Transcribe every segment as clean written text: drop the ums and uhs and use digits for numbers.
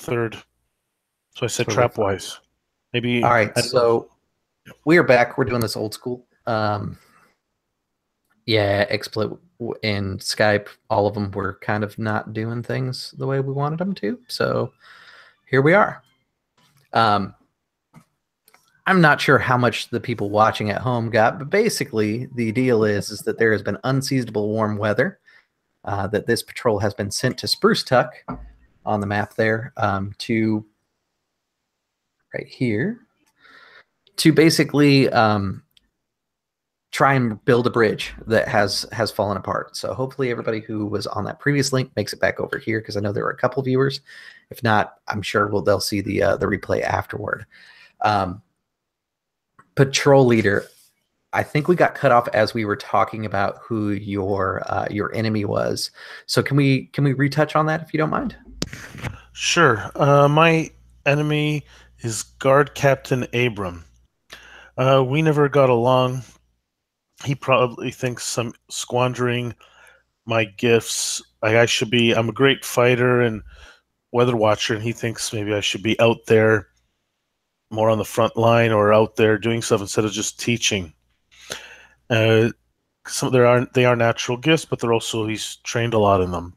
third. So I said Totally trap-wise. Maybe, All right, I don't know. so we are back. We're doing this old school. Yeah, XSplit and Skype, all of them were kind of not doing things the way we wanted them to. So here we are. I'm not sure how much the people watching at home got, but basically the deal is that there has been unseasonable warm weather, that this patrol has been sent to Sprucetuck on the map there, to right here, to basically try and build a bridge that has fallen apart. So hopefully everybody who was on that previous link makes it back over here, because I know there were a couple viewers. If not, I'm sure they'll see the replay afterward. Patrol leader, I think we got cut off as we were talking about who your enemy was. So can we retouch on that if you don't mind? Sure. My enemy is Guard Captain Abram. We never got along. He probably thinks I'm squandering my gifts. I'm a great fighter and weather watcher, and he thinks maybe I should be out there more on the front line or out there doing stuff instead of just teaching. They are natural gifts, but he's trained a lot in them.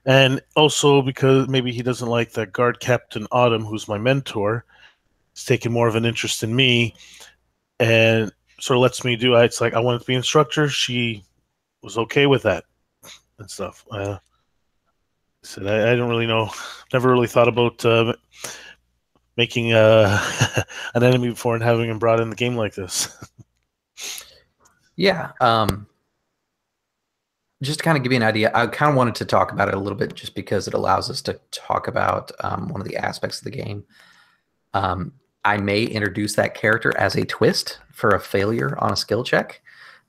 And also because maybe he doesn't like that Guard Captain Autumn, who's my mentor, has taken more of an interest in me and sort of lets me do. It's like I wanted to be instructor. She was okay with that and stuff. Said I don't really know. Never really thought about making an enemy before and having him brought in the game like this. Yeah. Just to kind of give you an idea, I kind of wanted to talk about it a little bit just because it allows us to talk about one of the aspects of the game. I may introduce that character as a twist for a failure on a skill check,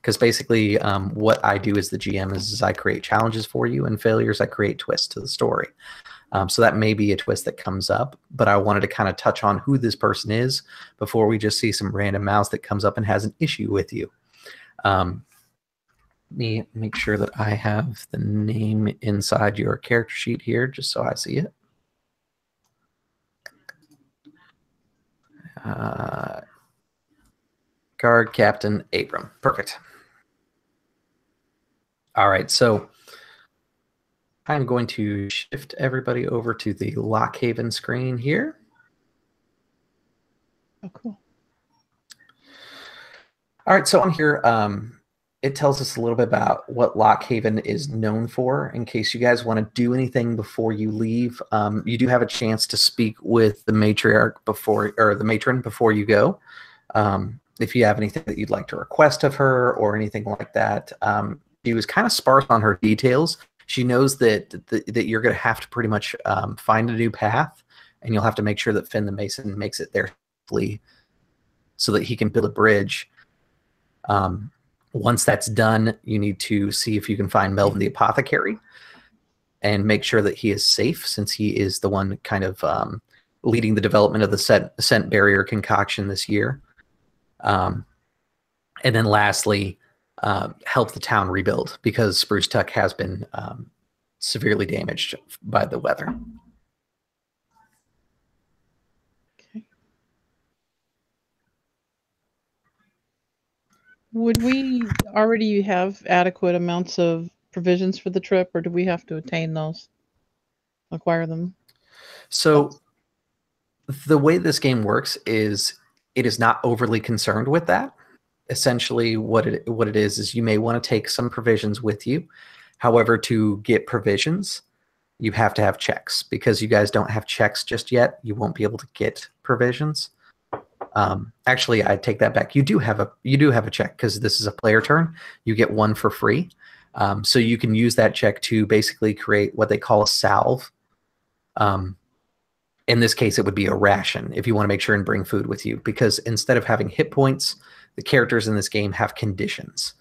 because basically what I do as the GM is I create challenges for you, and failures I create twists to the story. So that may be a twist that comes up, but I wanted to kind of touch on who this person is before we just see some random mouse that comes up and has an issue with you. Let me make sure that I have the name inside your character sheet here, just so I see it. Guard Captain Abram. Perfect. All right, so I'm going to shift everybody over to the Lockehaven screen here. Oh, cool. All right, so on here, it tells us a little bit about what Lockehaven is known for. In case you guys want to do anything before you leave, you do have a chance to speak with the matriarch the matron before you go. If you have anything that you'd like to request of her or anything like that. She was kind of sparse on her details. She knows that you're going to have to pretty much find a new path, and you'll have to make sure that Finn the Mason makes it there safely so that he can build a bridge. Once that's done, you need to see if you can find Melvin the Apothecary and make sure that he is safe, since he is the one kind of leading the development of the scent barrier concoction this year. And then lastly, help the town rebuild, because Sprucetuck has been severely damaged by the weather. Okay. Would we already have adequate amounts of provisions for the trip, or do we have to attain those? Acquire them? So the way this game works is it is not overly concerned with that. Essentially what it is you may want to take some provisions with you. However, to get provisions, you have to have checks. Because you guys don't have checks just yet, you won't be able to get provisions. Actually, I take that back. You do have a check, because this is a player turn. You get one for free. So you can use that check to basically create what they call a salve. In this case, it would be a ration if you want to make sure and bring food with you, because instead of having hit points, the characters in this game have conditions.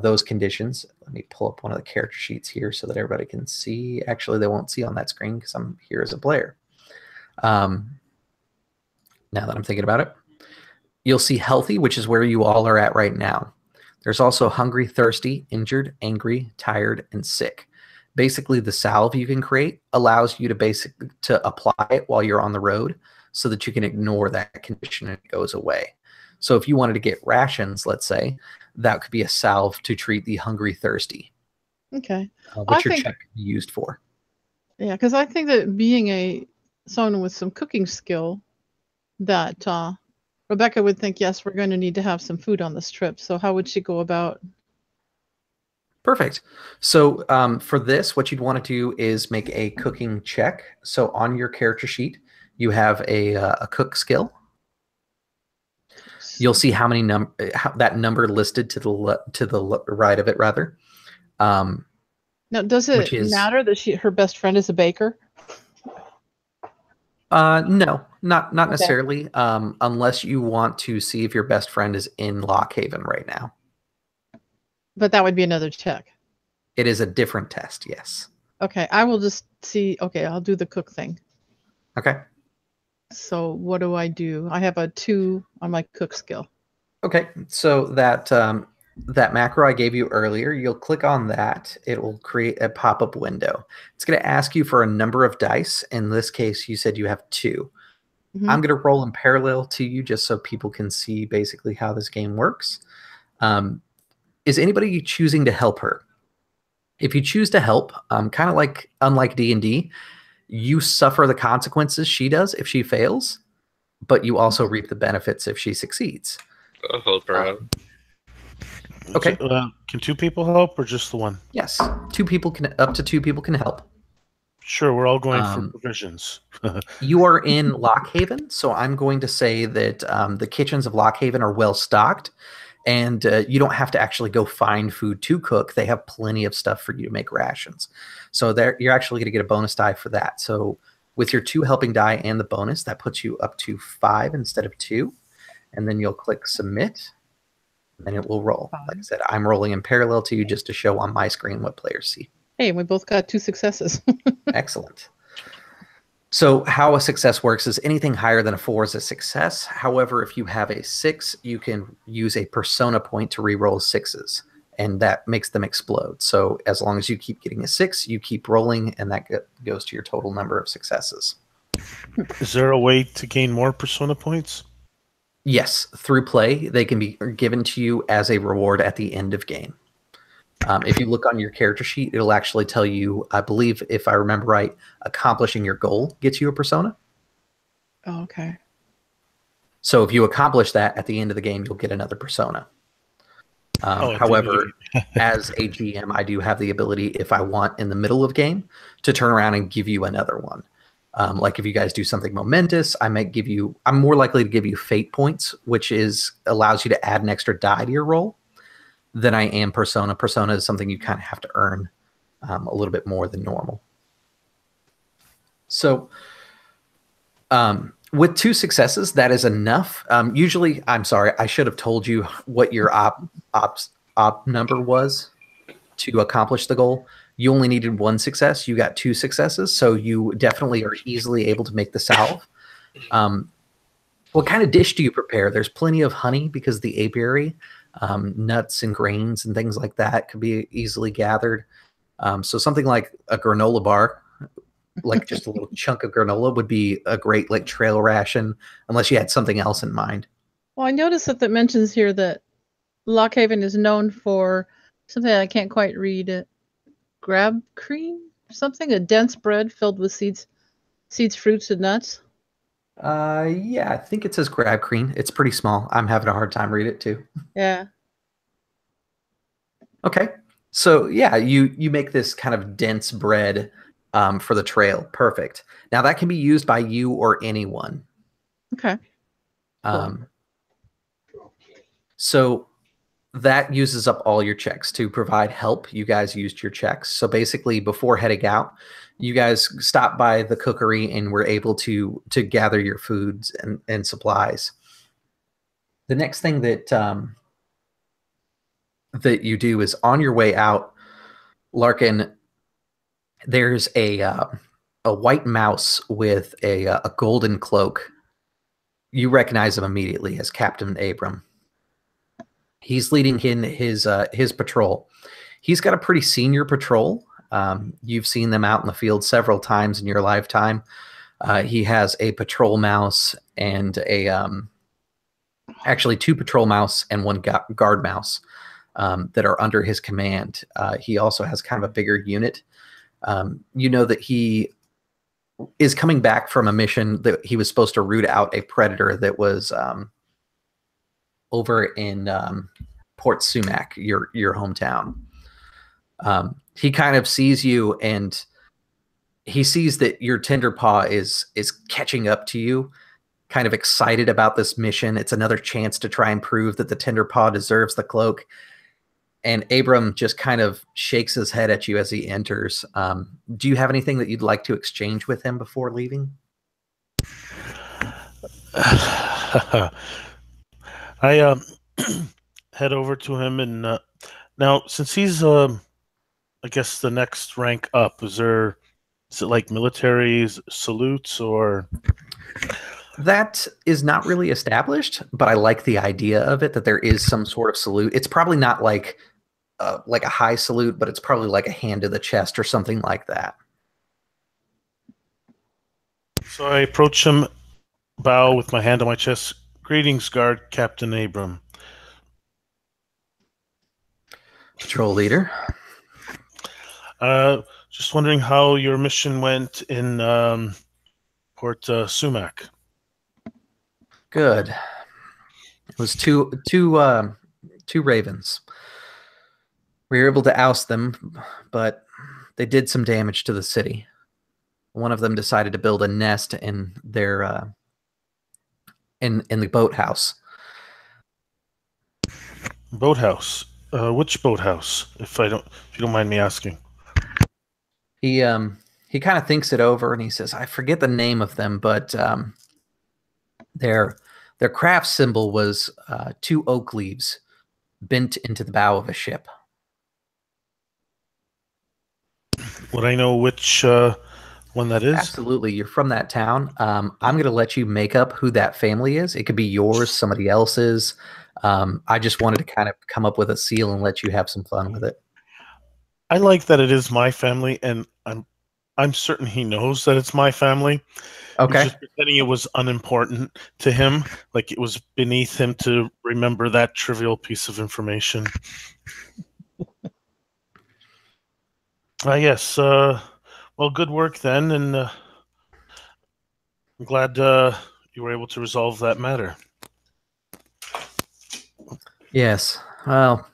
Those conditions, let me pull up one of the character sheets here so that everybody can see. Actually, they won't see on that screen because I'm here as a player. Now that I'm thinking about it, you'll see healthy, which is where you all are at right now. There's also hungry, thirsty, injured, angry, tired, and sick. basically the salve you can create allows you to apply it while you're on the road so that you can ignore that condition and it goes away. So if you wanted to get rations, let's say, that could be a salve to treat the hungry thirsty. Okay. Which your check could be used for. Yeah, because I think that being someone with some cooking skill, that Rebecca would think, yes, we're going to need to have some food on this trip. So how would she go about? Perfect. So for this, what you'd want to do is make a cooking check. So on your character sheet, you have a cook skill. You'll see how many that number listed to the right of it, rather. Now, does it matter that her best friend is a baker? No, not necessarily. Unless you want to see if your best friend is in Lockehaven right now. But that would be another check. It is a different test, yes. Okay, I will just see. Okay, I'll do the cook thing. Okay. So what do I do? I have a 2 on my cook skill. Okay, so that macro I gave you earlier, you'll click on that. It will create a pop-up window. It's going to ask you for a number of dice. In this case, you said you have 2. Mm-hmm. I'm going to roll in parallel to you just so people can see basically how this game works. Is anybody choosing to help her? If you choose to help, kind of like unlike D&D, you suffer the consequences she does if she fails, but you also reap the benefits if she succeeds. I'll help her out. Okay. Can 2 people help or just the one? Yes, up to 2 people can help. Sure, we're all going for provisions. You are in Lockehaven, so I'm going to say that the kitchens of Lockehaven are well stocked, and you don't have to actually go find food to cook. They have plenty of stuff for you to make rations. So you're actually going to get a bonus die for that. So with your 2 helping die and the bonus, that puts you up to 5 instead of 2. And then you'll click submit, and it will roll. Like I said, I'm rolling in parallel to you just to show on my screen what players see. Hey, we both got 2 successes. Excellent. So how a success works is anything higher than a 4 is a success. However, if you have a 6, you can use a persona point to reroll 6s, and that makes them explode. So as long as you keep getting a 6, you keep rolling, and that goes to your total number of successes. Is there a way to gain more persona points? Yes, through play, they can be given to you as a reward at the end of game. If you look on your character sheet, it'll actually tell you, I believe, if I remember right, accomplishing your goal gets you a persona. Oh, okay. So if you accomplish that at the end of the game, you'll get another persona. However, as a GM, I do have the ability, if I want in the middle of game, to turn around and give you another one. Like if you guys do something momentous, I'm more likely to give you fate points, which allows you to add an extra die to your roll than I am persona. Persona is something you kind of have to earn a little bit more than normal. So with 2 successes, that is enough. Usually, I'm sorry, I should have told you what your op number was to accomplish the goal. You only needed 1 success. You got 2 successes, so you definitely are easily able to make the salve. What kind of dish do you prepare? There's plenty of honey because the apiary, nuts and grains and things like that could be easily gathered. So something like a granola bar, like just a little chunk of granola, would be a great trail ration, unless you had something else in mind. Well, I noticed that mentions here that Lockehaven is known for something I can't quite read. Grab cream? Something? A dense bread filled with seeds, fruits, and nuts? Yeah, I think it says grab cream. It's pretty small. I'm having a hard time reading it too. Yeah. Okay. So yeah, you make this kind of dense bread for the trail. Perfect. Now that can be used by you or anyone. Okay. So that uses up all your checks. To provide help, you guys used your checks. So basically, before heading out, you guys stopped by the cookery and were able to gather your foods and supplies. The next thing that that you do is on your way out, Larkin, there's a white mouse with a golden cloak. You recognize him immediately as Captain Abram. He's leading in his patrol. He's got a pretty senior patrol. You've seen them out in the field several times in your lifetime. He has a patrol mouse and actually 2 patrol mouse and 1 guard mouse that are under his command. He also has kind of a bigger unit. You know that he is coming back from a mission that he was supposed to root out a predator that was over in Port Sumac, your hometown. He kind of sees you, and he sees that your tender paw is catching up to you, kind of excited about this mission. It's another chance to try and prove that the tender paw deserves the cloak. And Abram just kind of shakes his head at you as he enters. Do you have anything that you'd like to exchange with him before leaving? I head over to him, and now since he's I guess the next rank up, is it like military salutes or? That is not really established, but I like the idea of it, that there is some sort of salute. It's probably not like a high salute, but it's probably like a hand to the chest or something like that. So I approach him, bow with my hand on my chest. Greetings, Guard Captain Abram. Patrol leader. Just wondering how your mission went in Port Sumac. Good. It was two ravens. We were able to oust them, but they did some damage to the city. One of them decided to build a nest in their in the boathouse. Boathouse. Which boathouse? If you don't mind me asking. He kind of thinks it over, and he says, "I forget the name of them, but their craft symbol was 2 oak leaves bent into the bow of a ship." Would I know which one that is? Absolutely. You're from that town. I'm going to let you make up who that family is. It could be yours, somebody else's. I just wanted to kind of come up with a seal and let you have some fun with it. I like that it is my family, and I'm certain he knows that it's my family. Okay. He's just pretending it was unimportant to him, like it was beneath him to remember that trivial piece of information. Yes. Well, good work then, and I'm glad you were able to resolve that matter. Yes. Well,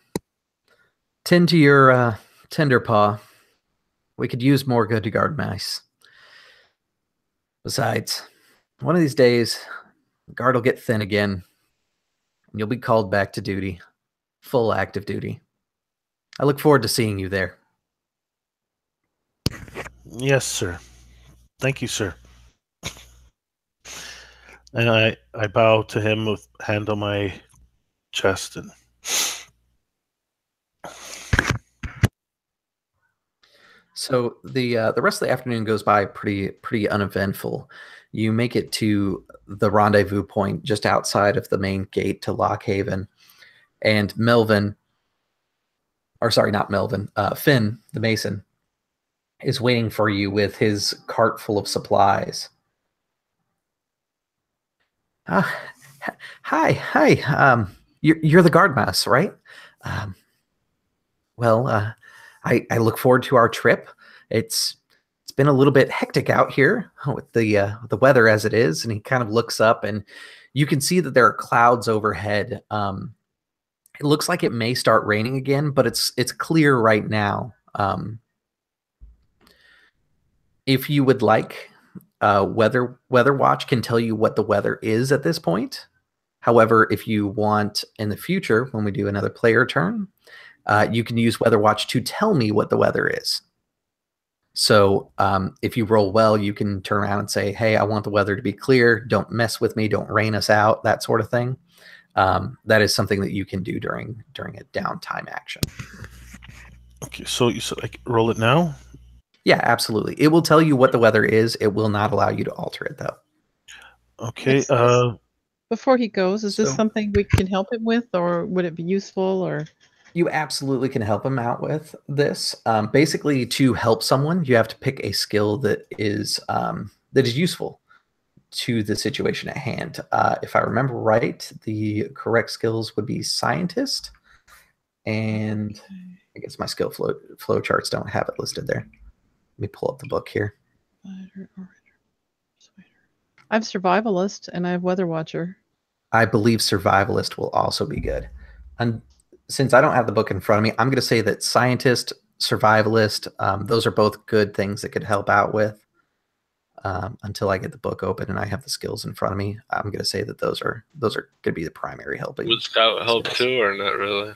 tend to your tender paw. We could use more good guard mice. Besides, one of these days, the guard will get thin again, and you'll be called back to duty, full active duty. I look forward to seeing you there. Yes, sir. Thank you, sir. And I bow to him with hand on my chest. And so the rest of the afternoon goes by pretty uneventful. You make it to the rendezvous point just outside of the main gate to Lockehaven, and Finn, the mason, is waiting for you with his cart full of supplies. Hi. You're the guard mouse, right? Well, I look forward to our trip. It's been a little bit hectic out here with the weather as it is. And he kind of looks up, and you can see that there are clouds overhead. It looks like it may start raining again, but it's clear right now. If you would like, Weather Watch can tell you what the weather is at this point. However, if you want in the future, when we do another player turn, you can use Weather Watch to tell me what the weather is. So if you roll well, you can turn around and say, hey, I want the weather to be clear. Don't mess with me. Don't rain us out, that sort of thing. That is something that you can do during a downtime action. Okay, so you said roll it now? Yeah, absolutely. It will tell you what the weather is. It will not allow you to alter it, though. Okay. Before he goes, is this something we can help him with, or would it be useful? Or You absolutely can help him out with this. Basically, to help someone, you have to pick a skill that is useful to the situation at hand. If I remember right, the correct skills would be scientist, and I guess my skill flow charts don't have it listed there. Let me pull up the book here. I have survivalist and I have weather watcher. I believe survivalist will also be good. And since I don't have the book in front of me, I'm going to say that scientist, survivalist, those are both good things that could help out with. Until I get the book open and I have the skills in front of me, I'm going to say that those are going to be the primary helping. Would Scout help too, or not really?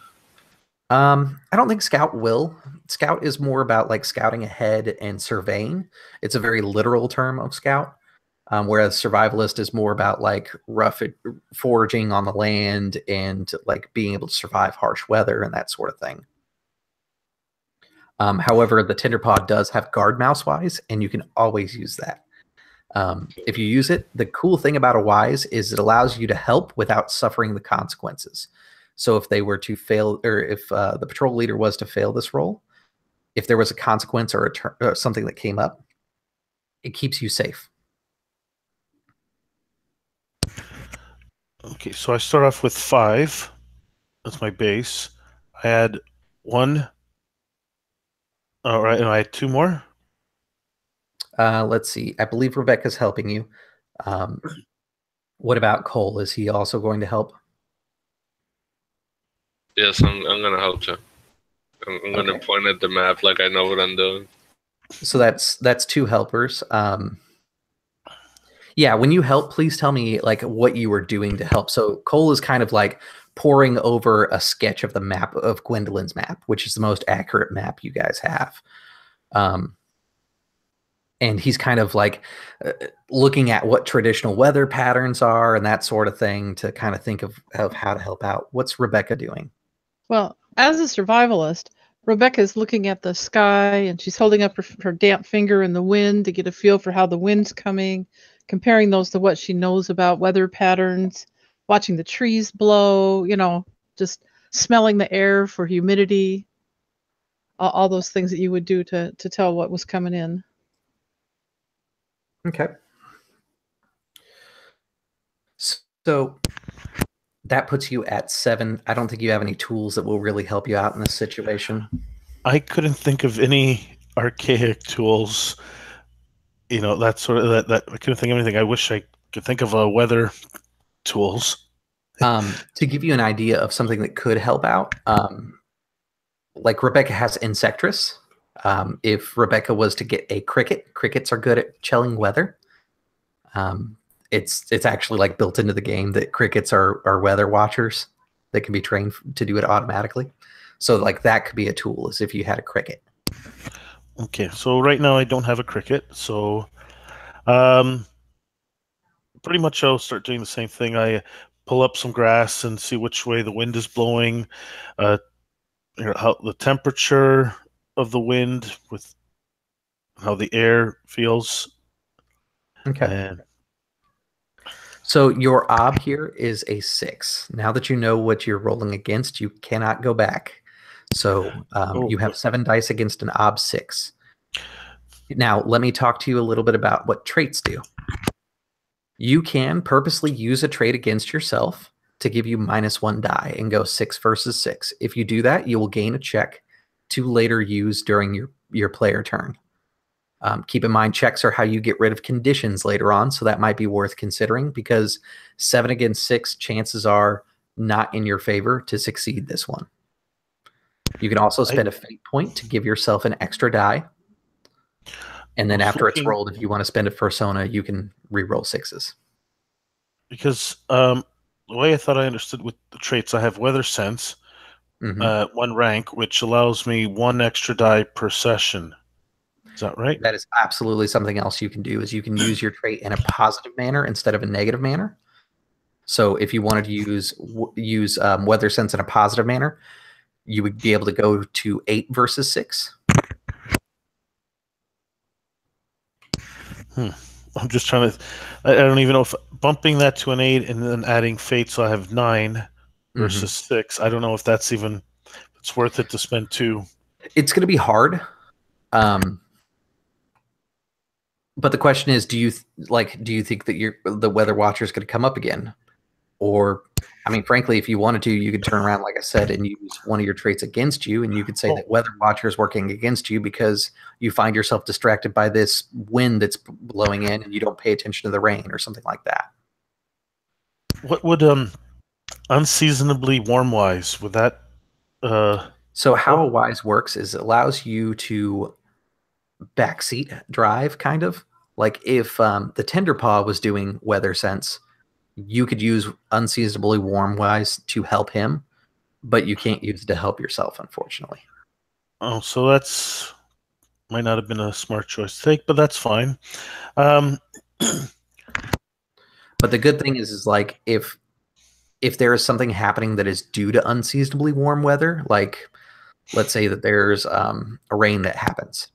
I don't think Scout will. Scout is more about like scouting ahead and surveying. It's a very literal term of Scout. Whereas survivalist is more about like rough foraging on the land and like being able to survive harsh weather and that sort of thing. However, the Tinderpod does have guard mouse wise, and you can always use that. If you use it, the cool thing about a wise is it allows you to help without suffering the consequences. So if they were to fail, or if the patrol leader was to fail this role, if there was a consequence or something that came up, it keeps you safe. Okay, so I start off with 5. That's my base. I had 1. All right, and I had 2 more. Let's see. I believe Rebecca's helping you. What about Cole? Is he also going to help? Yes, I'm going to help you. I'm going to point at the map like I know what I'm doing. So that's 2 helpers. Yeah, when you help, please tell me like what you were doing to help. So Cole is kind of like poring over a sketch of the map of Gwendolyn's map, which is the most accurate map you guys have. And he's kind of like looking at what traditional weather patterns are and that sort of thing to kind of think of how to help out. What's Rebecca doing? Well, as a survivalist, Rebecca is looking at the sky and she's holding up her damp finger in the wind to get a feel for how the wind's coming, comparing those to what she knows about weather patterns, watching the trees blow, just smelling the air for humidity, all those things that you would do to tell what was coming in. Okay. So that puts you at 7. I don't think you have any tools that will really help you out in this situation. I couldn't think of any archaic tools. That sort of that I couldn't think of anything. I wish I could think of weather tools. To give you an idea of something that could help out, like Rebecca has Insectress. If Rebecca was to get a cricket, crickets are good at chilling weather. It's actually like built into the game that crickets are weather watchers that can be trained to do it automatically. So like that could be a tool, as if you had a cricket. Okay, so right now I don't have a cricket, so pretty much I'll start doing the same thing. I pull up some grass and see which way the wind is blowing, how the temperature of the wind with how the air feels. Okay. So your ob here is a 6. Now that you know what you're rolling against, you cannot go back. So you have 7 dice against an ob 6. Now, let me talk to you a little bit about what traits do. You can purposely use a trait against yourself to give you -1 die and go 6 versus 6. If you do that, you will gain a check to later use during your player turn. Keep in mind, checks are how you get rid of conditions later on, so that might be worth considering, because 7 against 6 chances are not in your favor to succeed this one. You can also spend a fate point to give yourself an extra die. And then after it's rolled, if you want to spend a persona, you can re-roll 6s. Because the way I thought I understood with the traits, I have Weather Sense, 1 rank, which allows me 1 extra die per session. Is that right? That is absolutely something else you can do, is you can use your trait in a positive manner instead of a negative manner. So if you wanted to use Weather Sense in a positive manner, you would be able to go to 8 versus 6. I'm just trying to... I don't even know if bumping that to an 8 and then adding fate, so I have 9 versus 6. I don't know if that's even... it's worth it to spend 2. It's going to be hard. But the question is, do you think that the Weather Watcher is going to come up again? Or, I mean, frankly, if you wanted to, you could turn around, like I said, and use one of your traits against you, and you could say that Weather Watcher is working against you because you find yourself distracted by this wind that's blowing in, and you don't pay attention to the rain or something like that. What would unseasonably warm wise? Would that? So how a wise works is it allows you to backseat drive, kind of like if the Tender Paw was doing weather sense, you could use unseasonably warm wise to help him, but you can't use it to help yourself, unfortunately. Oh, so that's might not have been a smart choice to take, but that's fine. But the good thing is like if there is something happening that is due to unseasonably warm weather, like let's say that there's a rain that happens,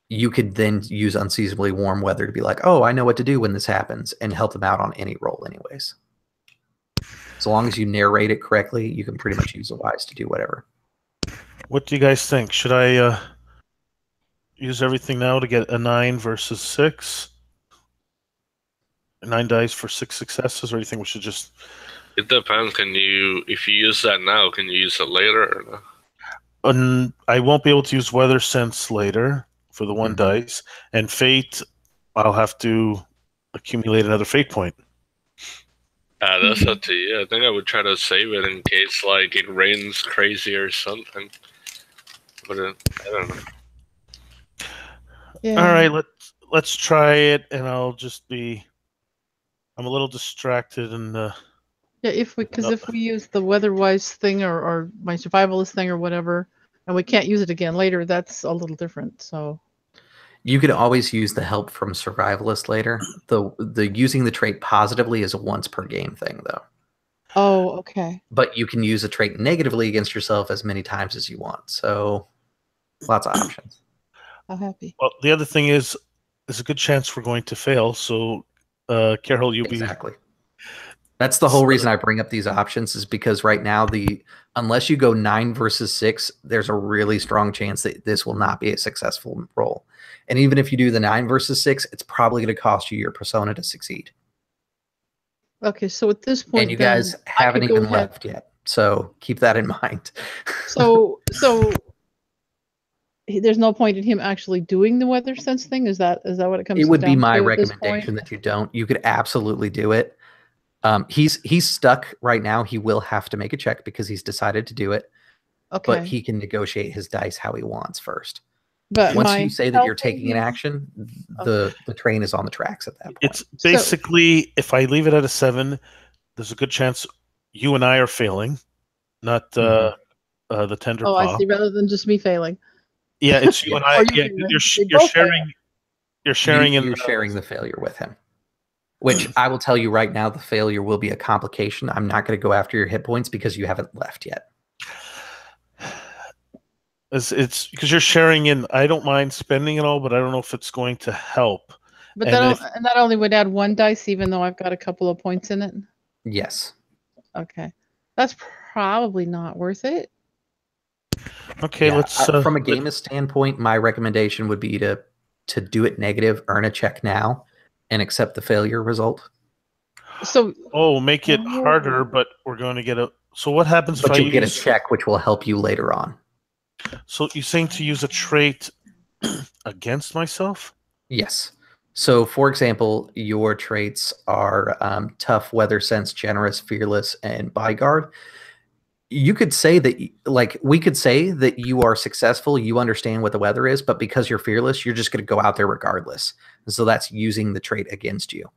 you could then use unseasonably warm weather to be like, oh, I know what to do when this happens, and help them out on any roll anyways. So long as you narrate it correctly, you can pretty much use a wise to do whatever. What do you guys think? Should I use everything now to get a 9 versus 6? 9 dice for 6 successes, or do you think we should just... It depends. If you use that now, can you use it later or no? I won't be able to use Weather Sense later for the 1 dice, and Fate, I'll have to accumulate another Fate point. That's up to you. I think I would try to save it in case like it rains crazy or something. But I don't know. Yeah. All right, let's try it, and I'll just be... I'm a little distracted, and Yeah, if we use the weather-wise thing or my survivalist thing or whatever, and we can't use it again later, that's a little different. So you could always use the help from survivalist later. The using the trait positively is a once per game thing, though. Oh, okay. But you can use a trait negatively against yourself as many times as you want. So lots of options. How happy. well, the other thing is, there's a good chance we're going to fail. So, Carol, you'll Exactly. That's the whole reason I bring up these options, is because right now, unless you go 9 versus 6, there's a really strong chance that this will not be a successful roll. And even if you do the 9 versus 6, it's probably going to cost you your persona to succeed. Okay, so at this point, And you guys haven't even left yet, so keep that in mind. So there's no point in him actually doing the weather sense thing. Is that what it comes? It would be down my to at this recommendation point? that you don't. You could absolutely do it. He's stuck right now. He will have to make a check because he's decided to do it. Okay. But he can negotiate his dice how he wants first. But once you say that you're taking an action, the train is on the tracks at that point. It's basically, if I leave it at a 7, there's a good chance you and I are failing, not the Tender Paw. Oh, I see. Rather than just me failing. Yeah, it's you and I. Yeah, you're sharing. You're sharing. You're sharing the failure with him. Which I will tell you right now, the failure will be a complication. I'm not going to go after your hit points because you haven't left yet. It's because you're sharing in. I don't mind spending it all, but I don't know if it's going to help. But that only would add 1 dice, even though I've got a couple of points in it. Yes. Okay, that's probably not worth it. Okay, let's. From a gamist standpoint, my recommendation would be to do it negative, earn a check now, and accept the failure result. So. Make it harder, but we're going to get a. So what happens if you get a check, which will help you later on? So you're saying to use a trait against myself? Yes. So, for example, your traits are tough, weather sense, generous, fearless, and bodyguard. You could say that, we could say that you are successful, you understand what the weather is, but because you're fearless, you're just going to go out there regardless. And so that's using the trait against you.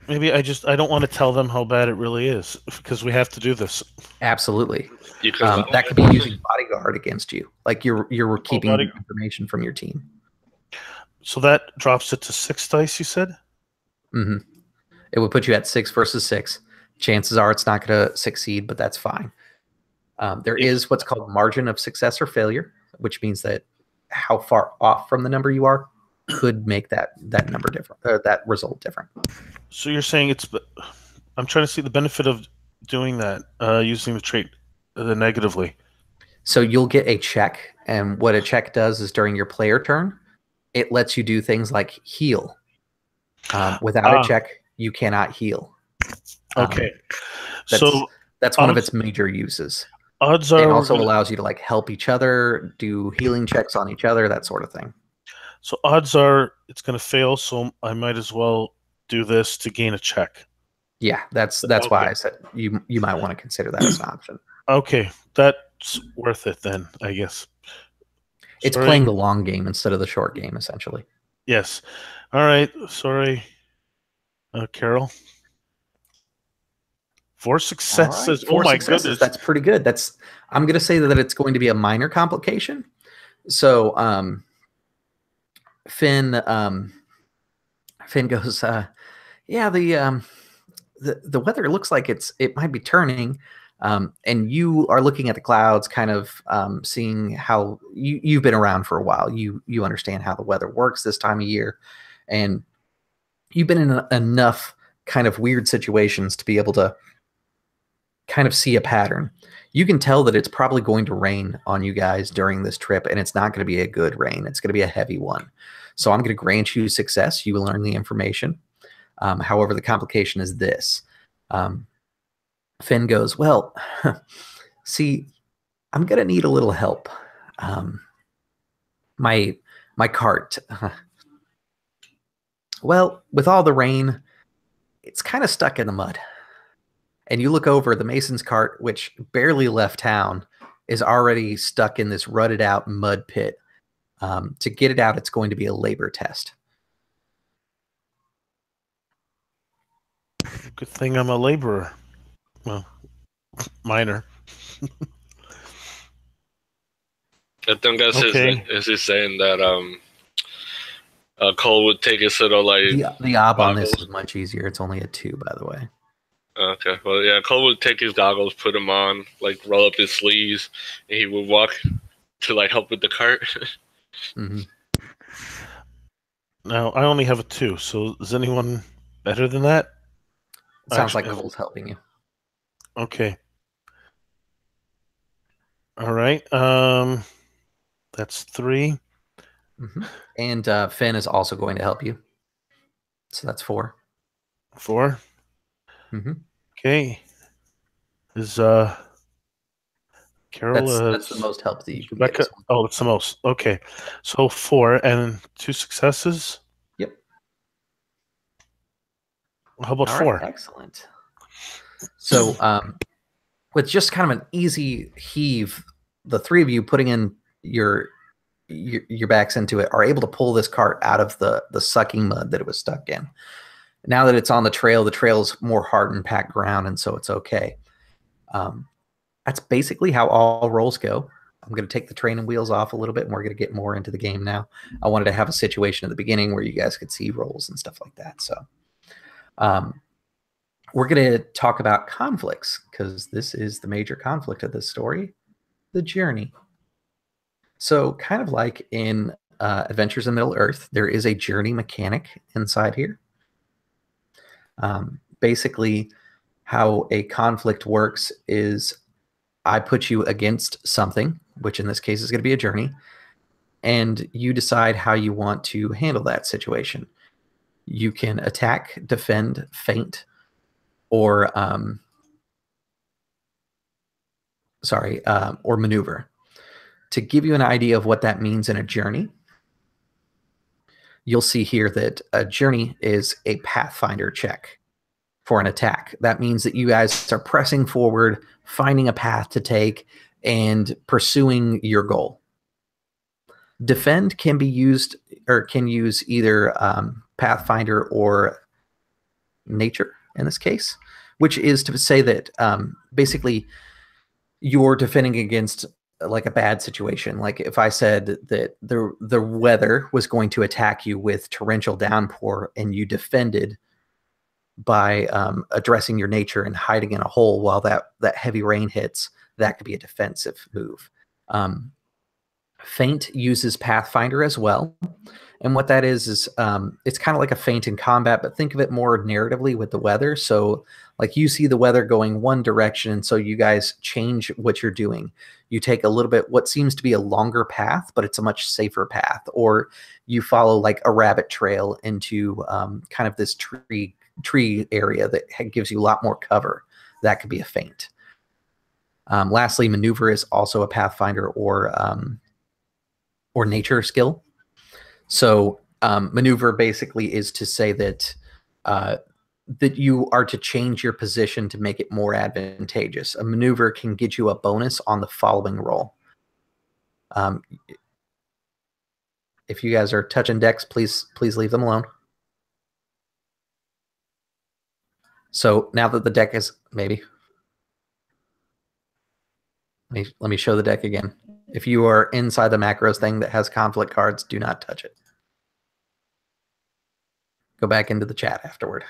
Maybe I don't want to tell them how bad it really is, because we have to do this. Absolutely. That could be using bodyguard against you. Like you're keeping information from your team. So that drops it to 6 dice, you said? Mm-hmm. It would put you at 6 versus 6. Chances are it's not going to succeed, but that's fine. There is what's called margin of success or failure, which means that how far off from the number you are could make that number different, or that result different. So you're saying I'm trying to see the benefit of doing that, using the trait negatively. So you'll get a check, and what a check does is during your player turn, it lets you do things like heal. Without a check, you cannot heal. Okay. That's one of its major uses. Odds are it also allows you to like help each other, do healing checks on each other, that sort of thing. So odds are it's going to fail, so I might as well do this to gain a check. Yeah, that's why I said you might want to consider that as an option. Okay, that's worth it then, I guess. It's playing the long game instead of the short game, essentially. Yes. All right. Sorry, Carol. 4 successes. Right. 4 my successes. Goodness. That's pretty good. I'm going to say that it's going to be a minor complication. So Finn goes, yeah, the weather looks like it might be turning. And you are looking at the clouds, kind of seeing how you've been around for a while. You understand how the weather works this time of year, and you've been in enough kind of weird situations to be able to kind of see a pattern. You can tell that it's probably going to rain on you guys during this trip, and it's not going to be a good rain. It's going to be a heavy one. So I'm going to grant you success. You will learn the information. However, the complication is this. Finn goes, well, see, I'm going to need a little help. My cart. Well, with all the rain, it's kind of stuck in the mud. And you look over, the mason's cart, which barely left town, is already stuck in this rutted out mud pit. To get it out, it's going to be a labor test. Good thing I'm a laborer. Well, minor. I think that's is he saying that Cole would take his little like the ob on this is much easier. It's only a 2, by the way. Okay, well, yeah, Cole would take his goggles, put them on, like roll up his sleeves, and he would walk to like help with the cart. Mm-hmm. Now I only have a 2, so is anyone better than that? It sounds like Cole's helping you. Okay. All right. That's 3. Mm-hmm. And Finn is also going to help you. So that's 4. 4. Mm-hmm. Okay. Is Carol? That's the most help that you can Rebecca? get. Oh, it's the most. Okay. So 4 and 2 successes. Yep. How about All 4? Right, excellent. So with just kind of an easy heave, the 3 of you putting in your backs into it are able to pull this cart out of the sucking mud that it was stuck in. Now that it's on the trail's more hard and packed ground, and so it's okay. That's basically how all rolls go. I'm going to take the training wheels off a little bit, and we're going to get more into the game now. I wanted to have a situation at the beginning where you guys could see rolls and stuff like that. So we're going to talk about conflicts, because this is the major conflict of this story, the journey. So kind of like in Adventures in Middle-earth, there is a journey mechanic inside here. Basically, how a conflict works is I put you against something, which in this case is going to be a journey, and you decide how you want to handle that situation. You can attack, defend, feint, or maneuver. To give you an idea of what that means in a journey, you'll see here that a journey is a Pathfinder check for an attack. That means that you guys are pressing forward, finding a path to take, and pursuing your goal. Defend can be used, or can use either Pathfinder or nature in this case, which is to say that basically you're defending against like a bad situation. Like if I said that the weather was going to attack you with torrential downpour and you defended by addressing your nature and hiding in a hole while that heavy rain hits, that could be a defensive move. Feint uses Pathfinder as well, And what that is it's kind of like a feint in combat, but think of it more narratively with the weather. So like you see the weather going one direction, and so you guys change what you're doing. You take a little bit what seems to be a longer path, but it's a much safer path, or you follow like a rabbit trail into kind of this tree area that gives you a lot more cover. That could be a feint. Lastly, maneuver is also a pathfinder or nature skill. So maneuver basically is to say that that you are to change your position to make it more advantageous. A maneuver can get you a bonus on the following roll. If you guys are touching decks, please leave them alone. So now that the deck is maybe, let me show the deck again. If you are inside the macros thing that has conflict cards, do not touch it. Go back into the chat afterward.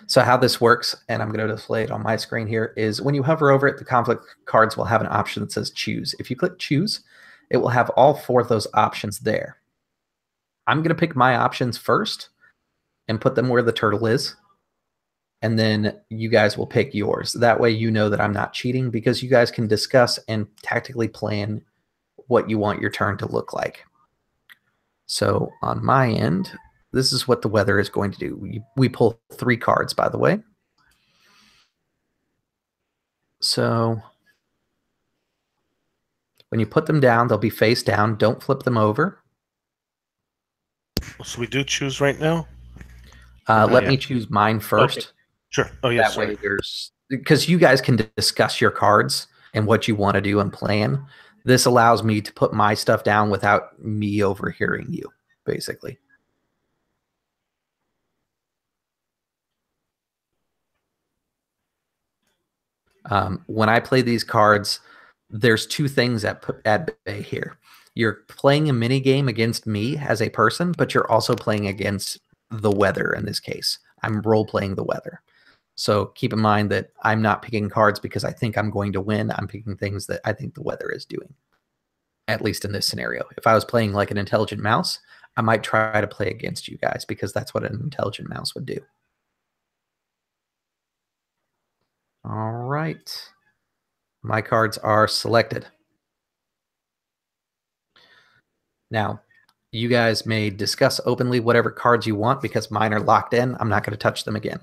So how this works, and I'm going to display it on my screen here, is when you hover over it, the conflict cards will have an option that says choose. If you click choose, it will have all 4 of those options there. I'm going to pick my options first and put them where the turtle is. And then you guys will pick yours. That way you know that I'm not cheating, because you guys can discuss and tactically plan what you want your turn to look like. So on my end, this is what the weather is going to do. We pull 3 cards, by the way. So when you put them down, they'll be face down. Don't flip them over. So we do choose right now? Let me choose mine first. Okay. Sure. Oh, yes. That way there's, because you guys can discuss your cards and what you want to do and plan. This allows me to put my stuff down without me overhearing you, basically. When I play these cards, there's 2 things at bay here. You're playing a mini game against me as a person, but you're also playing against the weather in this case. I'm role-playing the weather. So keep in mind that I'm not picking cards because I think I'm going to win. I'm picking things that I think the weather is doing, at least in this scenario. If I was playing like an intelligent mouse, I might try to play against you guys because that's what an intelligent mouse would do. All right. My cards are selected. Now, you guys may discuss openly whatever cards you want because mine are locked in. I'm not going to touch them again.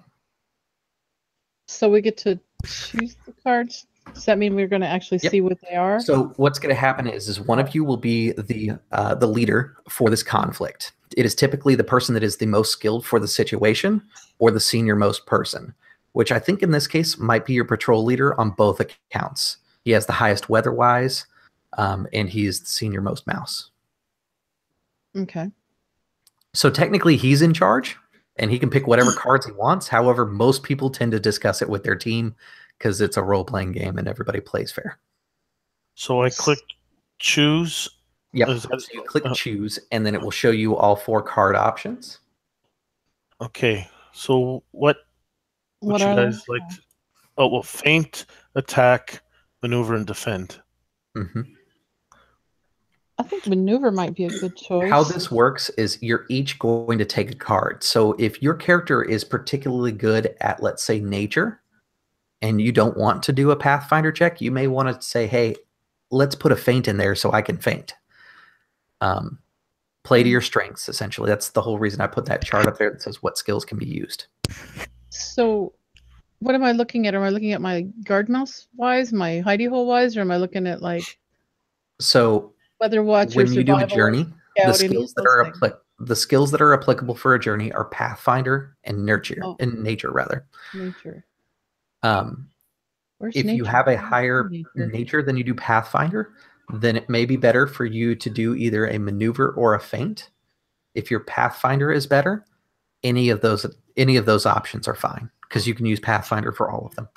So we get to choose the cards? Does that mean we're going to actually see what they are? So what's going to happen is one of you will be the leader for this conflict. It is typically the person that is the most skilled for the situation or the senior most person, which I think in this case might be your patrol leader on both accounts. He has the highest weather-wise, and he is the senior most mouse. Okay. So technically he's in charge, and he can pick whatever cards he wants. However, most people tend to discuss it with their team because it's a role-playing game and everybody plays fair. So I click choose. Yep. So you click choose, and then it will show you all 4 card options. Okay. So what would you guys like to... Oh, well, feint, attack, maneuver, and defend. Mm-hmm. I think maneuver might be a good choice. How this works is you're each going to take a card. So if your character is particularly good at, let's say, nature, and you don't want to do a Pathfinder check, you may want to say, hey, let's put a feint in there so I can feint. Play to your strengths, essentially. That's the whole reason I put that chart up there that says what skills can be used. So what am I looking at? Am I looking at my guard mouse wise, my hidey hole wise, or am I looking at like... So Weather watch, when you do a journey, the skills that are applicable for a journey are Pathfinder and nature, nature rather. Nature. If you have a higher nature than you do Pathfinder, then it may be better for you to do either a maneuver or a feint. If your Pathfinder is better, any of those options are fine because you can use Pathfinder for all of them.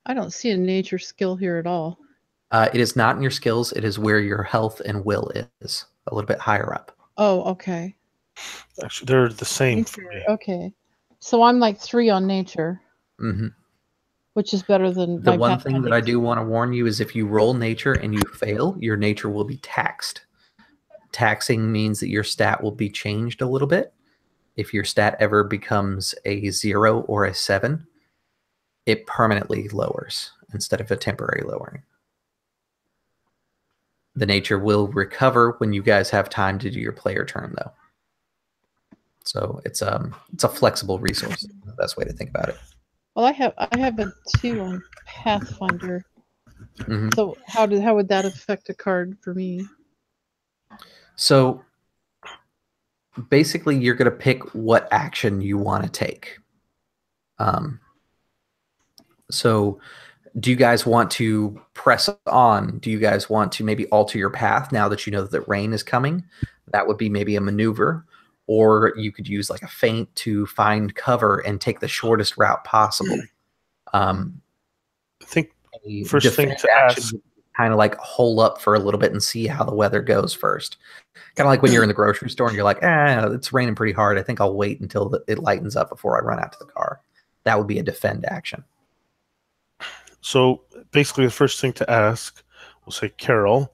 I don't see a nature skill here at all. It is not in your skills. It is where your health and will is, a little bit higher up. Oh, okay. Actually, they're the same Nature, for me. okay. So I'm like 3 on nature, which is better than the one thing that I do want to warn you is if you roll nature and you fail, your nature will be taxed taxing means that your stat will be changed a little bit. If your stat ever becomes a 0 or a 7, it permanently lowers instead of a temporary lowering. The nature will recover when you guys have time to do your player turn, though. So it's a flexible resource. The best way to think about it. Well, I have a 2 on Pathfinder. Mm-hmm. So how would that affect a card for me? So basically, you're going to pick what action you want to take. So do you guys want to press on? Do you guys want to maybe alter your path now that you know that rain is coming? That would be maybe a maneuver. Or you could use like a feint to find cover and take the shortest route possible. I think first thing to ask, kind of like hole up for a little bit and see how the weather goes first. Kind of like when you're in the grocery store and you're like, it's raining pretty hard. I think I'll wait until it lightens up before I run out to the car. That would be a defend action. So basically, the first thing to ask, we'll say, Carol,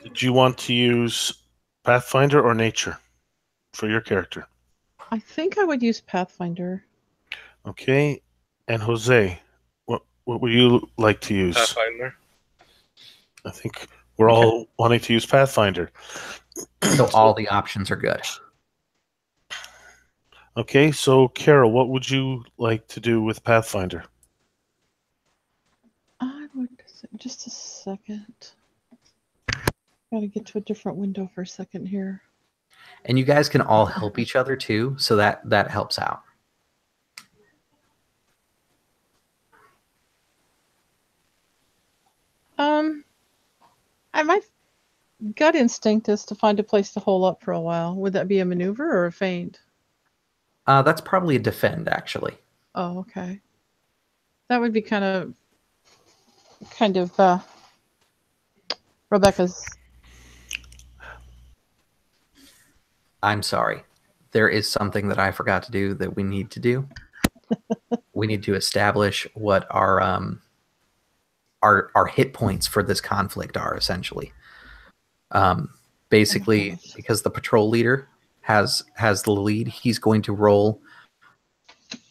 did you want to use Pathfinder or Nature for your character? I think I would use Pathfinder. Okay. And Jose, what would you like to use? Pathfinder. I think we're all wanting to use Pathfinder. So all the options are good. Okay, so Carol, what would you like to do with Pathfinder? I would just a second. Gotta get to a different window for a second here. And you guys can all help each other too, so that helps out. My gut instinct is to find a place to hole up for a while. Would that be a maneuver or a feint? That's probably a defend, actually. Oh, okay. That would be kind of Rebecca's. I'm sorry. There is something that I forgot to do that we need to do. We need to establish what our hit points for this conflict are, essentially. Basically, because the patrol leader has the lead, he's going to roll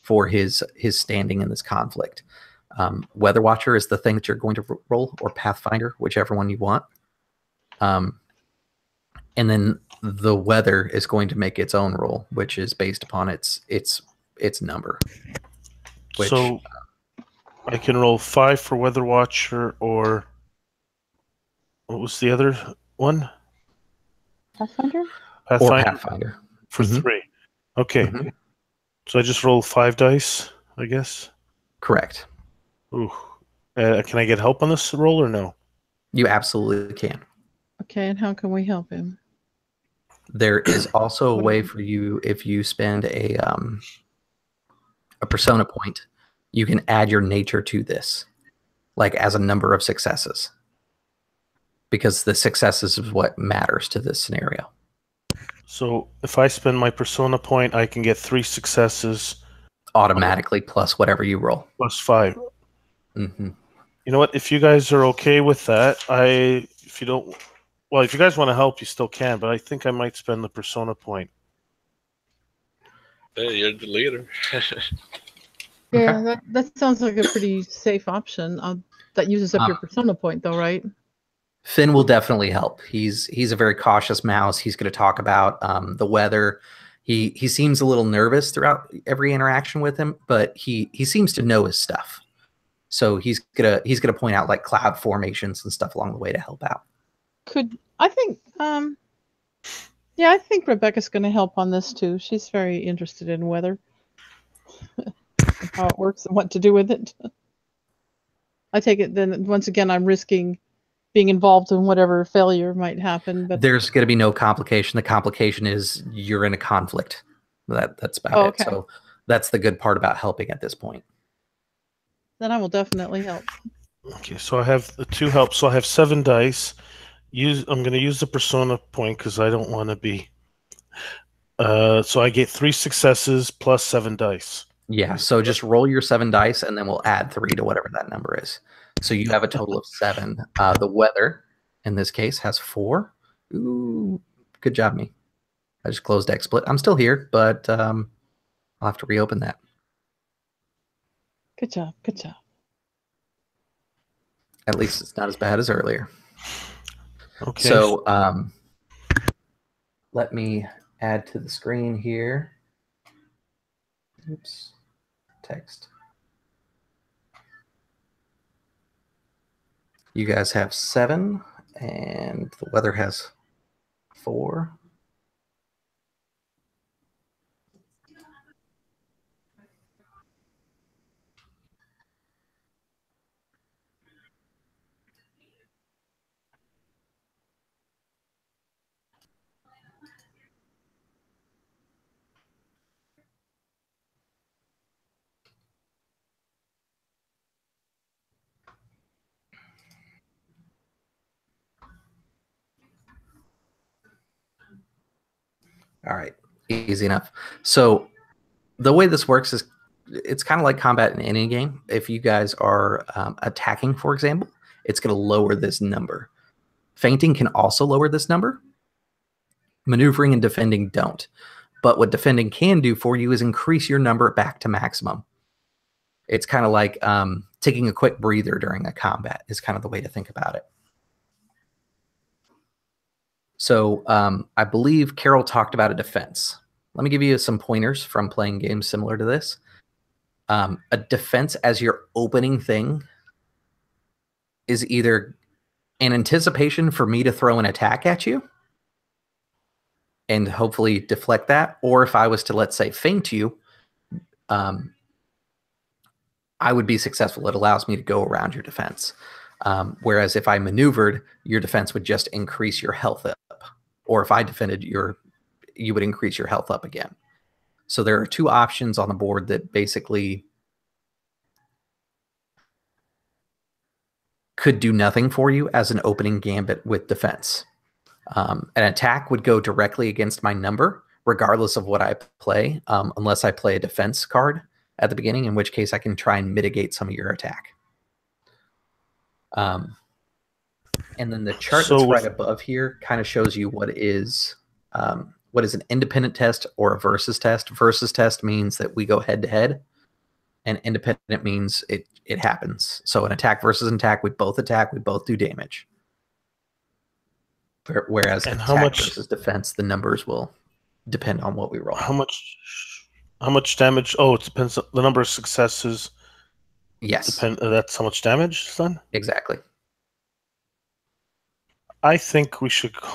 for his standing in this conflict. Weather Watcher is the thing that you're going to roll, or Pathfinder, whichever one you want. And then the weather is going to make its own roll, which is based upon its number. Which, so I can roll 5 for Weather Watcher, or what was the other one? Pathfinder? Or Pathfinder. For 3. Okay. So I just roll 5 dice, I guess? Correct. Ooh. Can I get help on this roll or no? You absolutely can. Okay, and how can we help him? There is also a way for you, if you spend a persona point, you can add your nature to this, like as a number of successes. Because the successes is what matters to this scenario. So if I spend my persona point, I can get 3 successes automatically, plus whatever you roll. Plus 5. Mm-hmm. You know what? If you guys are okay with that, if you guys want to help, you still can, but I think I might spend the persona point. Hey, you're the leader. Yeah, Okay. that sounds like a pretty safe option. That uses up your persona point, though, right? Finn will definitely help. He's a very cautious mouse. He's going to talk about the weather. He seems a little nervous throughout every interaction with him, but he seems to know his stuff. So he's gonna point out like cloud formations and stuff along the way to help out. I think Rebecca's going to help on this too. She's very interested in weather, how it works, and what to do with it. I take it then once again I'm risking being involved in whatever failure might happen. But there's going to be no complication. The complication is you're in a conflict. That's about it. So that's the good part about helping at this point. Then I will definitely help. Okay, so I have the 2 help. So I have 7 dice. I'm going to use the persona point because I don't want to be. So I get 3 successes plus 7 dice. Yeah, so just roll your 7 dice, and then we'll add 3 to whatever that number is. So you have a total of 7. The weather, in this case, has 4. Ooh, Good job, me. I just closed XSplit. I'm still here, but I'll have to reopen that. Good job. Good job. At least it's not as bad as earlier. Okay. So let me add to the screen here. Oops. Text. You guys have 7, and the weather has 4. All right, easy enough. So the way this works is it's kind of like combat in any game. If you guys are attacking, for example, it's going to lower this number. Fainting can also lower this number. Maneuvering and defending don't. But what defending can do for you is increase your number back to maximum. It's kind of like taking a quick breather during a combat is kind of the way to think about it. So I believe Carol talked about a defense. Let me give you some pointers from playing games similar to this. A defense as your opening thing is either an anticipation for me to throw an attack at you and hopefully deflect that, or if I was to, let's say, feint you, I would be successful. It allows me to go around your defense. Whereas if I maneuvered, your defense would just increase your health up. Or if I defended, you would increase your health up again. So there are 2 options on the board that basically could do nothing for you as an opening gambit with defense. An attack would go directly against my number, regardless of what I play, unless I play a defense card at the beginning, in which case I can try and mitigate some of your attack. And then the chart that's right above here kind of shows you what is an independent test or a versus test. Versus test means that we go head to head, and independent means it happens. So an attack versus an attack, we both do damage. Whereas and attack versus defense, the numbers will depend on what we roll. How much damage? Oh, it depends on the number of successes. Yes. That's how much damage is done? Exactly. I think we should go.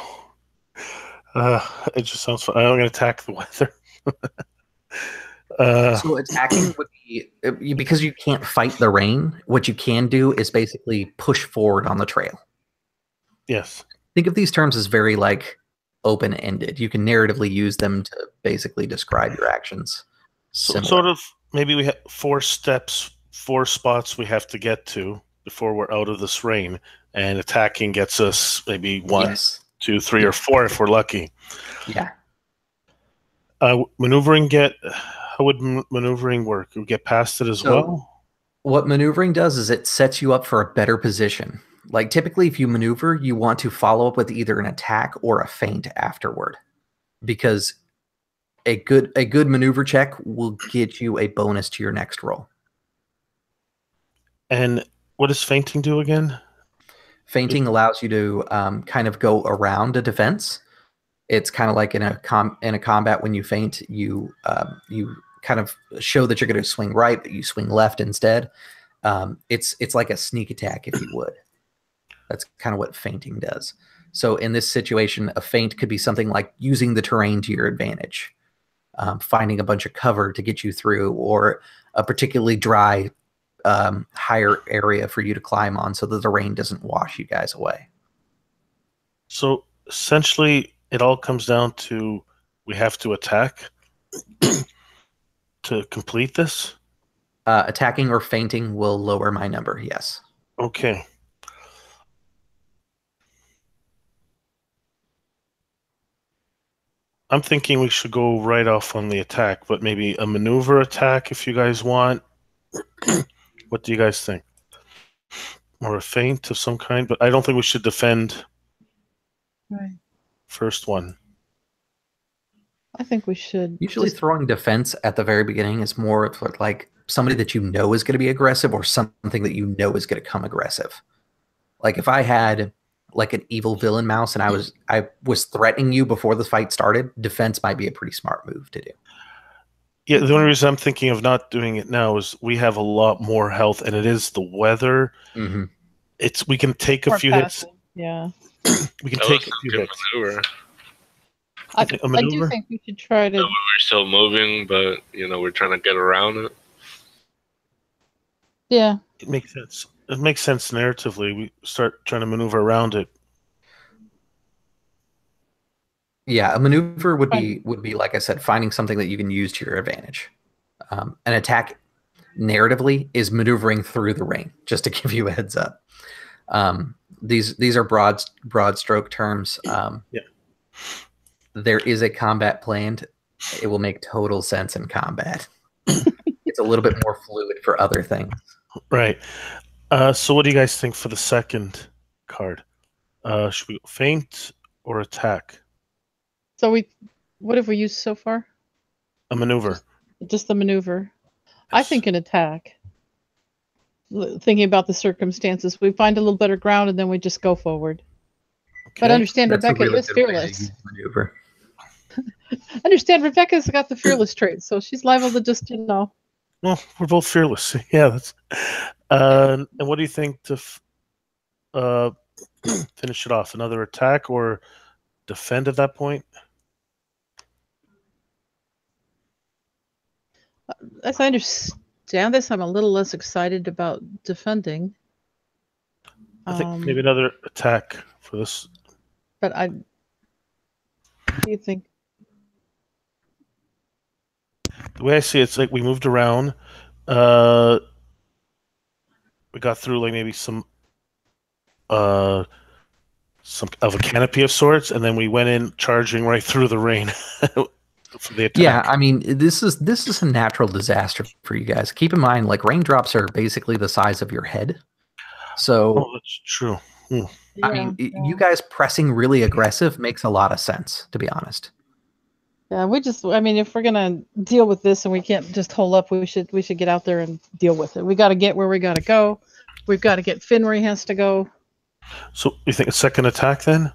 It just sounds fun. I'm going to attack the weather. So attacking would be, because you can't fight the rain, what you can do is basically push forward on the trail. Yes. Think of these terms as very like open-ended. You can narratively use them to basically describe your actions. So sort of, maybe we have 4 steps, 4 spots we have to get to before we're out of this rain, and attacking gets us maybe 1, 2, 3, or 4 if we're lucky. Yeah. Maneuvering how would maneuvering work? We get past it as well? What maneuvering does is it sets you up for a better position. Like typically if you maneuver, you want to follow up with either an attack or a feint afterward, because a good maneuver check will get you a bonus to your next roll. And what does feinting do again? Feinting allows you to kind of go around a defense. It's kind of like in a combat when you feint, you kind of show that you're going to swing right, but you swing left instead. It's like a sneak attack, if you would. That's kind of what feinting does. So in this situation, a feint could be something like using the terrain to your advantage, finding a bunch of cover to get you through, or a particularly dry, higher area for you to climb on so that the rain doesn't wash you guys away. So essentially, it all comes down to we have to attack to complete this? Attacking or feinting will lower my number, yes. Okay. I'm thinking we should go right off on the attack, but maybe a maneuver attack if you guys want. What do you guys think? Or a feint of some kind, but I don't think we should defend. Right. First one. I think we should. Usually throwing defense at the very beginning is more of like somebody that you know is going to be aggressive or something that you know is going to come aggressive. Like if I had like an evil villain mouse and I was threatening you before the fight started, defense might be a pretty smart move to do. Yeah, the only reason I'm thinking of not doing it now is we have a lot more health, and it is the weather. Mm-hmm. We can take a More few passive, hits. Yeah. We can That take was a a few good hits. maneuver. I A do maneuver? think we should try to. So we're still moving, but we're trying to get around it. Yeah. It makes sense. It makes sense narratively. We start trying to maneuver around it. Yeah, a maneuver would be like I said, finding something that you can use to your advantage. An attack, narratively, is maneuvering through the ring. Just to give you a heads up, these are broad stroke terms. Yeah. There is a combat planned. It will make total sense in combat. It's a little bit more fluid for other things. Right. So what do you guys think for the second card? Should we go feint or attack? So what have we used so far? A maneuver. Just the maneuver. I think an attack. Thinking about the circumstances, we find a little better ground and then we just go forward. Okay. But understand That's a Rebecca really is good way to fearless. use maneuver. Understand Rebecca's got the fearless trait, so she's liable to just, Well, we're both fearless. Yeah. That's. And what do you think to finish it off? Another attack or defend at that point? As I understand this, I'm a little less excited about defending. I think maybe another attack for this. But what do you think? The way I see it, it's like we moved around. We got through like maybe some of a canopy of sorts, and then we went in charging right through the rain for the attack. Yeah, I mean, this is a natural disaster for you guys. Keep in mind, like raindrops are basically the size of your head. So that's true. I mean, you guys pressing really aggressive makes a lot of sense, to be honest. Yeah, if we're gonna deal with this and we can't just hold up, we should get out there and deal with it. We got to get where we got to go. We've got to get Finn where he has to go. So you think a second attack then?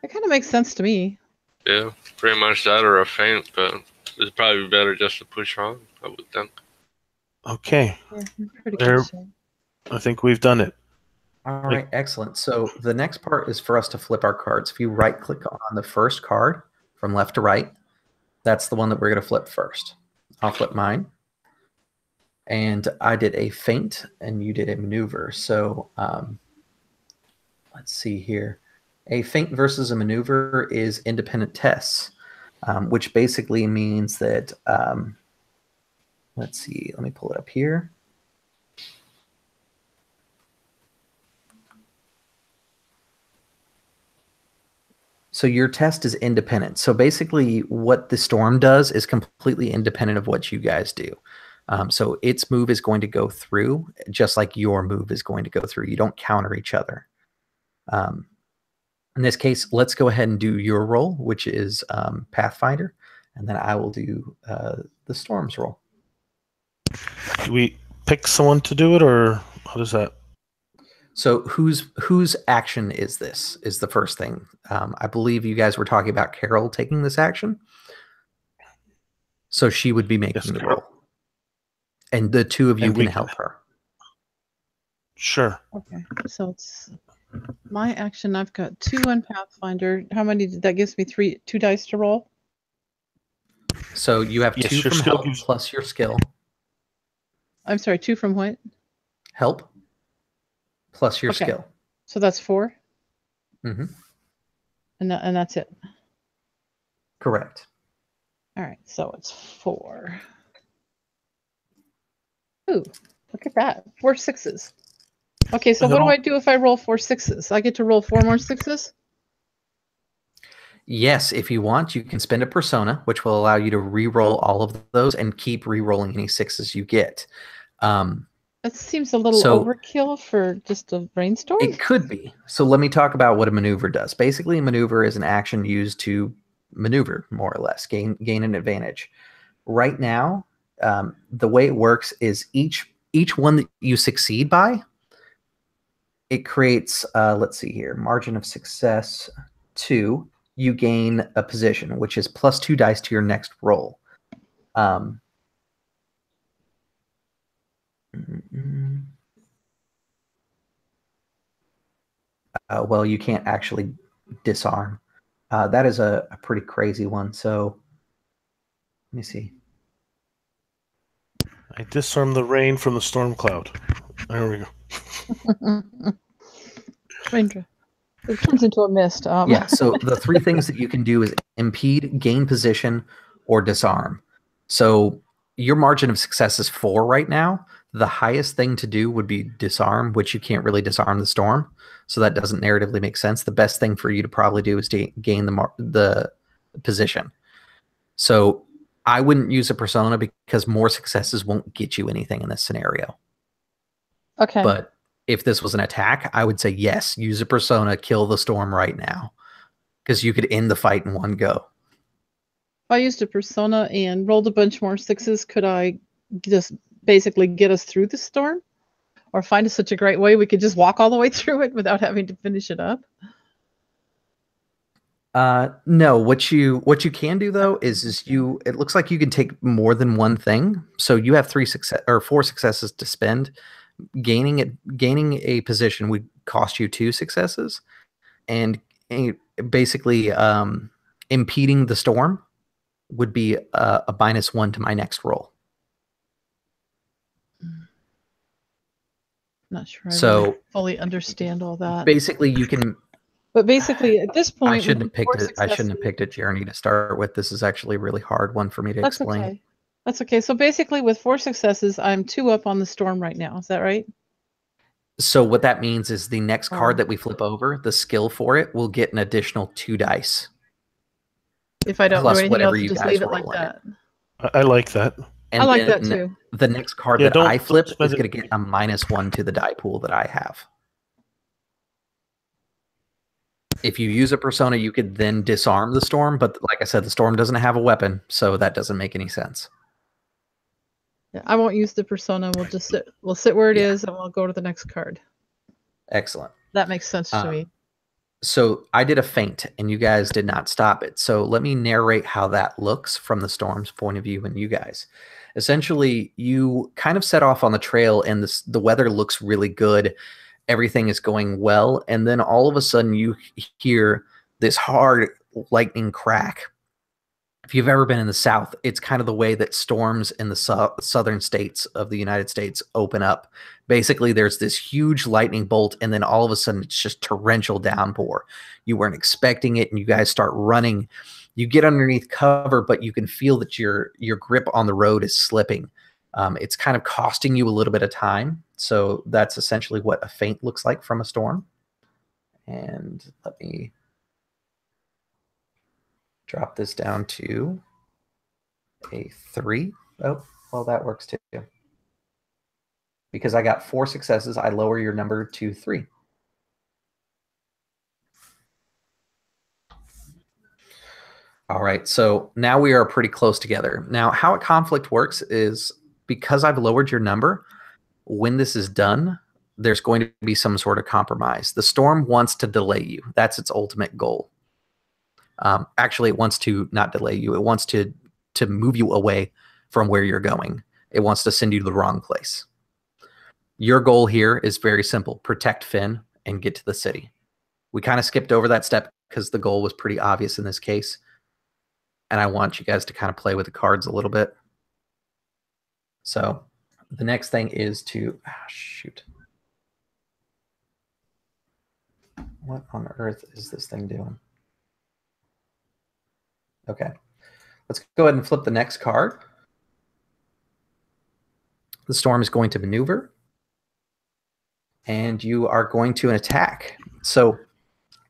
It kind of makes sense to me. Yeah, pretty much that or a feint, but it's probably better just to push on, I would think. Okay. Yeah, pretty There. good shape. I think we've done it. All right, excellent. So the next part is for us to flip our cards. If you right-click on the first card from left to right, that's the one that we're going to flip first. I'll flip mine. And I did a feint, and you did a maneuver. So let's see here. A feint versus a maneuver is independent tests, which basically means that, let's see, let me pull it up here. So your test is independent. So basically what the storm does is completely independent of what you guys do. So its move is going to go through just like your move is going to go through. You don't counter each other. In this case, let's go ahead and do your roll, which is Pathfinder, and then I will do the storm's roll. Do we pick someone to do it, or how does that? So whose action is this is the first thing. I believe you guys were talking about Carol taking this action. So she would be making the roll. And the two of you can help her. Sure. Okay, so it's my action. I've got 2 on Pathfinder. How many did that gives me? 2 dice to roll? So you have 2 from help plus your skill. I'm sorry, 2 from what? Help plus your skill. So that's 4? Mm-hmm. And that's it? Correct. All right, so it's 4. Ooh, look at that. 4 6s. Okay, so what do I do if I roll 4 6s? I get to roll 4 more 6s? Yes, if you want, you can spend a persona, which will allow you to re-roll all of those and keep re-rolling any 6s you get. That seems a little So- overkill for just a rainstorm. It could be. So let me talk about what a maneuver does. Basically, a maneuver is an action used to maneuver, more or less, gain an advantage. Right now, the way it works is each one that you succeed by, it creates, let's see here, margin of success 2. You gain a position, which is plus 2 dice to your next roll. Well, you can't actually disarm. That is a pretty crazy one. So let me see. I disarm the rain from the storm cloud. There we go. Raindrop. It turns into a mist. Yeah, so the 3 things that you can do is impede, gain position, or disarm. So your margin of success is 4 right now. The highest thing to do would be disarm, which you can't really disarm the storm. So that doesn't narratively make sense. The best thing for you to probably do is to gain the position. So I wouldn't use a persona because more successes won't get you anything in this scenario. Okay. But if this was an attack, I would say yes, use a persona, kill the storm right now, because you could end the fight in one go. If I used a persona and rolled a bunch more 6s, could I just basically get us through the storm? Or find us such a great way we could just walk all the way through it without having to finish it up? No, what you can do though is it looks like you can take more than one thing. So you have 4 successes to spend. Gaining a position would cost you 2 successes, and basically impeding the storm would be a -1 to my next roll. Not sure I So really fully understand all that. basically, you can. But basically, at this point, I shouldn't have picked with it. I shouldn't have picked a journey to start with. This is actually a really hard one for me to That's explain. okay. That's okay. So basically, with 4 successes, I'm 2 up on the storm right now. Is that right? So what that means is the next card Oh. that we flip over, the skill for it, will get an additional 2 dice. If I don't Plus do anything whatever else, you just guys leave it like roll in it. that. I like that. And I like that then too. The next card Yeah, that don't I flip spend is it- going to get a -1 to the die pool that I have. If you use a persona, you could then disarm the storm, but like I said, the storm doesn't have a weapon, so that doesn't make any sense. Yeah, I won't use the persona. We'll just sit. We'll sit where it Yeah. is, and we'll go to the next card. Excellent. That makes sense to me. So I did a feint, and you guys did not stop it. So let me narrate how that looks from the storm's point of view and you guys. Essentially, you kind of set off on the trail, and the weather looks really good. Everything is going well, and then all of a sudden you hear this hard lightning crack. If you've ever been in the South, it's kind of the way that storms in the southern states of the United States open up. Basically, there's this huge lightning bolt, and then all of a sudden it's just torrential downpour. You weren't expecting it, and you guys start running. You get underneath cover, but you can feel that your grip on the road is slipping. It's kind of costing you a little bit of time. So that's essentially what a feint looks like from a storm. And let me drop this down to a 3. Oh, well, that works too. Because I got 4 successes, I lower your number to 3. All right, so now we are pretty close together. Now, how a conflict works is because I've lowered your number, when this is done, there's going to be some sort of compromise. The storm wants to delay you. That's its ultimate goal. Actually, it wants to not delay you. It wants to move you away from where you're going. It wants to send you to the wrong place. Your goal here is very simple. Protect Finn and get to the city. We kind of skipped over that step because the goal was pretty obvious in this case. And I want you guys to kind of play with the cards a little bit. So the next thing is to... shoot. What on earth is this thing doing? Okay. Let's go ahead and flip the next card. The storm is going to maneuver. And you are going to attack. So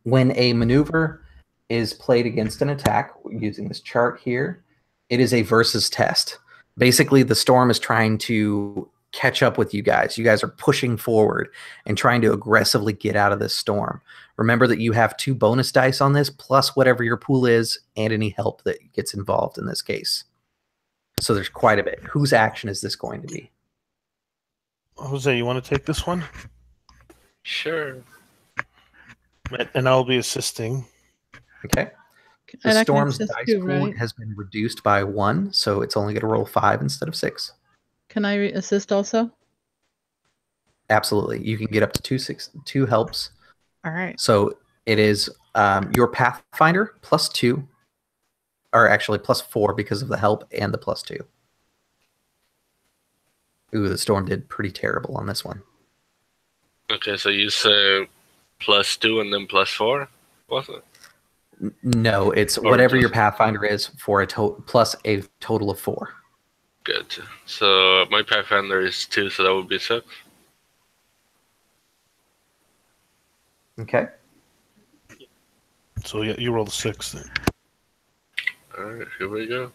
when a maneuver is played against an attack, using this chart here, it is a versus test. Basically, the storm is trying to catch up with you guys. You guys are pushing forward and trying to aggressively get out of this storm. Remember that you have 2 bonus dice on this, plus whatever your pool is, and any help that gets involved in this case. So there's quite a bit. Whose action is this going to be? Jose, you want to take this one? Sure. And I'll be assisting. Okay. The And I can storm's assist dice too, pool right? has been reduced by 1, so it's only going to roll 5 instead of 6. Can I assist also? Absolutely. You can get up to 2 helps. All right. So it is your Pathfinder plus 2, or actually plus 4 because of the help and the plus 2. Ooh, the storm did pretty terrible on this one. Okay, so you say +2 and then +4, was it? No, it's Or whatever your just- Pathfinder is for a plus a total of 4. Good. So my Pathfinder is 2, so that would be 6. Okay. So yeah, you roll the 6 then. Alright, here we go.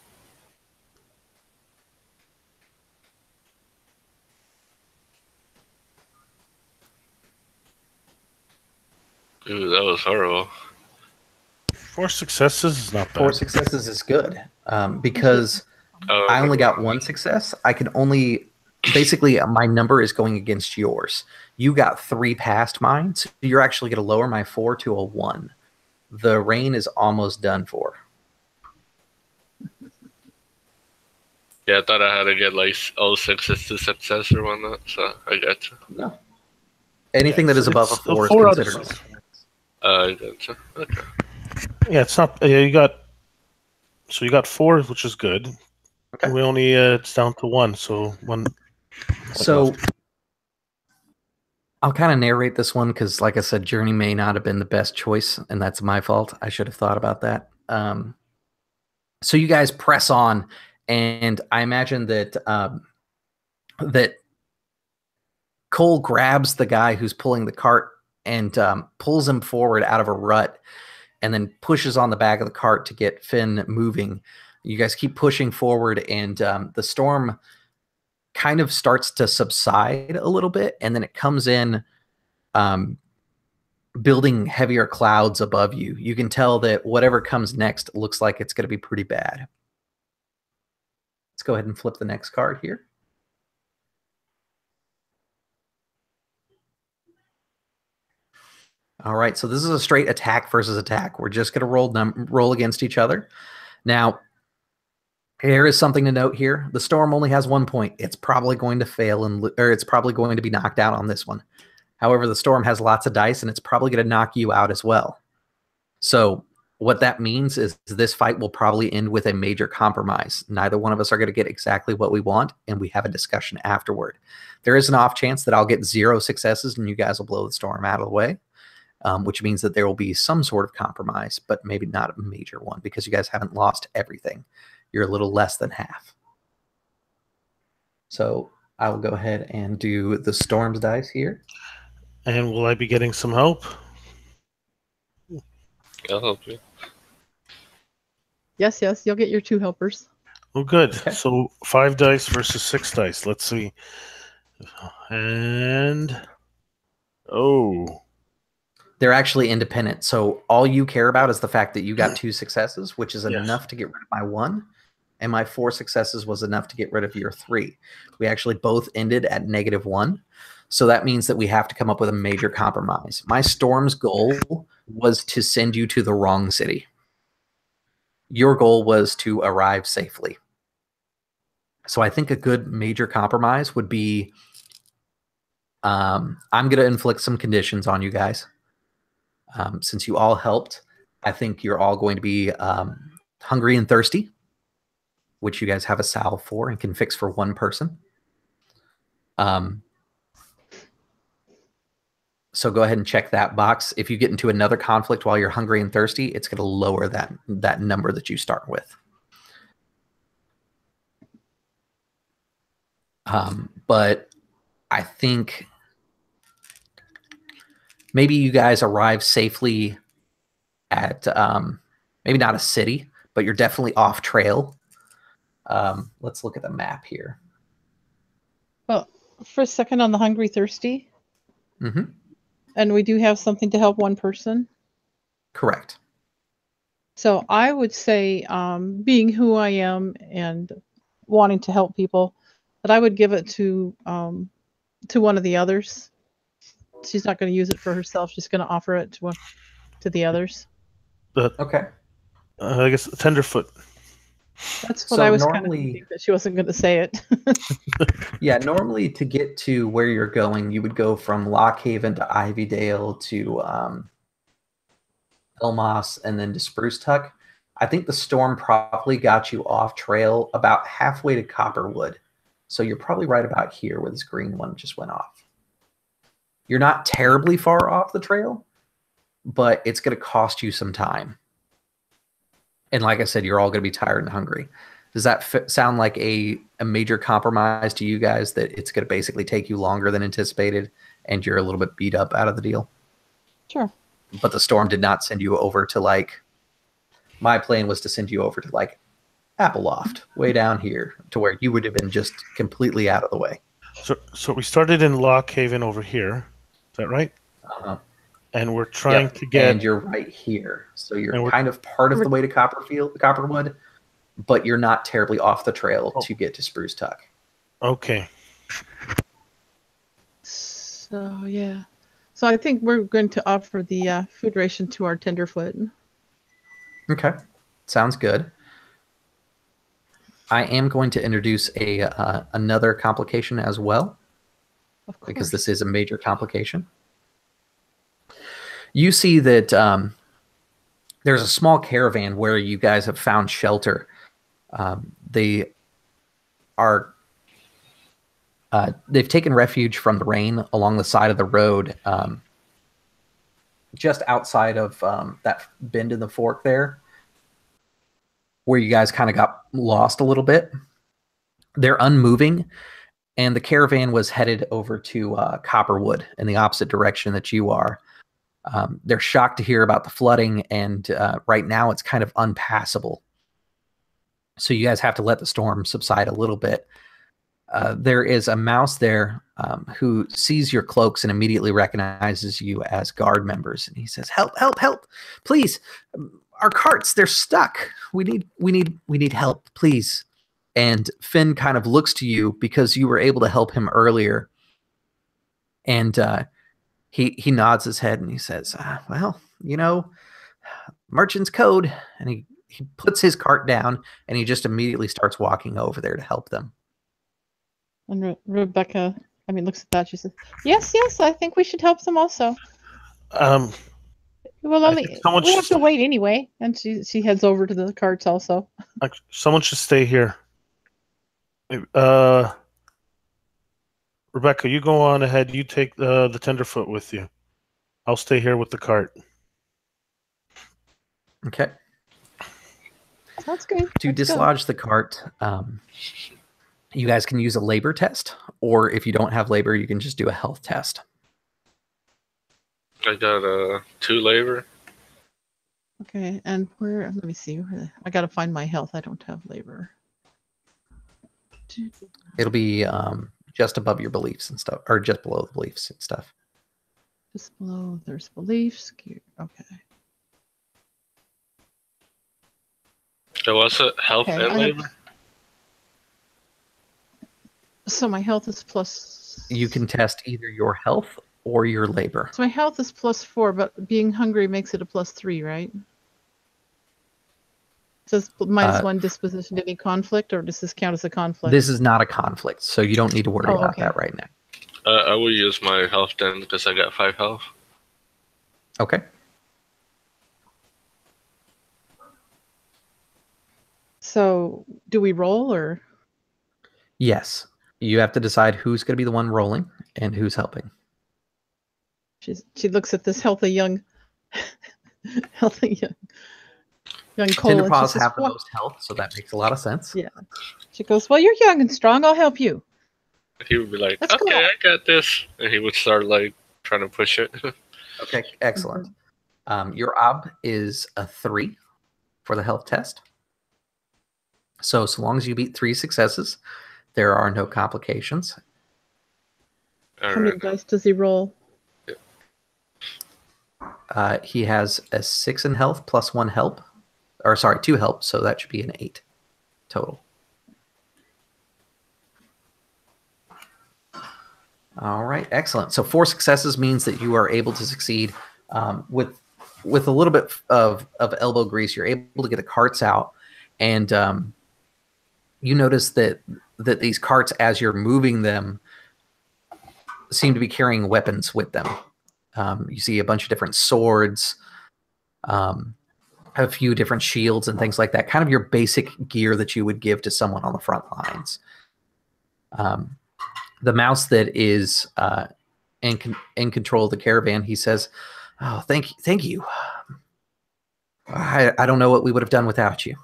Ooh, that was horrible. 4 successes is not bad. 4 successes is good because Oh, I only got 1 success. I can only basically my number is going against yours. You got 3 past mine, so you're actually going to lower my 4 to a 1. The rain is almost done for. yeah, I thought I had to get like all 6s to success or whatnot, so I got you. No. Anything that is above a It's 4 is 4 out of considered. 6. I got you. Okay. Yeah, it's not. You got 4, which is good. Okay. We only it's down to 1, so 1. So I'll kind of narrate this one because, like I said, Journey may not have been the best choice, and that's my fault. I should have thought about that. So you guys press on, and I imagine that that Cole grabs the guy who's pulling the cart and pulls him forward out of a rut, and then pushes on the back of the cart to get Finn moving. You guys keep pushing forward, and the storm kind of starts to subside a little bit, and then it comes in building heavier clouds above you. You can tell that whatever comes next looks like it's going to be pretty bad. Let's go ahead and flip the next card here. All right, so this is a straight attack versus attack. We're just going to roll against each other. Now, there is something to note here. The storm only has 1 point. It's probably going to fail, or it's probably going to be knocked out on this one. However, the storm has lots of dice, and it's probably going to knock you out as well. So what that means is this fight will probably end with a major compromise. Neither one of us are going to get exactly what we want, and we have a discussion afterward. There is an off chance that I'll get 0 successes, and you guys will blow the storm out of the way. Which means that there will be some sort of compromise, but maybe not a major one because you guys haven't lost everything. You're a little less than half. So I will go ahead and do the storm's dice here. And will I be getting some help? I'll help you. Yes, you'll get your 2 helpers. Oh, good. Okay. So 5 dice versus 6 dice. Let's see. And They're actually independent. So all you care about is the fact that you got 2 successes, which is Yes. enough to get rid of my 1. And my 4 successes was enough to get rid of your 3. We actually both ended at -1. So that means that we have to come up with a major compromise. My storm's goal was to send you to the wrong city. Your goal was to arrive safely. So I think a good major compromise would be I'm going to inflict some conditions on you guys. Since you all helped, I think you're all going to be hungry and thirsty, which you guys have a salve for and can fix for 1 person. So go ahead and check that box. If you get into another conflict while you're hungry and thirsty, it's going to lower that number that you start with. But I think maybe you guys arrive safely at maybe not a city, but you're definitely off trail. Let's look at the map here. Well, for a second on the hungry thirsty? Mm-hmm. And we do have something to help one person. Correct. So I would say, being who I am and wanting to help people, that I would give it to one of the others. She's not going to use it for herself. She's going to offer it to the others. Okay. I guess Tenderfoot. That's what So I was kind of normally- thinking, that she wasn't going to say it. Yeah, normally to get to where you're going, you would go from Lockhaven to Ivydale to Elmas and then to Sprucetuck. I think the storm probably got you off trail about halfway to Copperwood. So you're probably right about here where this green one just went off. You're not terribly far off the trail, but it's going to cost you some time. And like I said, you're all going to be tired and hungry. Does that sound like a major compromise to you guys, that it's going to basically take you longer than anticipated and you're a little bit beat up out of the deal? Sure. But the storm did not send you over to like, my plan was to send you over to like Appleloft, way down here, to where you would have been just completely out of the way. So we started in Lockhaven over here. Is that right? Uh-huh. And we're trying Yep. to get. And you're right here. So And you're we're- kind of part of the way to Copperwood, but you're not terribly off the trail to get to Sprucetuck. Okay. So yeah. So I think we're going to offer the food ration to our tenderfoot. Okay, sounds good. I am going to introduce another complication as well, Of course. because this is a major complication. You see that there's a small caravan where you guys have found shelter. They are they've taken refuge from the rain along the side of the road, just outside of that bend in the fork there, where you guys kind of got lost a little bit. They're unmoving, and the caravan was headed over to Copperwood in the opposite direction that you are. They're shocked to hear about the flooding, and right now it's kind of unpassable. So you guys have to let the storm subside a little bit. There is a mouse there who sees your cloaks and immediately recognizes you as guard members, and he says, "Help! Help! Help! Please, our carts, they're stuck. We need help, please." And Finn kind of looks to you because you were able to help him earlier, and he nods his head and he says, "Well, merchant's code." And he puts his cart down and he just immediately starts walking over there to help them. And Rebecca, looks at that. She says, "Yes, I think we should help them also. Um, Well, I only think someone we have should- to wait anyway." And she heads over to the carts also. someone should stay here. Rebecca, you go on ahead. You take the Tenderfoot with you. I'll stay here with the cart. Okay. That's good. To dislodge the cart, you guys can use a labor test, or if you don't have labor, you can just do a health test. I got 2 labor. Okay, and where? Let me see. I gotta find my health. I don't have labor. It'll be just above your beliefs and stuff, or just below the beliefs and stuff. Just below. There's beliefs. Okay. So what's it? Health Okay, and I- labor? So my health is plus. You can test either your health or your labor. So my health is +4, but being hungry makes it a +3, right? It says -1 disposition to any conflict, or does this count as a conflict? This is not a conflict, so you don't need to worry Oh, about okay. that right now. I will use my health then because I got 5 health. Okay. So do we roll or? Yes. You have to decide who's going to be the one rolling and who's helping. She looks at this healthy young Cole. Tinderpaws have the most health, so that makes a lot of sense. Yeah. She goes, "Well, you're young and strong. I'll help you." He would be like, Let's go. "Okay, I got this," and he would start like trying to push it. Okay, excellent. Your ob is a 3 for the health test. So long as you beat 3 successes, there are no complications. How many dice does he roll? He has a 6 in health plus 1 help. Or sorry, 2 help, so that should be an 8 total. All right, excellent. So 4 successes means that you are able to succeed with a little bit of elbow grease. You're able to get the carts out, and you notice that these carts, as you're moving them, seem to be carrying weapons with them. You see a bunch of different swords, a few different shields and things like that. Kind of your basic gear that you would give to someone on the front lines. The mouse that is in control of the caravan, he says, "Oh, thank you. I don't know what we would have done without you."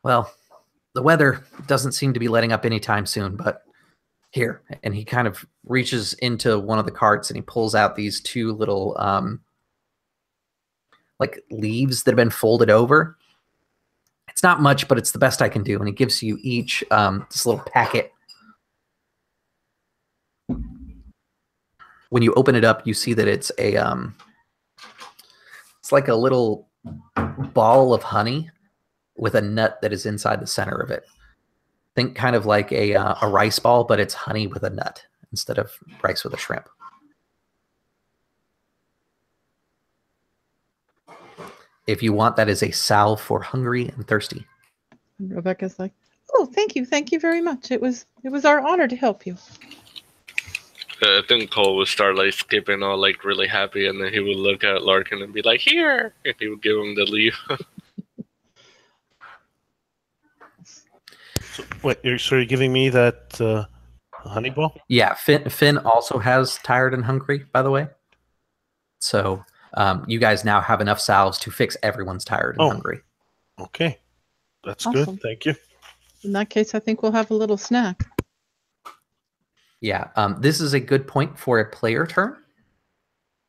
Well, the weather doesn't seem to be letting up anytime soon, but here. And he kind of reaches into one of the carts and he pulls out these 2 little like leaves that have been folded over. It's not much, but it's the best I can do. And he gives you each this little packet. When you open it up, you see that it's it's like a little ball of honey with a nut that is inside the center of it. Think kind of like a rice ball, but it's honey with a nut instead of rice with a shrimp. If you want, that is a salve for hungry and thirsty. And Rebecca's like, "Oh, thank you very much. It was our honor to help you." I think Cole would start like skipping all like really happy, and then he would look at Larkin and be like, "Here!" And he would give him the leaf. So, wait, you're giving me that honey ball? Yeah, Finn also has tired and hungry, by the way. So you guys now have enough salves to fix everyone's tired and hungry. Okay. That's Awesome. good. Thank you. In that case, I think we'll have a little snack. Yeah, this is a good point for a player turn.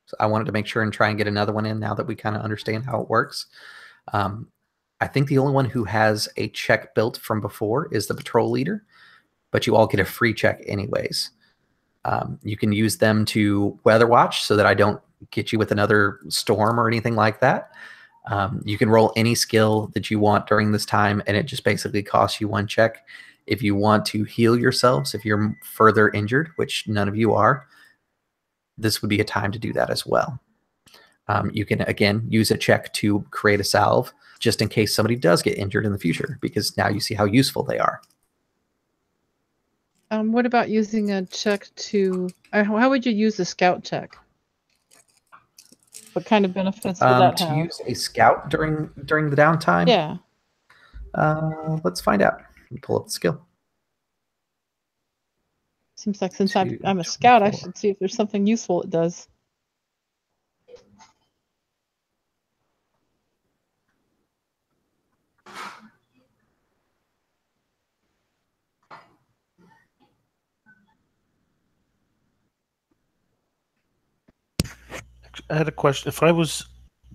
So I wanted to make sure and try and get another one in now that we kind of understand how it works. I think the only one who has a check built from before is the patrol leader, but you all get a free check anyways. You can use them to weather watch so that I don't get you with another storm or anything like that. You can roll any skill that you want during this time, and it just basically costs you 1 check. If you want to heal yourselves, if you're further injured, which none of you are, this would be a time to do that as well. You can, again, use a check to create a salve just in case somebody does get injured in the future, because now you see how useful they are. What about using a check to... how would you use a scout check? What kind of benefits would that to have? use a scout during the downtime? Yeah. Let's find out. Let me pull up the skill. Seems like since I'm a scout, I should see if there's something useful it does. I had a question. If I was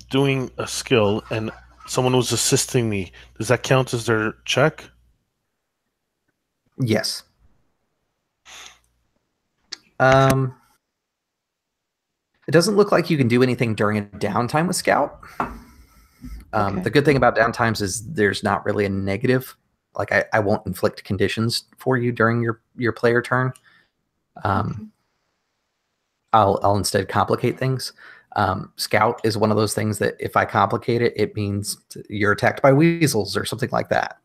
doing a skill and someone was assisting me, does that count as their check? Yes. It doesn't look like you can do anything during a downtime with Scout. Okay. The good thing about downtimes is there's not really a negative. Like I won't inflict conditions for you during your player turn. I'll instead complicate things. Scout is one of those things that if I complicate it, it means you're attacked by weasels or something like that.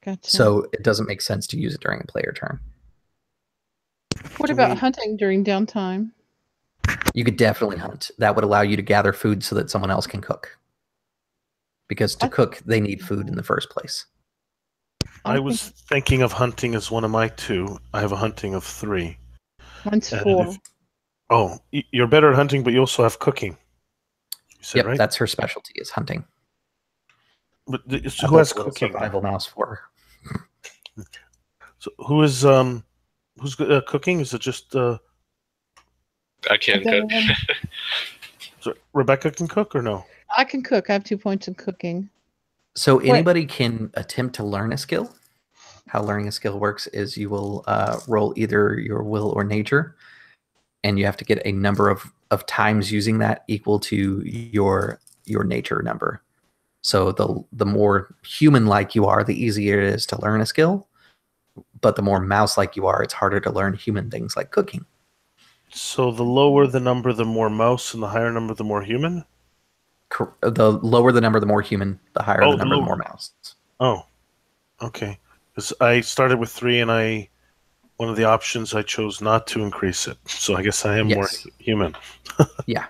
Gotcha. So it doesn't make sense to use it during a player turn. What about hunting during downtime? You could definitely hunt. That would allow you to gather food so that someone else can cook. Because to cook, they need food in the first place. I was thinking of hunting as one of my 2. I have a hunting of 3. Mine's 4. You're better at hunting, but you also have cooking. You said, yep, right? That's her specialty, is hunting. But who has cooking? Survival mouse for her. So who's cooking? Is it just? I can't cook. So Rebecca can cook or no? I can cook. I have 2 points in cooking. So anybody can attempt to learn a skill. how learning a skill works is you will roll either your will or nature, and you have to get a number of times using that equal to your nature number. So the more human-like you are, the easier it is to learn a skill. But the more mouse-like you are, it's harder to learn human things like cooking. So the lower the number, the more mouse, and the higher number, the more human? The lower the number, the more human. The higher the number, the more mouse. Oh, okay. Because I started with 3, and one of the options I chose not to increase it. So I guess I am more human. Yeah.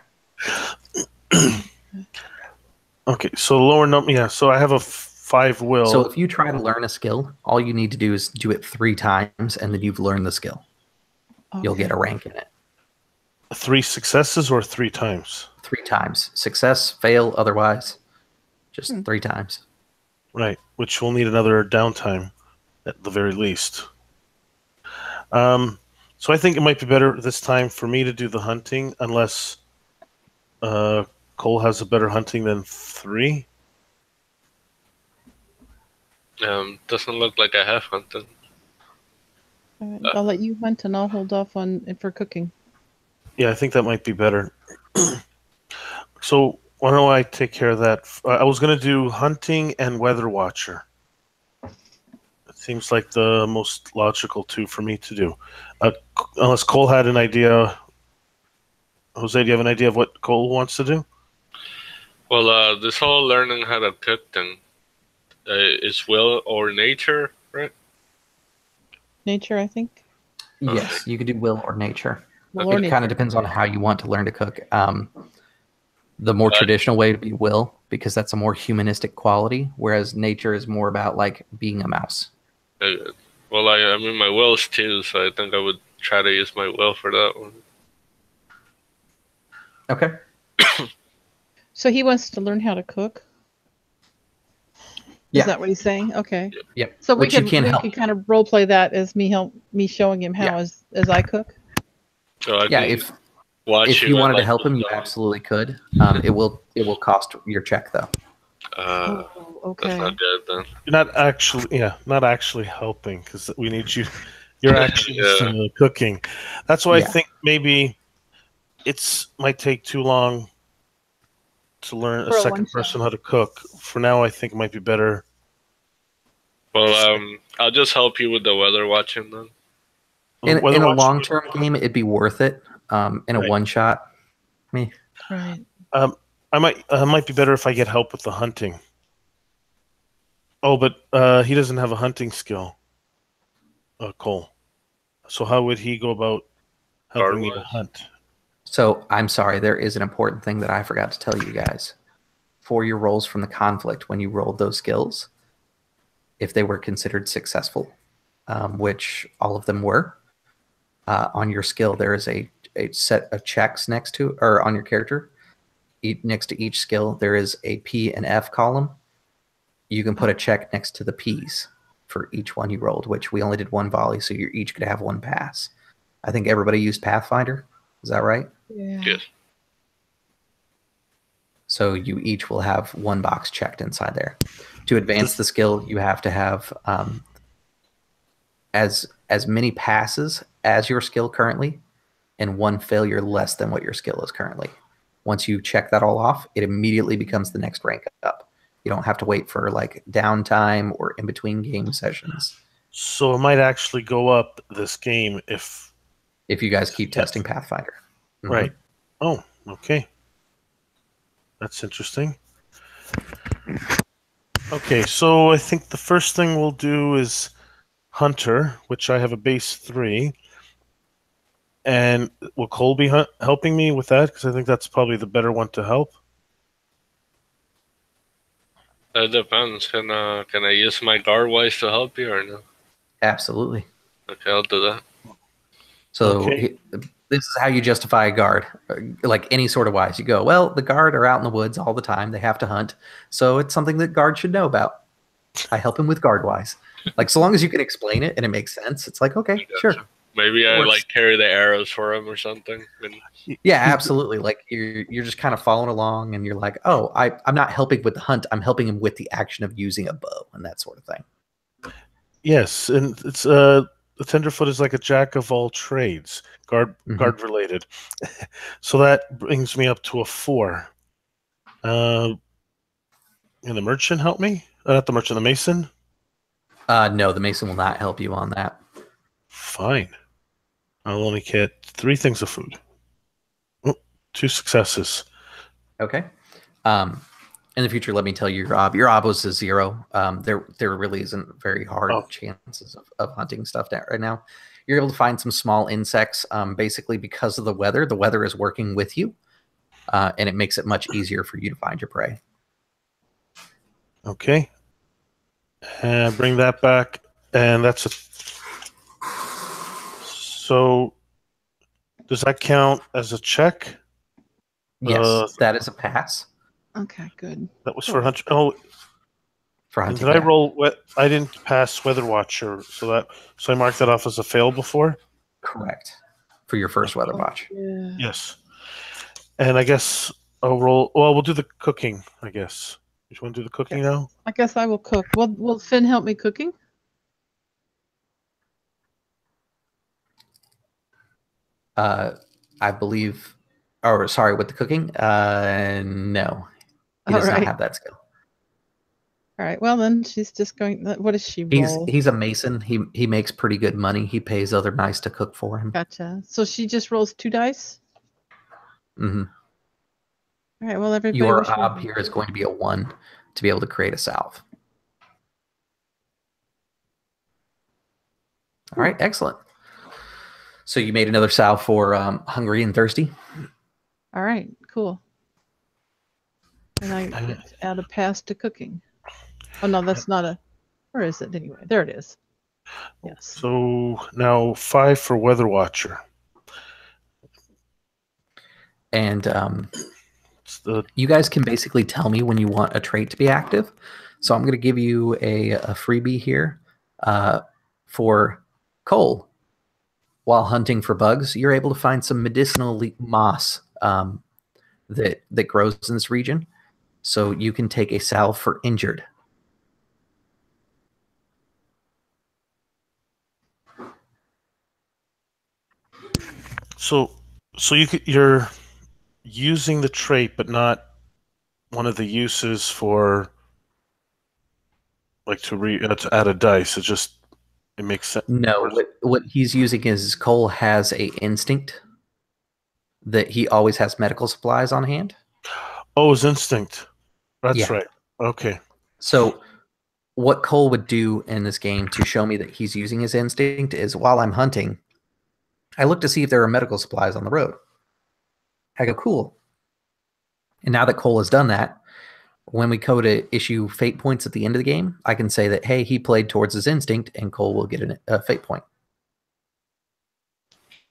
Okay, so the lower number, yeah. So I have a 5 will. So if you try to learn a skill, all you need to do is do it 3 times, and then you've learned the skill. Okay. You'll get a rank in it. 3 successes or 3 times? 3 times. Success, fail, otherwise. Just 3 times. Right, which will need another downtime at the very least. So I think it might be better this time for me to do the hunting, unless Cole has a better hunting than 3. Doesn't look like I have hunted. I'll let you hunt, and I'll hold off on it for cooking. Yeah, I think that might be better. So why don't I take care of that? I was going to do hunting and weather watcher. It seems like the most logical 2 for me to do. Unless Cole had an idea. Jose, do you have an idea of what Cole wants to do? Well, this whole learning how to cook thing is will or nature, right? Nature, I think. Yes, you could do will or nature. Well, it kind of depends on how you want to learn to cook. The more traditional way to be will, because that's a more humanistic quality, whereas nature is more about like being a mouse. Well, I mean my will's 2, so I think I would try to use my will for that one. Okay. So he wants to learn how to cook? Yeah. Is that what he's saying? Okay. Yep. So we can kind of role play that as me showing him how as I cook. So I if you wanted to help him, you absolutely could. It will cost your check though. Okay. That's not good then. You're not actually helping, because we need you. You're actually cooking. That's why I think maybe might take too long to learn a second person how to cook. For now, I think it might be better. Well, I'll just help you with the weather watching then. In a long-term game, it'd be worth it. In a one-shot, me. Right. I might be better if I get help with the hunting. Oh, but he doesn't have a hunting skill, Cole. So how would he go about helping me to hunt? So I'm sorry, there is an important thing that I forgot to tell you guys. For your rolls from the conflict, when you rolled those skills, if they were considered successful, which all of them were, on your skill there is a set of checks next to, or on your character. Next to each skill, there is a P and F column. You can put a check next to the P's for each one you rolled, which we only did 1 volley, so you're each going to have 1 pass. I think everybody used Pathfinder. Is that right? Yeah. Yes. So you each will have 1 box checked inside there. To advance the skill, you have to have as many passes as your skill currently, and 1 failure less than what your skill is currently. Once you check that all off, it immediately becomes the next rank up. You don't have to wait for like downtime or in between game sessions. So it might actually go up this game if you guys keep testing Pathfinder. Mm-hmm. Right. Oh, okay. That's interesting. Okay, so I think the first thing we'll do is Hunter, which I have a base 3. And will Cole be helping me with that? Because I think that's probably the better one to help. It depends. Can I use my guard wise to help you or no? Absolutely. Okay, I'll do that. So this is how you justify a guard, like any sort of wise. You go, well, the guard are out in the woods all the time. They have to hunt. So it's something that guard should know about. I help him with guard wise. Like, so long as you can explain it and it makes sense, it's like, okay, sure. Maybe I like carry the arrows for him or something. Yeah, absolutely. Like you're just kind of following along and you're like, oh, I'm not helping with the hunt. I'm helping him with the action of using a bow and that sort of thing. Yes, and it's the tenderfoot is like a jack of all trades, guard related. So that brings me up to a 4. Can the merchant help me? Not the merchant, the mason. No, the mason will not help you on that. Fine. I'll only get 3 things of food. Oh, 2 successes. Okay. In the future, let me tell you, your ob was a 0. There really isn't very hard chances of hunting stuff right now. You're able to find some small insects, basically because of the weather. The weather is working with you, and it makes it much easier for you to find your prey. Okay. And bring that back, and that's a. So, does that count as a check? Yes, that is a pass. Okay, good. That was for hunting. Oh, for hunting. Did I roll? I didn't pass Weather Watcher, so I marked that off as a fail before. Correct. For your first Weather Watch. Yeah. Yes. And I guess I'll roll. Well, we'll do the cooking. I guess. You want to do the cooking now? I guess I will cook. Will Finn help me cooking? I believe. Or sorry, with the cooking? No, he does not have that skill. All right. Well, then she's just going. What does she roll? He's a mason. He makes pretty good money. He pays other mice to cook for him. Gotcha. So she just rolls 2 dice. Mm-hmm. All right. Well, everybody. Your ob here is going to be a 1 to be able to create a salve. All right. Excellent. So you made another salve for hungry and thirsty. All right. Cool. And I get to add a pass to cooking. Oh no, that's not a. Where is it anyway? There it is. Yes. So now 5 for Weather Watcher. And you guys can basically tell me when you want a trait to be active. So I'm going to give you a freebie here for coal. While hunting for bugs, you're able to find some medicinal moss that grows in this region. So you can take a salve for injured. So you're using the trait, but not one of the uses for like to add a dice. It makes sense. No, what he's using is Cole has a instinct that he always has medical supplies on hand. Oh, his instinct. That's right. Okay. So what Cole would do in this game to show me that he's using his instinct is while I'm hunting, I look to see if there are medical supplies on the road. I go, cool. And now that Cole has done that, when we go to issue fate points at the end of the game, I can say that, hey, he played towards his instinct, and Cole will get a fate point.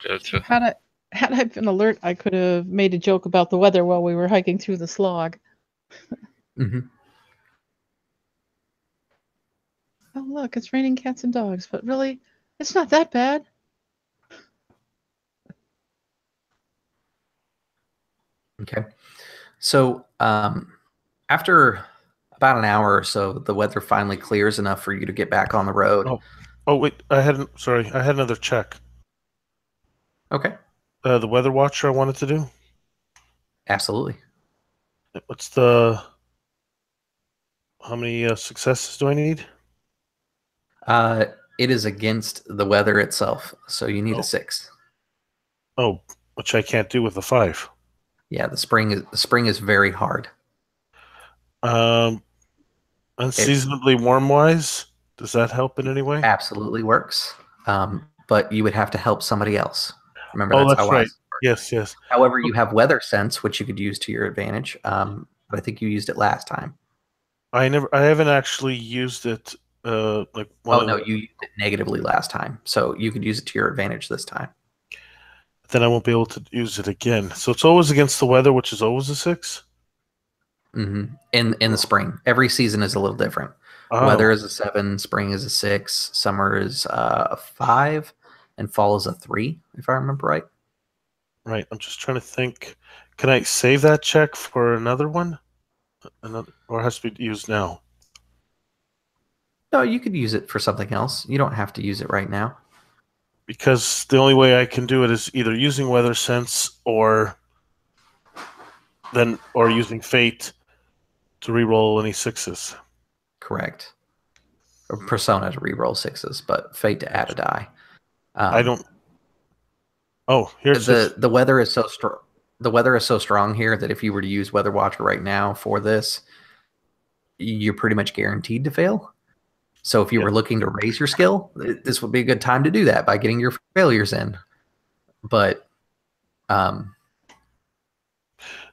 Gotcha. Had I been alert, I could have made a joke about the weather while we were hiking through the slog. Mm-hmm. Oh, look, it's raining cats and dogs, but really, it's not that bad. Okay. So after about an hour or so, the weather finally clears enough for you to get back on the road. Oh wait, I had another check. Okay. The Weather Watcher I wanted to do. Absolutely. What's how many successes do I need? It is against the weather itself, so you need a 6. Oh, which I can't do with a 5. Yeah, the spring is very hard. Unseasonably warm wise, does that help in any way? Absolutely works. But you would have to help somebody else. Remember, that's right. Yes. However, you have weather sense, which you could use to your advantage. But I think you used it last time. I haven't actually used it. You used it negatively last time, so you could use it to your advantage this time. Then I won't be able to use it again. So it's always against the weather, which is always a 6. Mm-hmm. In the spring, every season is a little different. Weather is a 7, spring is a 6, summer is a 5, and fall is a 3, if I remember right. Right. I'm just trying to think. Can I save that check for another one? Or it has to be used now? No, you could use it for something else. You don't have to use it right now. Because the only way I can do it is either using weather sense or using fate to reroll any sixes. Correct. Or persona to reroll sixes, but fate to add a die. I don't. Oh, here's the weather is so strong. The weather is so strong here that if you were to use Weather Watcher right now for this, you're pretty much guaranteed to fail. So if you were looking to raise your skill, this would be a good time to do that by getting your failures in. But so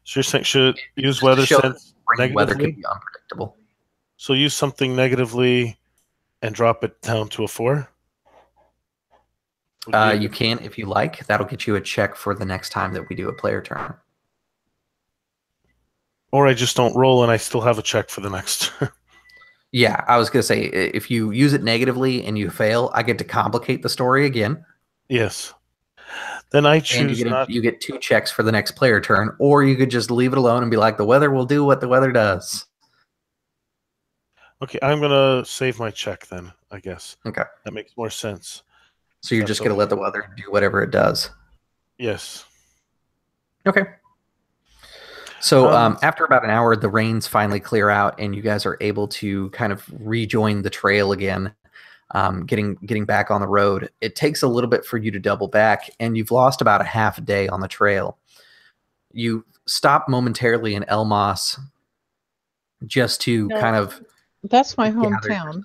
you're saying should use weather sense negatively? Weather can be unpredictable. So use something negatively and drop it down to a 4? You can if you like. That'll get you a check for the next time that we do a player turn. Or I just don't roll and I still have a check for the next turn. Yeah, I was going to say, if you use it negatively and you fail, I get to complicate the story again. Yes. Then I choose you get 2 checks for the next player turn, or you could just leave it alone and be like, the weather will do what the weather does. Okay, I'm going to save my check then, I guess. Okay. That makes more sense. So you're just going to let the weather do whatever it does? Yes. Okay. So after about an hour, the rains finally clear out, and you guys are able to kind of rejoin the trail again, getting back on the road. It takes a little bit for you to double back, and you've lost about a half a day on the trail. You stop momentarily in Elmos just to kind of... That's my hometown.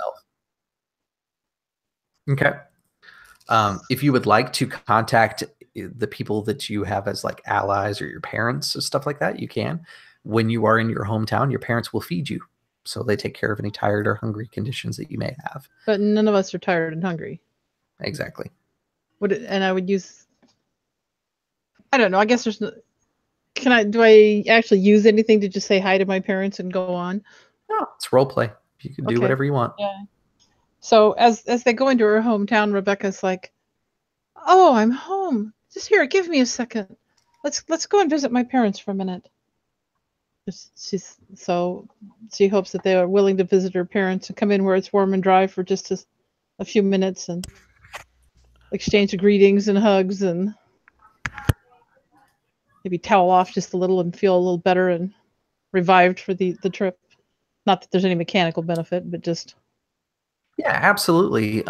Okay. If you would like to contact the people that you have as like allies or your parents or stuff like that, you can. When you are in your hometown, your parents will feed you. So they take care of any tired or hungry conditions that you may have. But none of us are tired and hungry. Exactly. And I would use... I don't know. I guess there's no... do I actually use anything to just say hi to my parents and go on? No, it's role play. You can do whatever you want. Yeah. So as they go into her hometown, Rebecca's like, "Oh, I'm home. Just here, give me a second. Let's go and visit my parents for a minute." She hopes that they are willing to visit her parents and come in where it's warm and dry for just a few minutes and exchange greetings and hugs and maybe towel off just a little and feel a little better and revived for the trip. Not that there's any mechanical benefit, but just... Yeah, absolutely.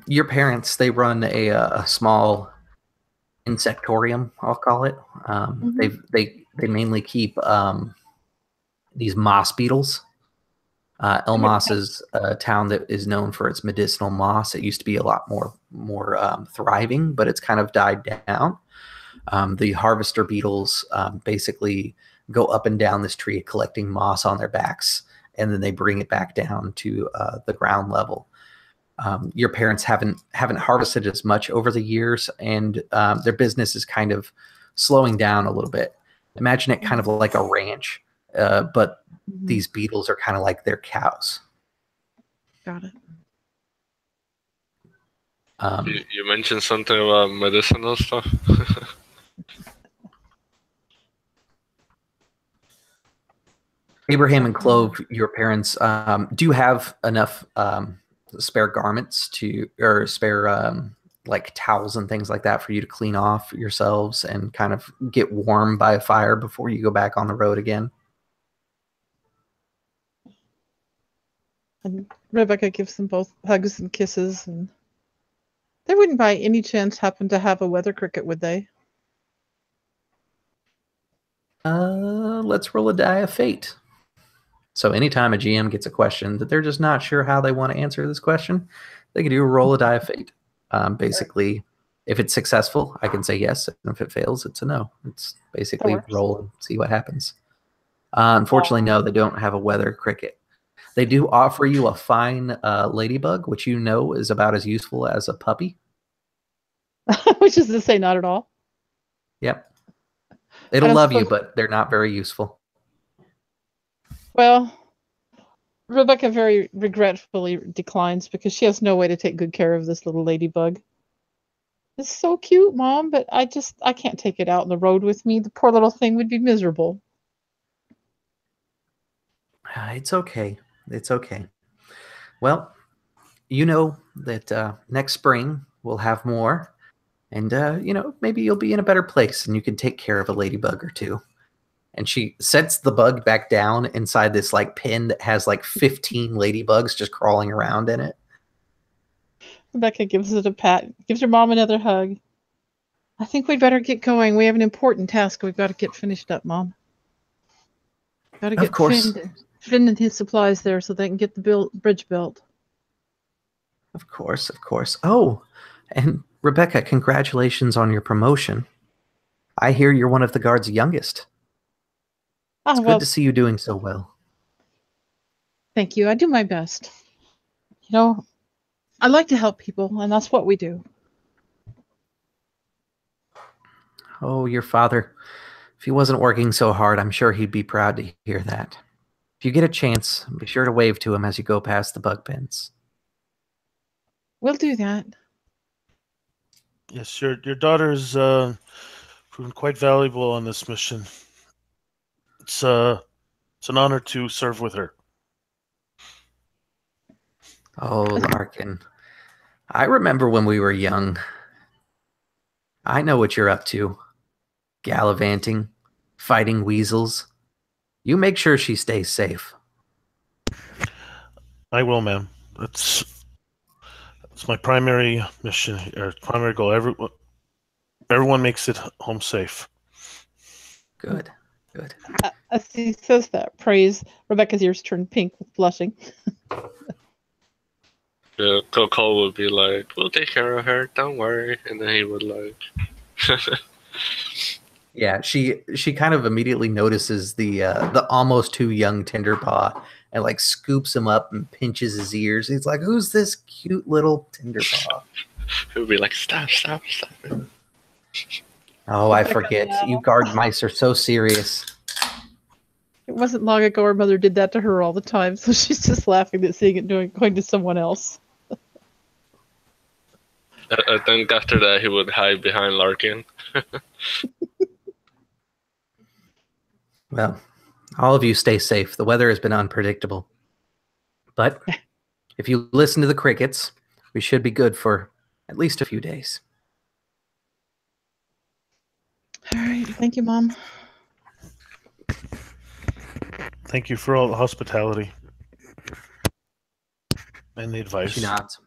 Your parents, they run a small insectorium, I'll call it. They mainly keep these moss beetles. Elmos is a town that is known for its medicinal moss. It used to be a lot more thriving, but it's kind of died down. The harvester beetles basically go up and down this tree collecting moss on their backs, and then they bring it back down to the ground level. Your parents haven't harvested as much over the years, and their business is kind of slowing down a little bit. Imagine it kind of like a ranch, but these beetles are kind of like their cows. Got it. You mentioned something about medicinal stuff. Abraham and Clove, your parents, do have enough spare garments or spare like towels and things like that for you to clean off yourselves and kind of get warm by a fire before you go back on the road again. And Rebecca gives them both hugs and kisses, and they wouldn't by any chance happen to have a weather cricket, would they? Let's roll a die of fate. So anytime a GM gets a question that they're just not sure how they want to answer this question, they can do a roll a die of fate. Basically, if it's successful, I can say yes. And if it fails, it's a no. It's basically roll and see what happens. Unfortunately, no, they don't have a weather cricket. They do offer you a fine ladybug, which you know is about as useful as a puppy. Which is to say not at all. Yep. It'll love you, but they're not very useful. Well, Rebecca very regretfully declines because she has no way to take good care of this little ladybug. It's so cute, Mom, but I can't take it out on the road with me. The poor little thing would be miserable. It's okay. It's okay. Well, you know that next spring we'll have more, and maybe you'll be in a better place, and you can take care of a ladybug or two. And she sets the bug back down inside this like pen that has like 15 ladybugs just crawling around in it. Rebecca gives it a pat, gives her mom another hug. I think we'd better get going. We have an important task we've got to get finished up, Mom. Got to Of get course. Finn and his supplies there so they can get the bridge built. Of course, of course. Oh, and Rebecca, congratulations on your promotion. I hear you're one of the guard's youngest. It's good to see you doing so well. Thank you. I do my best. You know, I like to help people, and that's what we do. Oh, your father. If he wasn't working so hard, I'm sure he'd be proud to hear that. If you get a chance, be sure to wave to him as you go past the bug pens. We'll do that. Yes, your daughter's proven quite valuable on this mission. It's an honor to serve with her. Oh, Larkin. I remember when we were young. I know what you're up to. Gallivanting, fighting weasels. You make sure she stays safe. I will, ma'am. That's my primary mission, or primary goal. Everyone makes it home safe. Good, good. As he says that praise, Rebecca's ears turn pink with blushing. Yeah, Coco would be like, "We'll take care of her. Don't worry," and then he would like. Yeah, she kind of immediately notices the almost too young Tinderpaw and like scoops him up and pinches his ears. He's like, "Who's this cute little Tinderpaw?" He would be like, "Stop, stop, stop." Oh, I forget. You guard mice are so serious. It wasn't long ago her mother did that to her all the time, so she's just laughing at seeing it going to someone else. I think after that he would hide behind Larkin. Well, all of you stay safe. The weather has been unpredictable. But if you listen to the crickets, we should be good for at least a few days. All right. Thank you, Mom. Thank you for all the hospitality and the advice. She nods.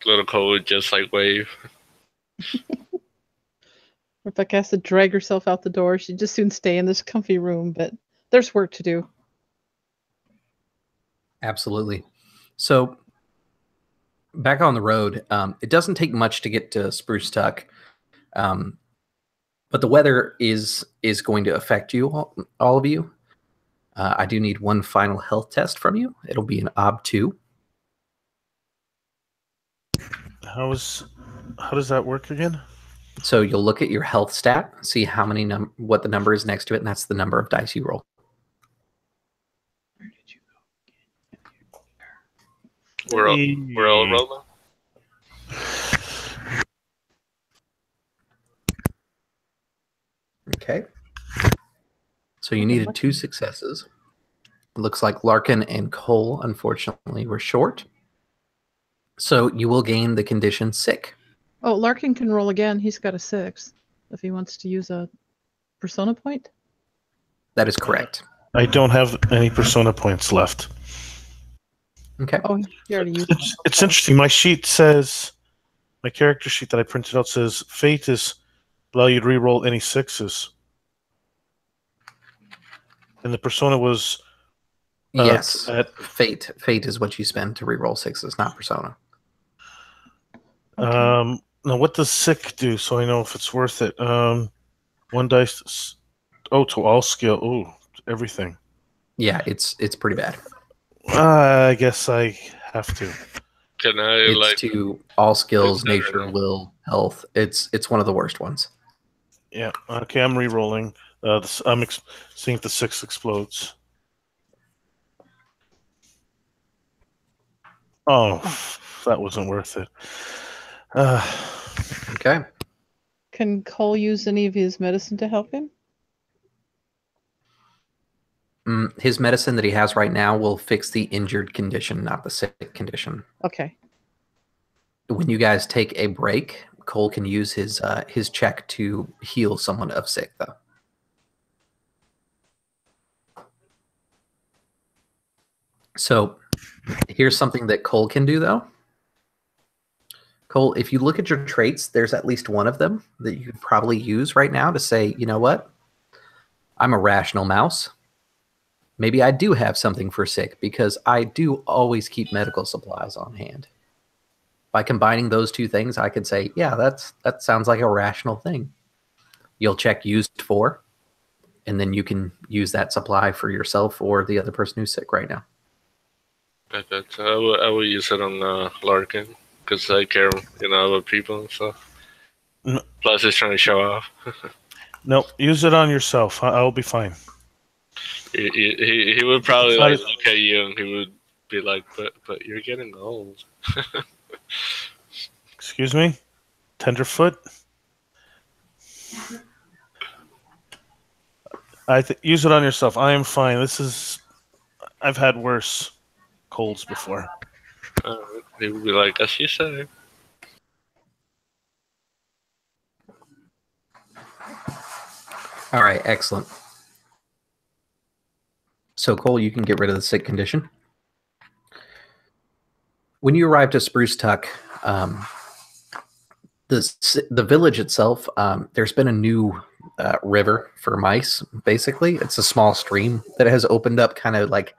Little Cole would just like wave. Rebecca has to drag herself out the door. She'd just soon stay in this comfy room, but there's work to do. Absolutely. So back on the road, it doesn't take much to get to Sprucetuck, but the weather is going to affect you, all of you. I do need one final health test from you. It'll be an OB2. How does that work again? So you'll look at your health stat, see how many what the number is next to it, and that's the number of dice you roll. Where did you go? We're all rolling. Okay. So you needed 2 successes. It looks like Larkin and Cole, unfortunately, were short. So you will gain the condition sick. Oh, Larkin can roll again. He's got a 6 if he wants to use a persona point. That is correct. I don't have any persona points left. Okay. Oh, he already used one. It's interesting. My sheet says, my character sheet that I printed out says, fate is allow you to reroll any 6s. And the persona was... yes. Fate is what you spend to reroll 6s, not persona. Okay. Now, what does sick do so I know if it's worth it? 1 dice... Oh, to all skill. Oh, everything. Yeah, it's pretty bad. I guess I have to. Can I It's to all skills, nature, will, health. It's one of the worst ones. Yeah. Okay, I'm re-rolling. I'm seeing if the 6 explodes. Oh, that wasn't worth it. Okay. Can Cole use any of his medicine to help him? his medicine that he has right now will fix the injured condition, not the sick condition. Okay. When you guys take a break, Cole can use his check to heal someone of sick, though. So here's something that Cole can do, though. Cole, if you look at your traits, there's at least one of them that you could probably use right now to say, you know what? I'm a rational mouse. Maybe I do have something for sick because I do always keep medical supplies on hand. By combining those two things, I could say, yeah, that sounds like a rational thing. You'll check used for, and then you can use that supply for yourself or the other person who's sick right now. Okay, so I will use it on Larkin because I care, about people and stuff. No. Plus, he's trying to show off. Nope, use it on yourself. I'll be fine. He would probably look at you and he would be like, but you're getting old. Excuse me? Tenderfoot? Use it on yourself. I am fine. I've had worse colds before. He would be like, as you say. All right, excellent. So, Cole, you can get rid of the sick condition. When you arrive to Sprucetuck, the village itself, there's been a new river for mice, basically. It's a small stream that has opened up kind of like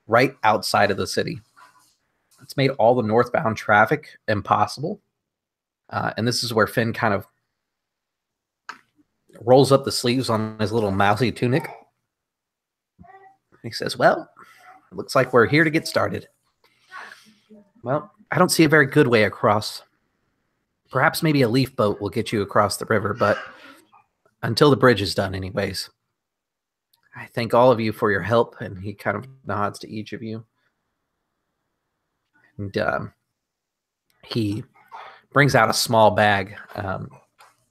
right outside of the city. It's made all the northbound traffic impossible. And this is where Finn kind of rolls up the sleeves on his little mousy tunic. He says, well, it looks like we're here to get started. Well, I don't see a very good way across. Perhaps maybe a leaf boat will get you across the river, but until the bridge is done anyways. I thank all of you for your help, and he kind of nods to each of you. And he brings out a small bag,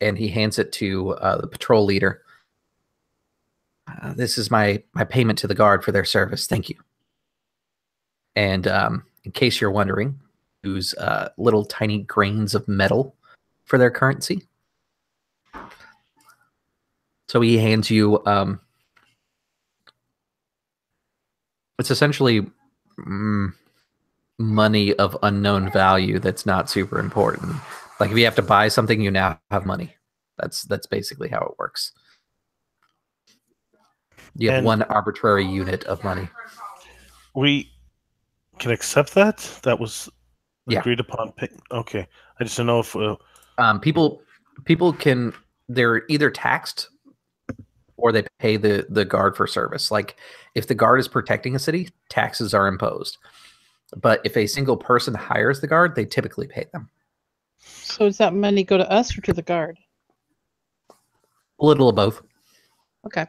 and he hands it to the patrol leader. This is my payment to the guard for their service. Thank you. And in case you're wondering, use little tiny grains of metal for their currency. So he hands you, it's essentially money of unknown value that's not super important. Like if you have to buy something, you now have money. That's basically how it works. You have one arbitrary unit of money. We can accept that? That was agreed upon. Okay. I just don't know if... people can... They're either taxed or they pay the guard for service. Like, if the guard is protecting a city, taxes are imposed. But if a single person hires the guard, they typically pay them. So does that money go to us or to the guard? A little of both. Okay.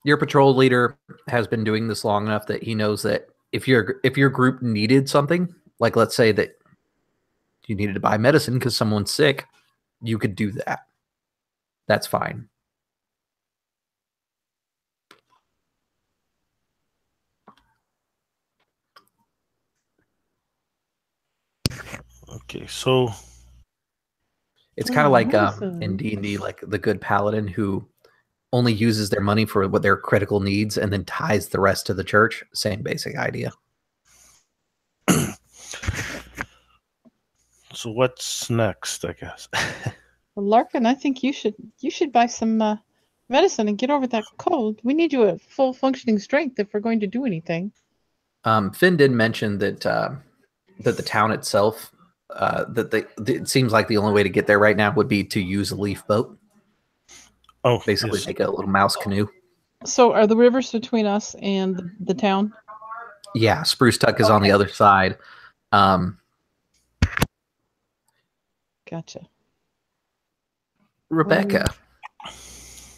Your patrol leader has been doing this long enough that he knows that if your group needed something, like let's say that you needed to buy medicine because someone's sick, you could do that. That's fine. Okay, so it's kind of like in D&D, like the good paladin who only uses their money for what their critical needs and then ties the rest to the church. Same basic idea. So what's next, I guess? Well, Larkin, I think you should buy some medicine and get over that cold. We need you at full functioning strength if we're going to do anything. Finn did mention that that the town itself, it seems like the only way to get there right now would be to use a leaf boat. Oh, basically, take a little mouse canoe. So, are the rivers between us and the town? Yeah, Sprucetuck is on the other side. Gotcha. Rebecca,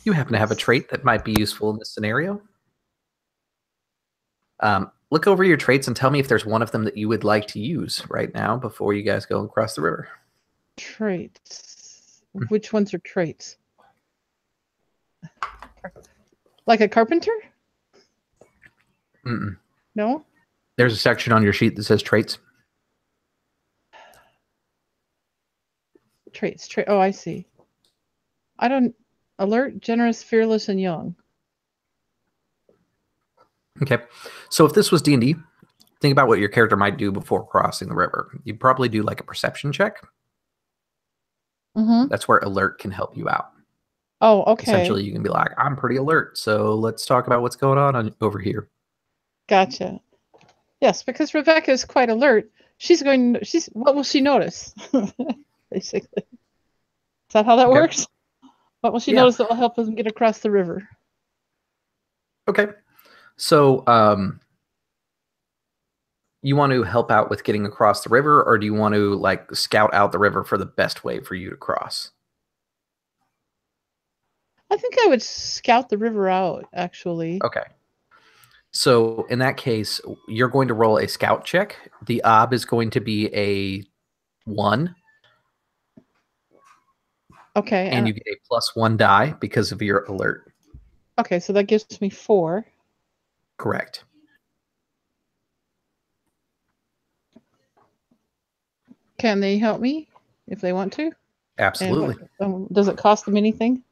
you happen to have a trait that might be useful in this scenario. Look over your traits and tell me if there's one of them that you would like to use right now before you guys go across the river. Traits. Which ones are traits? Like a carpenter? Mm-mm. No? There's a section on your sheet that says traits. Traits. Oh, I see. I don't... Alert, generous, fearless, and young. Okay. So if this was D&D, think about what your character might do before crossing the river. You'd probably do like a perception check. Mm-hmm. That's where alert can help you out. Oh, okay. Essentially, you can be like, I'm pretty alert, so let's talk about what's going on over here. Gotcha. Yes, because Rebecca is quite alert. What will she notice? Basically. Is that how that works? What will she notice that will help them get across the river? Okay. So, you want to help out with getting across the river, or do you want to like scout out the river for the best way for you to cross? I think I would scout the river out, actually. Okay. So in that case, you're going to roll a scout check. The ob is going to be a 1. Okay. And you get a +1 die because of your alert. Okay, so that gives me 4. Correct. Can they help me if they want to? Absolutely. Does it cost them anything?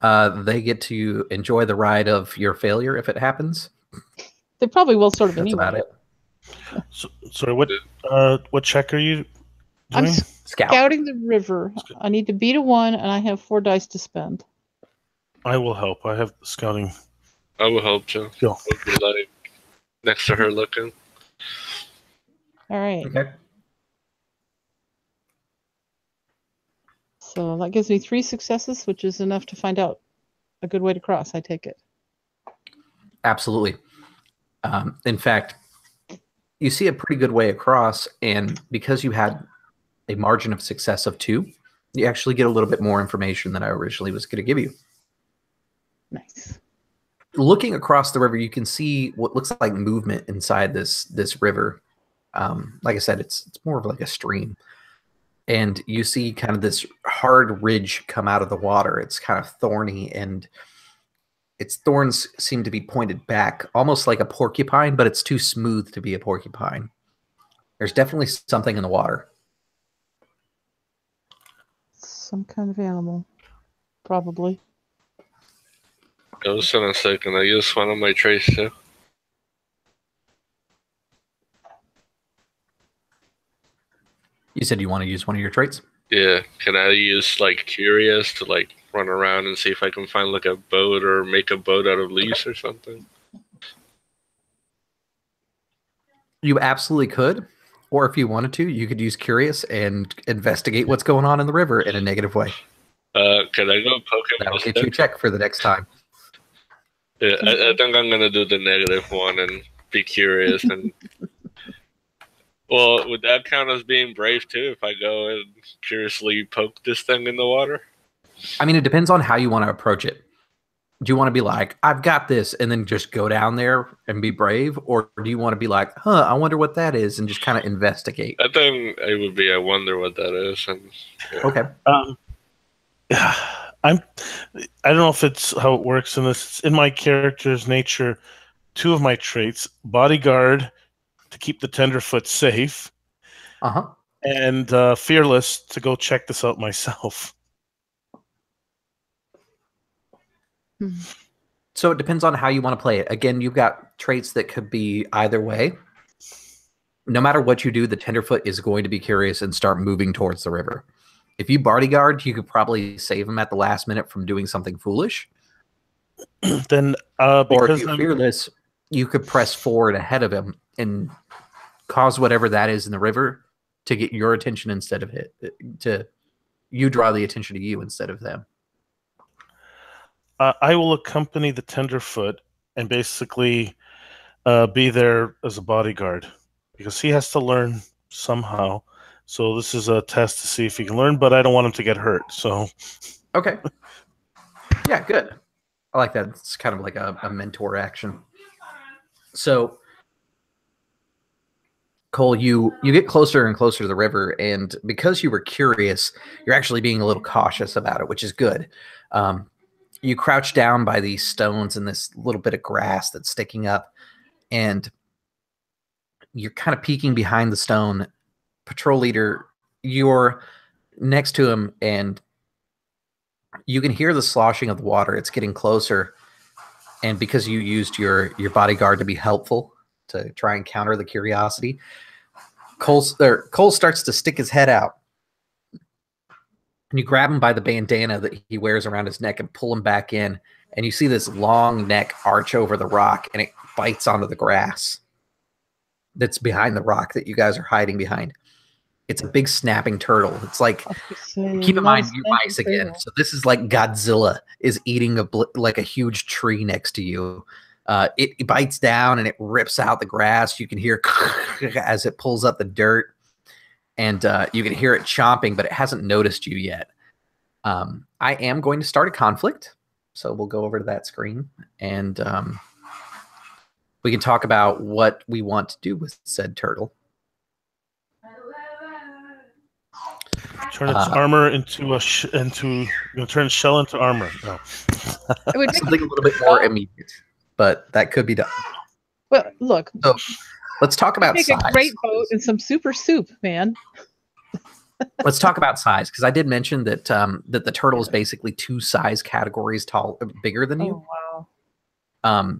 They get to enjoy the ride of your failure if it happens. They probably will sort of That's anyway. about it. So, sorry, what check are you doing? I'm scouting the river. I need to beat a 1, and I have 4 dice to spend. I will help. I have scouting. I will help too. Go. I'll be like next to her looking. All right. Okay. So that gives me 3 successes, which is enough to find out a good way to cross, I take it. Absolutely. In fact, you see a pretty good way across, and because you had a margin of success of 2, you actually get a little bit more information than I originally was going to give you. Nice. Looking across the river, you can see what looks like movement inside this river. Like I said, it's more of like a stream. And you see kind of this hard ridge come out of the water. It's kind of thorny, and its thorns seem to be pointed back, almost like a porcupine, but it's too smooth to be a porcupine. There's definitely something in the water. Some kind of animal, probably. I was in a second. I used one of my traits too. You said you want to use one of your traits? Yeah. Can I use like curious to like run around and see if I can find like a boat or make a boat out of leaves or something? You absolutely could. Or if you wanted to, you could use curious and investigate what's going on in the river in a negative way. Can I go poke him? That'll get you a check for the next time. Yeah, I think I'm gonna do the negative one and be curious. And well, would that count as being brave too? If I go and curiously poke this thing in the water? I mean, it depends on how you want to approach it. Do you want to be like, I've got this, and then just go down there and be brave? Or do you want to be like, I wonder what that is, and just kind of investigate? I think it would be, I wonder what that is. And, yeah. Okay. I don't know if it's how it works in this. It's in my character's nature, 2 of my traits: bodyguard to keep the tenderfoot safe, and fearless to go check this out myself. So it depends on how you want to play it. Again, you've got traits that could be either way. No matter what you do, the tenderfoot is going to be curious and start moving towards the river. If you bodyguard, you could probably save him at the last minute from doing something foolish. Then, or if you're fearless, you could press forward ahead of him and cause whatever that is in the river to get your attention instead of you draw the attention to you instead of them. I will accompany the tenderfoot and basically be there as a bodyguard, because he has to learn somehow. So this is a test to see if he can learn, but I don't want him to get hurt. So, okay, yeah, good. I like that. It's kind of like a mentor action. So, Cole, you get closer and closer to the river, and because you were curious, you're actually being a little cautious about it, which is good. You crouch down by these stones and this little bit of grass that's sticking up, and you're kind of peeking behind the stone. Patrol leader, you're next to him, and you can hear the sloshing of the water. It's getting closer, and because you used your bodyguard to be helpful to try and counter the curiosity, Cole starts to stick his head out, and you grab him by the bandana that he wears around his neck and pull him back in, and you see this long neck arch over the rock, and it bites onto the grass that's behind the rock that you guys are hiding behind. It's a big snapping turtle. It's like, keep in mind, you're mice again. So this is like Godzilla is eating like a huge tree next to you. It bites down and it rips out the grass. You can hear as it pulls up the dirt, and you can hear it chomping, but it hasn't noticed you yet. I am going to start a conflict, so we'll go over to that screen, and we can talk about what we want to do with said turtle. Turn its armor into turn shell into armor. No. It would Something a little bit more immediate, but that could be done. Well, look. So let's talk about make size. a great boat and some super soup, man. Let's talk about size, because I did mention that that the turtle is basically 2 size categories bigger than you. Oh, wow.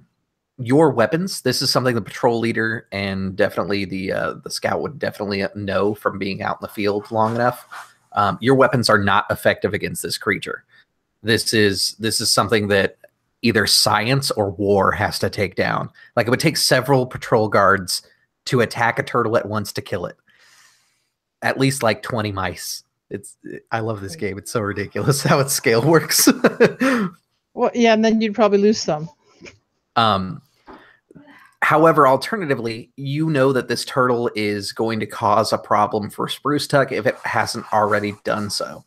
Your weapons. This is something the patrol leader and definitely the scout would definitely know from being out in the field long enough. Your weapons are not effective against this creature. This is something that either science or war has to take down. Like, it would take several patrol guards to attack a turtle at once to kill it. At least like 20 mice. I love this game. It's so ridiculous how its scale works. Well, yeah, and then you'd probably lose some. However, alternatively, you know that this turtle is going to cause a problem for Sprucetuck if it hasn't already done so.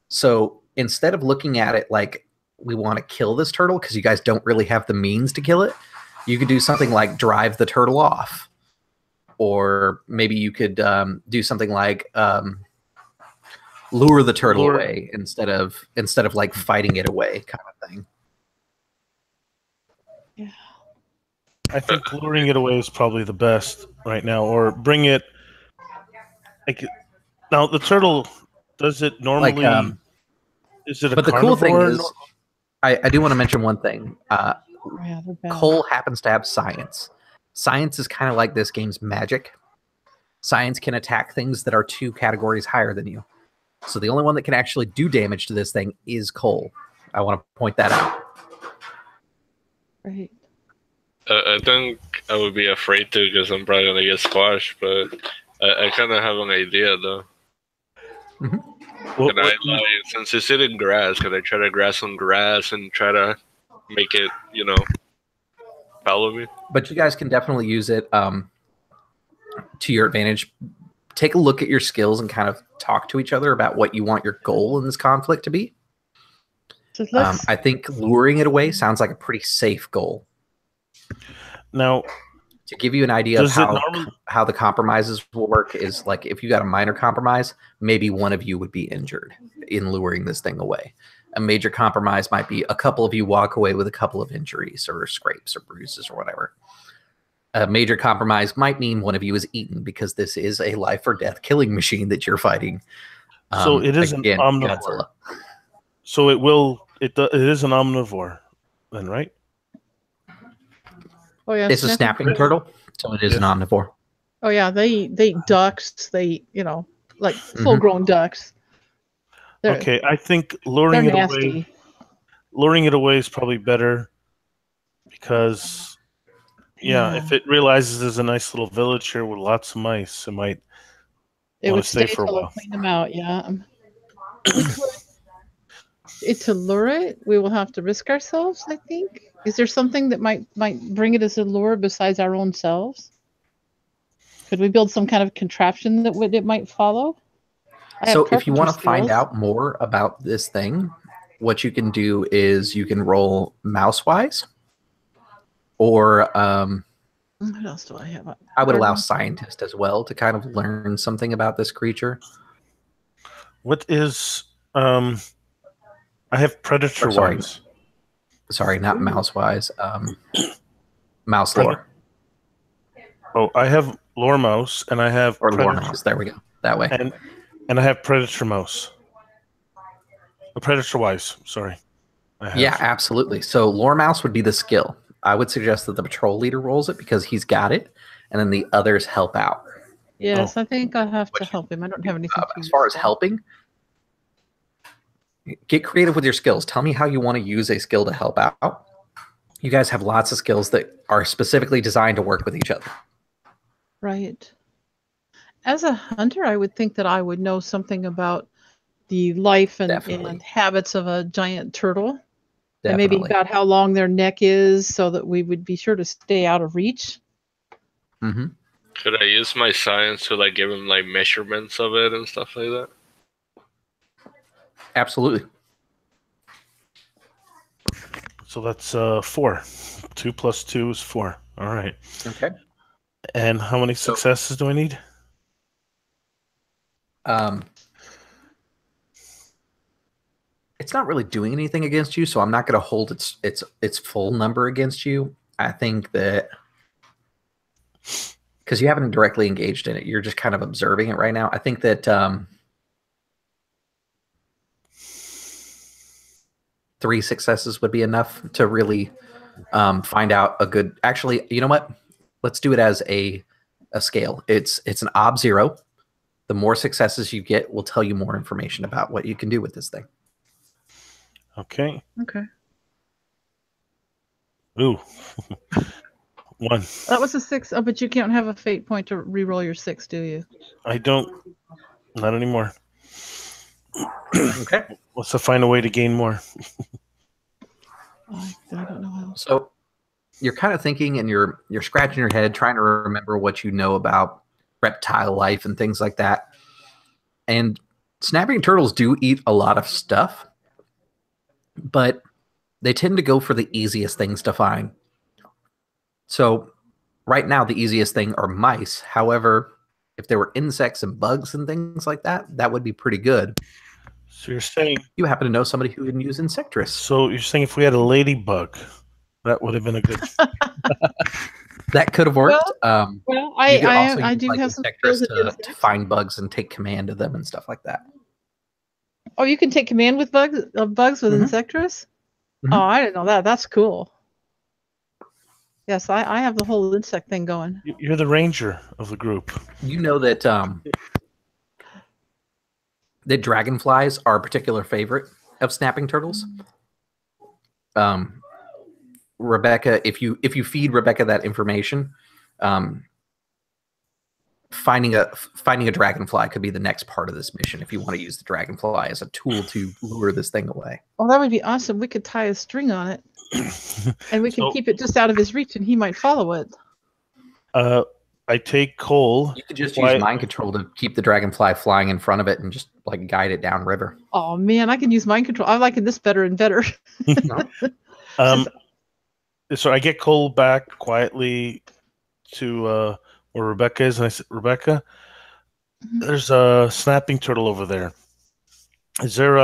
So instead of looking at it like we want to kill this turtle because you guys don't really have the means to kill it, you could do something like drive the turtle off. Or maybe you could do something like lure the turtle away instead of like fighting it away, kind of thing. Yeah. I think luring it away is probably the best right now, or bring it. Like, now the turtle, does it normally? Like, is it a but the carnivore? cool thing is, I do want to mention one thing. Yeah, they're bad. Cole happens to have science. Science is kind of like this game's magic. Science can attack things that are 2 categories higher than you. So the only one that can actually do damage to this thing is Cole. I want to point that out. Right. I think I would be afraid to because I'm probably gonna get squashed, but I kind of have an idea though. Well, Can I, like, since it's in grass, can I try to grab some grass and try to make it, follow me? But you guys can definitely use it to your advantage. Take a look at your skills and kind of talk to each other about what you want your goal in this conflict to be. So I think luring it away sounds like a pretty safe goal. now, To give you an idea of Does it how the compromises will work is, like, if you got a minor compromise, maybe one of you would be injured in luring this thing away. A major compromise might be a couple of you walk away with a couple of injuries or scrapes or bruises or whatever. A major compromise might mean one of you is eaten because this is a life or death killing machine that you're fighting. So it is an omnivore. Godzilla. So it is an omnivore, then, right? Oh yeah, It's a snapping turtle, so it is an omnivore. Oh yeah, they eat ducks. They like full-grown ducks. Okay, I think They're luring it nasty. away. Luring it away is probably better because, if it realizes there's a nice little village here with lots of mice, it might It wanna would stay stay for a till while. I clean them out. Yeah. To lure it, we will have to risk ourselves, I think. Is there something that might bring it as a lure besides our own selves? Could we build some kind of contraption that it might follow? So if you want to find out more about this thing, what you can do is you can roll mouse-wise, or what else do I have? I would allow scientist as well to kind of learn something about this creature. What is I have predator Sorry. wise. Sorry, not mouse wise. Mouse lore Oh, I have lore mouse, and I have or lore predator, mouse. There we go. That way. and I have predator mouse. Predator wise, sorry. I have. Yeah, absolutely. So lore mouse would be the skill. I would suggest that the patrol leader rolls it because he's got it, and then the others help out. Yes, I think I have to help him. I don't have anything to As far as use. helping, get creative with your skills. Tell me how you want to use a skill to help out. You guys have lots of skills that are specifically designed to work with each other. Right. As a hunter, I would think that I would know something about the life and habits of a giant turtle. And maybe about how long their neck is so that we would be sure to stay out of reach. Mm-hmm. Could I use my science to like give him like measurements of it and stuff like that? Absolutely. So that's 4. 2 plus 2 is 4. All right. Okay. And how many successes do I need? It's not really doing anything against you, so I'm not going to hold its full number against you. I think that because you haven't directly engaged in it, you're just kind of observing it right now. I think that 3 successes would be enough to really find out a good. Actually, you know what? Let's do it as a scale. It's an ob 0. The more successes you get will tell you more information about what you can do with this thing. Okay. Okay. Ooh. 1. That was a 6. Oh, but you can't have a fate point to re-roll your 6, do you? I don't. Not anymore. Okay. Let's find a way to gain more. I don't know how. So you're kind of thinking and you're scratching your head trying to remember what you know about reptile life and things like that. And snapping turtles do eat a lot of stuff, but they tend to go for the easiest things to find. So right now, the easiest thing are mice. However, if there were insects and bugs and things like that, that would be pretty good. So you're saying you happen to know somebody who can use Insectress. So you're saying if we had a ladybug, that would have been a good. That could have worked. Well, you could also I use, do like, have some Insectress skills to find bugs and take command of them and stuff like that. Oh, you can take command with bugs with Insectress? Mhm. Oh, I didn't know that. That's cool. Yes, I have the whole insect thing going. You're the ranger of the group. You know that that dragonflies are a particular favorite of snapping turtles. Rebecca, if you feed Rebecca that information, finding a dragonfly could be the next part of this mission if you want to use the dragonfly as a tool to lure this thing away. Oh, that would be awesome. We could tie a string on it. And we can keep it just out of his reach and he might follow it. I take coal. You could just use mind control to keep the dragonfly flying in front of it and just like guide it down river. Oh man, I can use mind control. I'm liking this better and better. So I get coal back quietly to where Rebecca is, and I said, Rebecca, there's a snapping turtle over there. Is there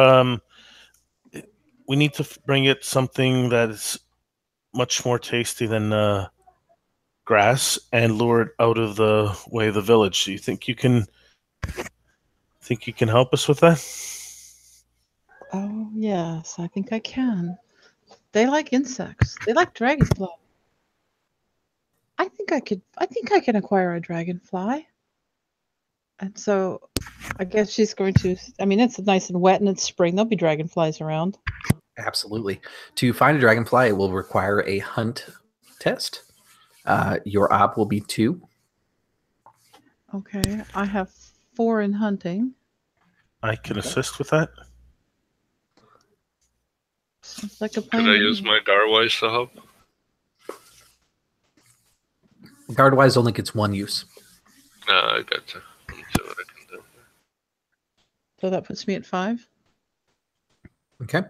we need to bring it something that is much more tasty than grass and lure it out of the way of the village. Do you think you can help us with that? Oh yes, I think I can. They like insects. They like dragonfly. I think I can acquire a dragonfly. And so I guess she's going to, I mean, it's nice and wet and it's spring. There'll be dragonflies around. Absolutely. To find a dragonfly, it will require a hunt test. Your op will be 2. Okay. I have 4 in hunting. I can assist with that. Sounds like a plan. Could I use my Garwise to help? Guardwise only gets 1 use. I gotcha. Let me see what I can do. So that puts me at 5. Okay.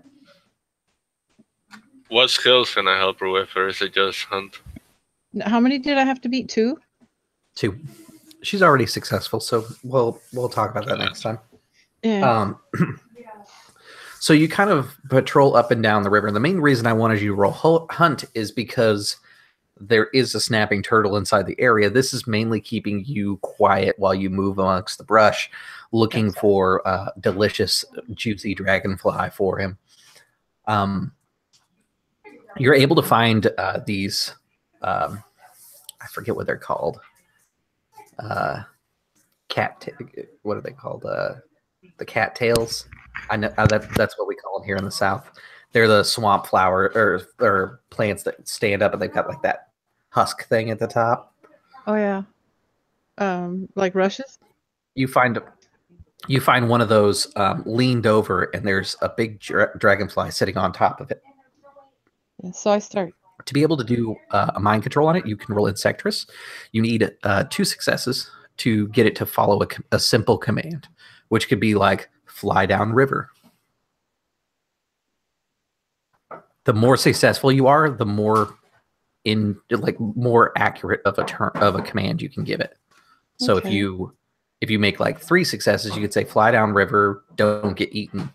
What skills can I help her with, or is it just hunt? Now, how many did I have to beat? 2? 2. She's already successful, so we'll talk about that next time. Yeah. So you kind of patrol up and down the river. The main reason I wanted you to roll hunt is because there is a snapping turtle inside the area. This is mainly keeping you quiet while you move amongst the brush, looking for delicious, juicy dragonfly for him. You're able to find these, I forget what they're called. What are they called? The cattails. I know that's what we call them here in the South. They're the swamp flower or plants that stand up and they've got like that husk thing at the top. Oh yeah. Like rushes? You find one of those leaned over, and there's a big dragonfly sitting on top of it. Yeah, so I start. To be able to do a mind control on it, you can roll Insectress. You need 2 successes to get it to follow a simple command, which could be like fly down river. The more successful you are, the more more accurate of a command you can give it. So Okay. if you make like 3 successes, you could say fly down river, don't get eaten.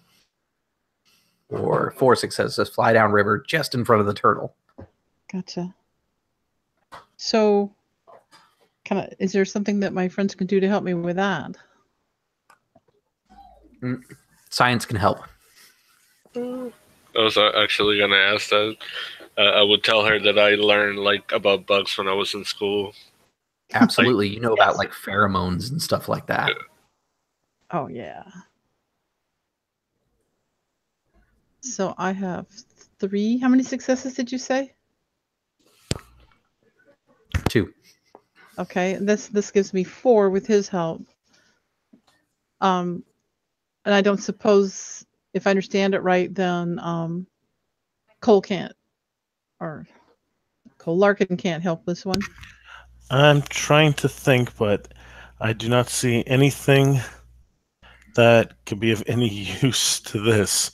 Or 4 successes, fly down river just in front of the turtle. Gotcha. So, is there something that my friends can do to help me with that? Science can help. I was actually going to ask that. I would tell her that I learned like about bugs when I was in school. Absolutely. You know about like pheromones and stuff like that. Oh, yeah. So I have 3. How many successes did you say? 2. Okay, this gives me 4 with his help. And I don't suppose, if I understand it right, then Cole can't, or Cole Larkin can't help this one. I'm trying to think, but I do not see anything that could be of any use to this.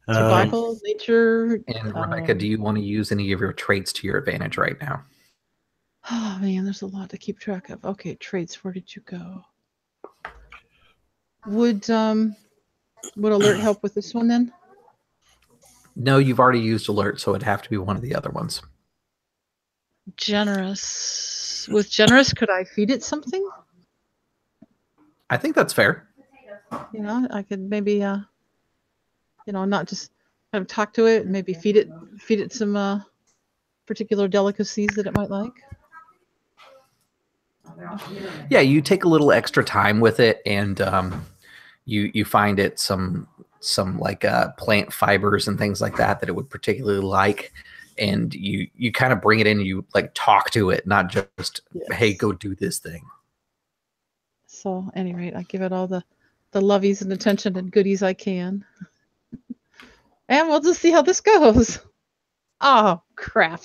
Survival, nature. And Rebecca, do you want to use any of your traits to your advantage right now? Oh man, there's a lot to keep track of. Okay, traits. Where did you go? Would alert help with this one then? No, you've already used alert, so it'd have to be one of the other ones. Generous. With generous, could I feed it something? I think that's fair. You know, I could maybe not just kind of talk to it, maybe feed it some particular delicacies that it might like. Yeah, you take a little extra time with it, and you find it some like plant fibers and things like that it would particularly like, and you kind of bring it in and you like talk to it, not just hey, go do this thing. So at any rate, I give it all the lovies and attention and goodies I can. And we'll just see how this goes. Oh, crap.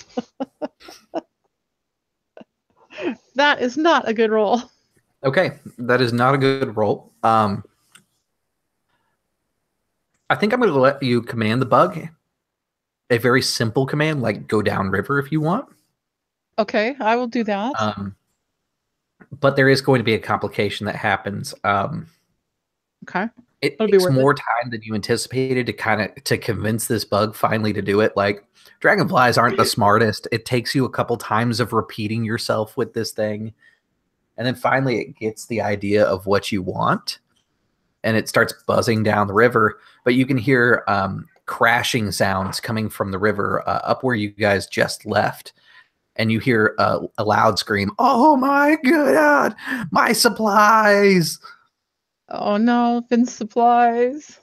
That is not a good roll. Okay, that is not a good roll. I think I'm going to let you command the bug. A very simple command, like go down river if you want. Okay, I will do that. But there is going to be a complication that happens. Okay. It takes more time than you anticipated to convince this bug finally to do it. Like, dragonflies aren't the smartest. It takes you a couple times of repeating yourself with this thing. And then finally it gets the idea of what you want. And it starts buzzing down the river. But you can hear crashing sounds coming from the river up where you guys just left. And you hear a loud scream, "Oh my God, my supplies!" Oh no, Finn's supplies.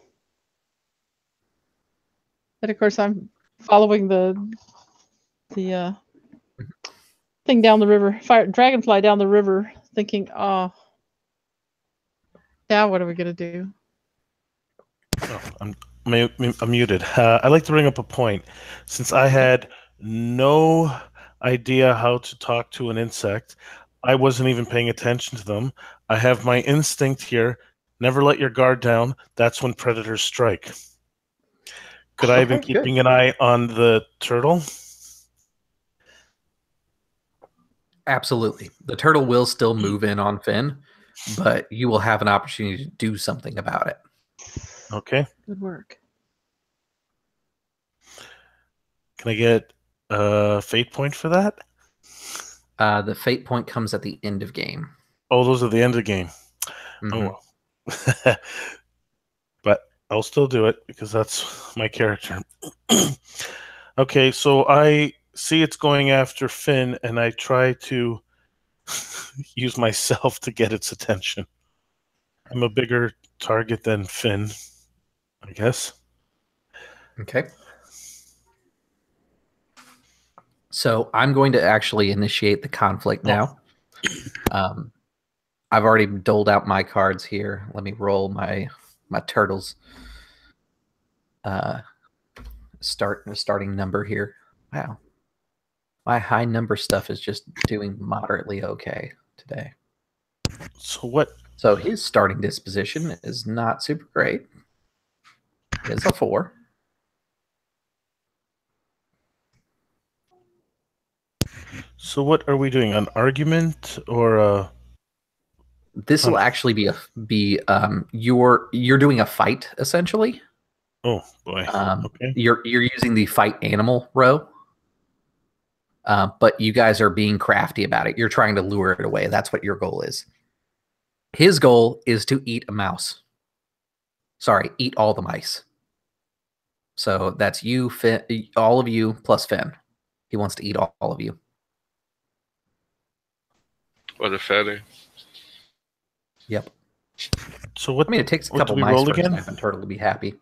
And of course I'm following the thing down the river, dragonfly down the river, thinking, oh, yeah, what are we gonna do? Oh, I'm muted. I'd like to bring up a point. Since I had no idea how to talk to an insect, I wasn't even paying attention to them. I have my instinct here. Never let your guard down. That's when predators strike. Could I have been keeping an eye on the turtle? Absolutely. The turtle will still move in on Finn, but you will have an opportunity to do something about it. Okay. Good work. Can I get a fate point for that? The fate point comes at the end of game. Oh, those are the end of the game. Mhm. Oh well. But I'll still do it because that's my character. Okay, so I see it's going after Finn, and I try to use myself to get its attention. I'm a bigger target than Finn, I guess. Okay. So I'm going to actually initiate the conflict now. I've already doled out my cards here. Let me roll my turtles. Starting number here. Wow. My high number stuff is just doing moderately okay today. So what? So his starting disposition is not super great. It's a 4. So what are we doing? An argument or a? This will actually be you're doing a fight essentially. Oh boy. Okay. You're using the fight animal row. But you guys are being crafty about it. You're trying to lure it away. That's what your goal is. His goal is to eat a mouse. Sorry, eat all the mice. So that's you, Finn, all of you plus Finn. He wants to eat all of you. What a fatty. Yep. So what? I mean, it takes a couple mice for a snapping turtle to be happy.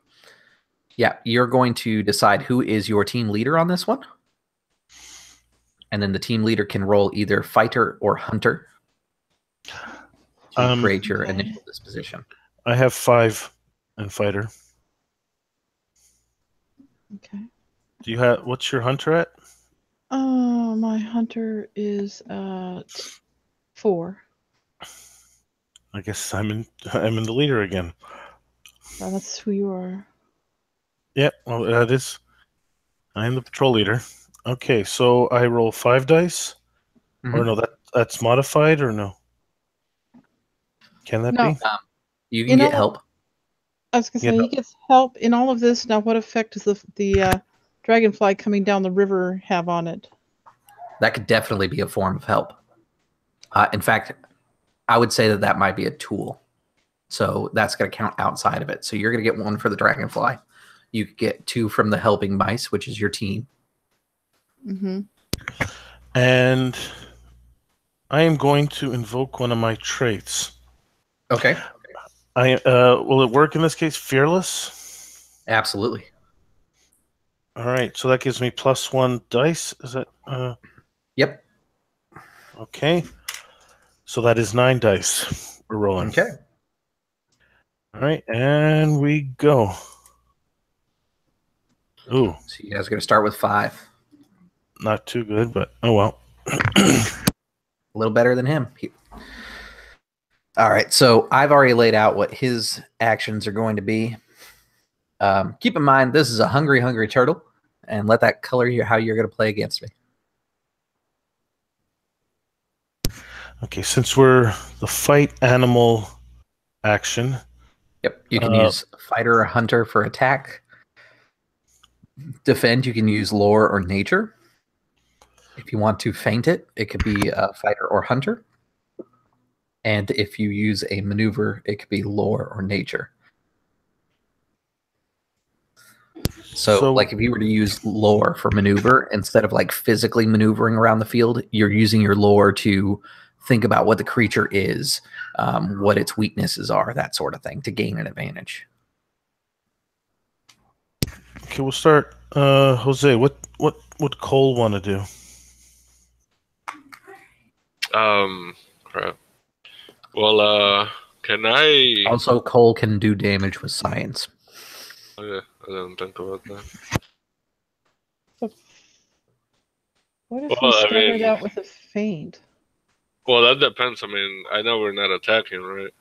Yeah, you're going to decide who is your team leader on this one. And then the team leader can roll either fighter or hunter to create your initial disposition. I have 5 in fighter. Okay. Do you have? What's your hunter at? My hunter is at 4. I guess I'm in the leader again. Oh, that's who you are. Yeah, well, that is. I am the patrol leader. Okay, so I roll 5 dice, or no? That's modified, or no? Can that be? You can get help. I was gonna say he gets help in all of this. Now, what effect does the dragonfly coming down the river have on it? That could definitely be a form of help. In fact, I would say that might be a tool. So that's going to count outside of it. So you're going to get 1 for the dragonfly. You could get 2 from the helping mice, which is your team. Mm-hmm. And I am going to invoke one of my traits. Okay. Will it work in this case? Fearless? Absolutely. All right, so that gives me +1 dice. Is that? Yep. Okay. So that is 9 dice we're rolling. Okay. All right, and we go. Ooh. So you guys are going to start with 5. Not too good, but oh well. A little better than him. All right, so I've already laid out what his actions are going to be. Keep in mind, this is a hungry, hungry turtle, and let that color how you're going to play against me. Okay, since we're the fight animal action. Yep, you can use fighter or hunter for attack. Defend, you can use lore or nature. If you want to feint it, it could be fighter or hunter. And if you use a maneuver, it could be lore or nature. So like if you were to use lore for maneuver, instead of like physically maneuvering around the field, you're using your lore to think about what the creature is, what its weaknesses are, that sort of thing, to gain an advantage. Okay, we'll start. Jose, what would Cole want to do? Crap. Well, can I... Also, Cole can do damage with science. Okay, I didn't think about that. What if we started out with a feint? Well, that depends. I mean, I know we're not attacking, right?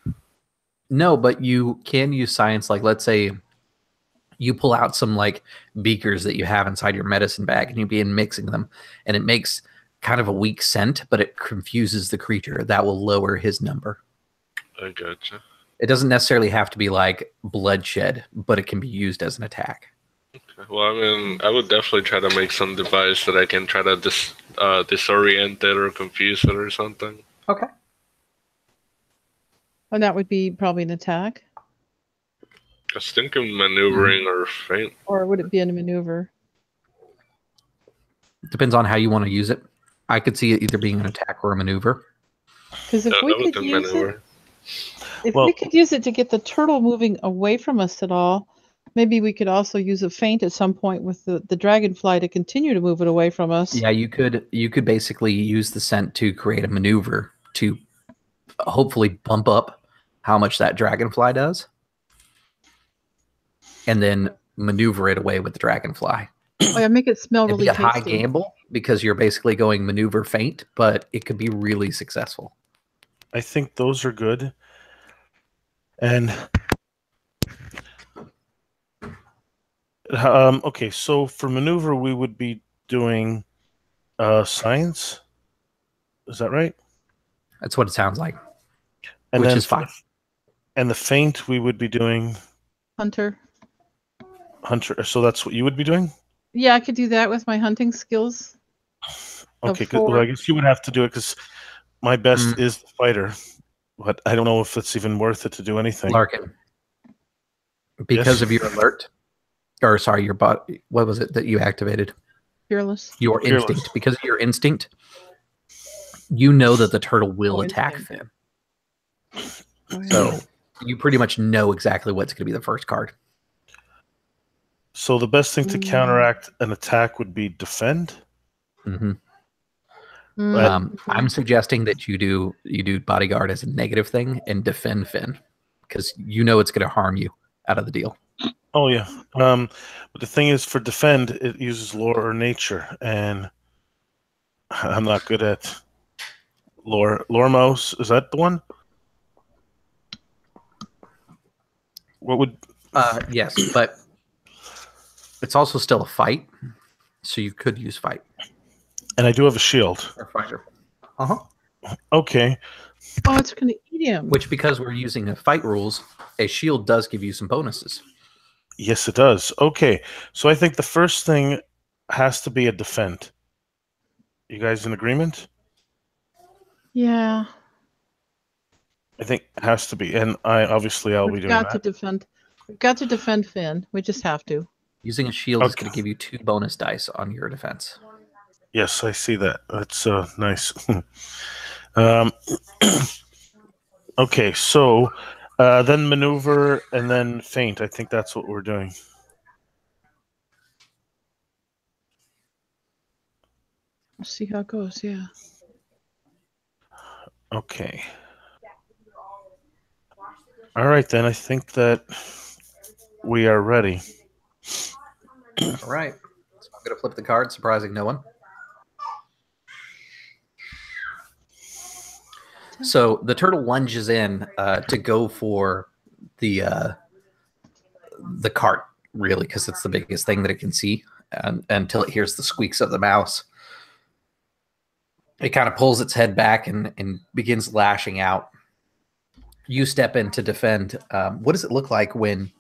No, but you can use science. Like, let's say you pull out some like beakers that you have inside your medicine bag and you begin mixing them, and it makes kind of a weak scent, but it confuses the creature. That will lower his number. I gotcha. It doesn't necessarily have to be like bloodshed, but it can be used as an attack. Okay. Well, I mean, I would definitely try to make some device that I can try to disorient it or confuse it or something. Okay. And that would be probably an attack. I was thinking maneuvering or feint. Or would it be a maneuver? Depends on how you want to use it. I could see it either being an attack or a maneuver. Because if we could use it, we could use it to get the turtle moving away from us at all, maybe we could also use a feint at some point with the dragonfly to continue to move it away from us. Yeah, you could basically use the scent to create a maneuver to hopefully bump up how much that dragonfly does, and then maneuver it away with the dragonfly. Oh yeah, make it smell really It'd be a tasty. high gamble because you're basically going maneuver feint, but it could be really successful. I think those are good. And okay, so for maneuver, we would be doing science. Is that right? That's what it sounds like, And which then is fine. And the feint, we would be doing Hunter. So that's what you would be doing? Yeah, I could do that with my hunting skills. Okay, good. Well, I guess you would have to do it because my best is the fighter, but I don't know if it's even worth it to do anything. Larkin, because of your alert, or sorry, your bot. What was it that you activated? Fearless. Your instinct. Because of your instinct, you know that the turtle will attack Finn. So you pretty much know exactly what's going to be the first card. So the best thing to counteract an attack would be defend. Mm-hmm. I'm suggesting that you do bodyguard as a negative thing and defend Finn, because you know it's going to harm you out of the deal. Oh yeah, but the thing is, for defend, it uses lore or nature, and I'm not good at lore. Lore mouse, is that the one? What would? Yes, but it's also still a fight, so you could use fight. And I do have a shield. Or fighter. Okay. Oh, it's going to eat him. Which, because we're using the fight rules, a shield does give you some bonuses. Yes, it does. Okay, so I think the first thing has to be a defend. You guys in agreement? Yeah. I think it has to be, and I'll be doing that. We've got to defend Finn. We just have to. Using a shield is going to give you 2 bonus dice on your defense. Yes, I see that. That's nice. Okay, so then maneuver and then feint. I think that's what we're doing. We'll see how it goes, yeah. Okay. All right, then. I think that we are ready. All right. So I'm going to flip the card, surprising no one. So the turtle lunges in to go for the cart, really, because it's the biggest thing that it can see, until it hears the squeaks of the mouse. It kind of pulls its head back and begins lashing out. You step in to defend. What does it look like when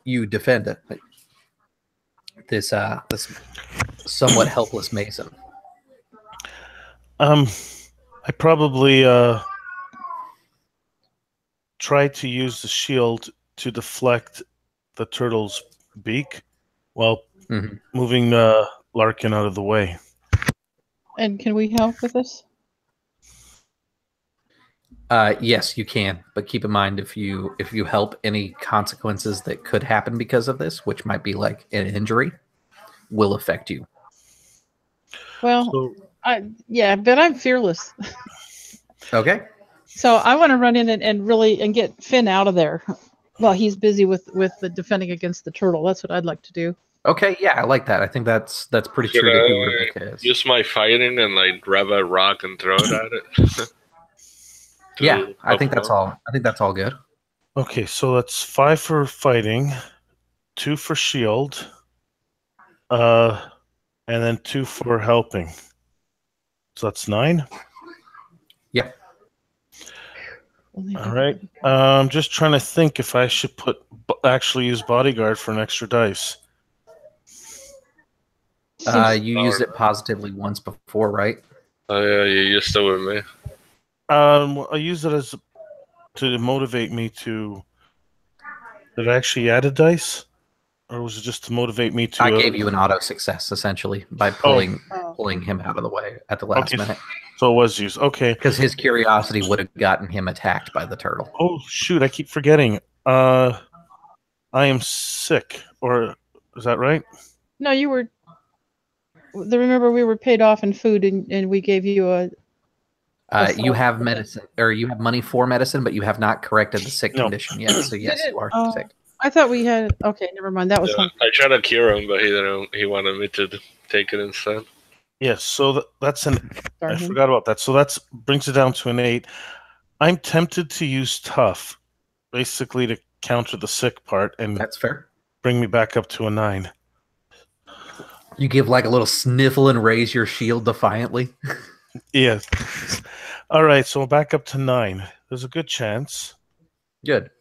you defend it? This somewhat helpless mason. I probably try to use the shield to deflect the turtle's beak while moving Larkin out of the way. And can we help with this? Yes, you can, but keep in mind if you help, any consequences that could happen because of this, which might be like an injury, will affect you. Well, but I'm fearless. Okay. So I want to run in and get Finn out of there while he's busy with the defending against the turtle. That's what I'd like to do. Okay, yeah, I like that. I think that's pretty true to who Rebecca is. Use my fighting and like grab a rock and throw it at it. Yeah, I think that's all. I think that's all good. Okay, so that's 5 for fighting, 2 for shield, and then 2 for helping. So that's 9. Yeah. All right. I'm just trying to think if I should actually use bodyguard for an extra dice. You used it positively once before, right? Oh yeah, you used it with me. I use it as to motivate me to. Did I actually add a dice, or was it just to motivate me to? I gave you an auto success essentially by pulling him out of the way at the last minute. So it was used. Okay. Because his curiosity would have gotten him attacked by the turtle. Oh shoot! I keep forgetting. I am sick, or is that right? No, you were. Remember, we were paid off in food, and we gave you a. You have medicine, or you have money for medicine, but you have not corrected the sick condition yet. So yes, you are sick. I thought we had. Okay, never mind. That was. Yeah, I tried to cure him, but he didn't. He wanted me to take it instead. Yes. So that's an. I forgot about that. So that brings it down to an 8. I'm tempted to use tough, basically to counter the sick part, and that's fair. Bring me back up to a 9. You give like a little sniffle and raise your shield defiantly. Yes. All right, so back up to 9. There's a good chance. Good.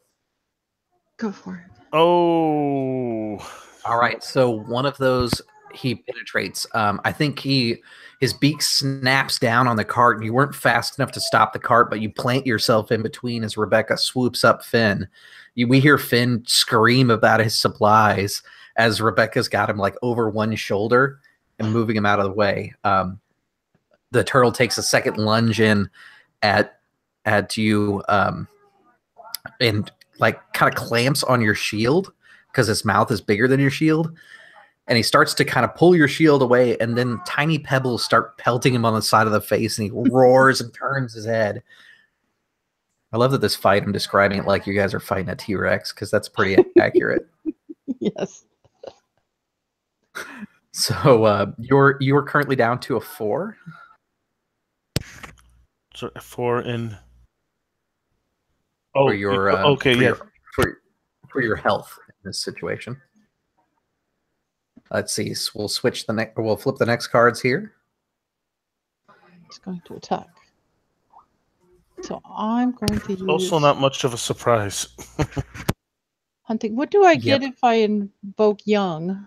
Go for it. Oh. All right, so one of those he penetrates. I think his beak snaps down on the cart. You weren't fast enough to stop the cart, but you plant yourself in between as Rebecca swoops up Finn. We hear Finn scream about his supplies as Rebecca's got him like over one shoulder and moving him out of the way. The turtle takes a second lunge in at you and like kind of clamps on your shield because his mouth is bigger than your shield. And he starts to kind of pull your shield away, and then tiny pebbles start pelting him on the side of the face, and he roars and turns his head. I love that this fight, I'm describing it like you guys are fighting a T-Rex, because that's pretty accurate. Yes. So you're currently down to a 4. So 4 in. For your okay, for your health in this situation. Let's see. So we'll switch the next. We'll flip the next cards here. It's going to attack. So I'm going to use. Also, not much of a surprise. Hunting. What do I get if I invoke young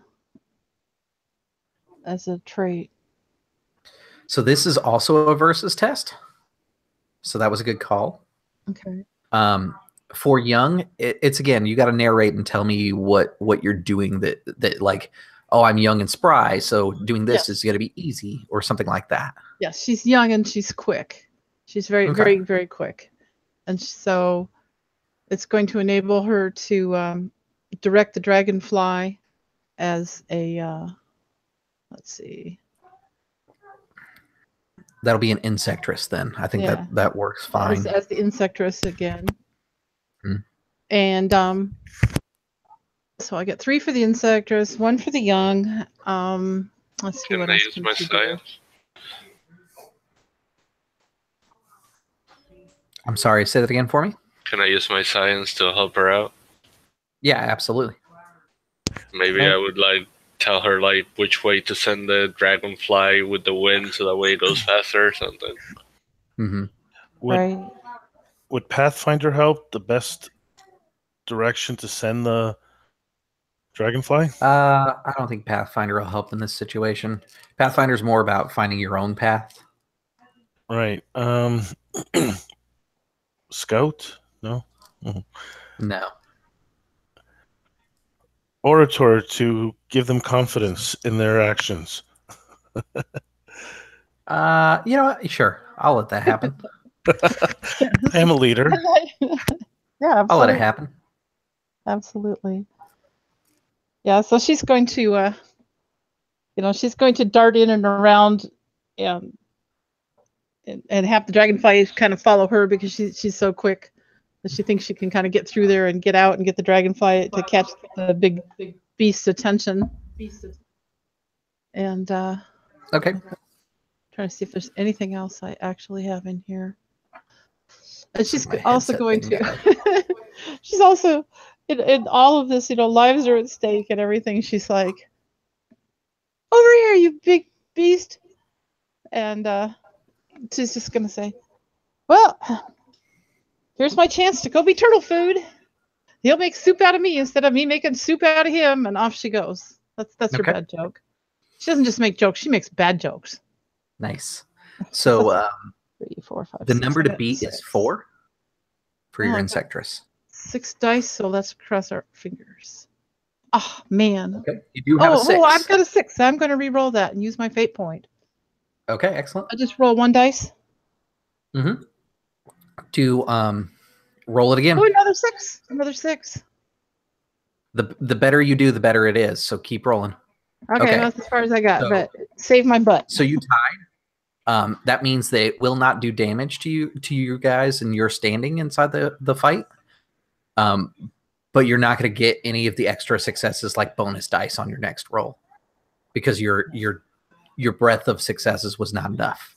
as a trait? So this is also a versus test. So that was a good call. Okay. For young, it's again, you got to narrate and tell me what you're doing that like. Oh, I'm young and spry, so doing this is going to be easy or something like that. Yes, she's young and she's quick. She's very, very, very quick. And so it's going to enable her to direct the dragonfly as a, let's see. That'll be an insectress then. I think that works fine. As the insectress again. Hmm. And so I get 3 for the insectress, 1 for the young. Let's see Can what I else use my science? I'm sorry, say that again for me. Can I use my science to help her out? Yeah, absolutely. Maybe I would like tell her like which way to send the dragonfly with the wind so that way it goes faster or something. Mm-hmm. Would Pathfinder help? The best direction to send the dragonfly? I don't think Pathfinder will help in this situation. Pathfinder's more about finding your own path. Right. Scout? No. No. Orator to give them confidence in their actions. You know what? Sure, I'll let that happen. I am a leader. Yeah, absolutely. I'll let it happen. Absolutely. Yeah, so she's going to, she's going to dart in and around, and have the dragonfly kind of follow her because she's so quick that she thinks she can kind of get through there and get out and get the dragonfly to catch the big beast's attention. And okay, trying to see if there's anything else I actually have in here. And she's also going to. She's also in all of this, lives are at stake and everything. She's like, "Over here, you big beast!" And she's just gonna say, "Well, here's my chance to go be turtle food. He'll make soup out of me instead of me making soup out of him." And off she goes. That's her bad joke. She doesn't just make jokes; she makes bad jokes. Nice. So 3, 4, 5. the 6. number I to got beat is 6. 4 for your Oh, I got Insectress. 6 dice, so let's cross our fingers. Oh man! Okay, you do have a 6. Oh, I've got a 6. I'm going to re-roll that and use my fate point. Okay, excellent. I just roll 1 dice. Mm-hmm. To roll it again. Oh, another 6. Another 6. The better you do, the better it is. So keep rolling. Okay, that's as far as I got. So- but save my butt. So you tied. That means they will not do damage to you guys, and you're standing inside the fight. But you're not going to get any of the extra successes like bonus dice on your next roll because your breadth of successes was not enough.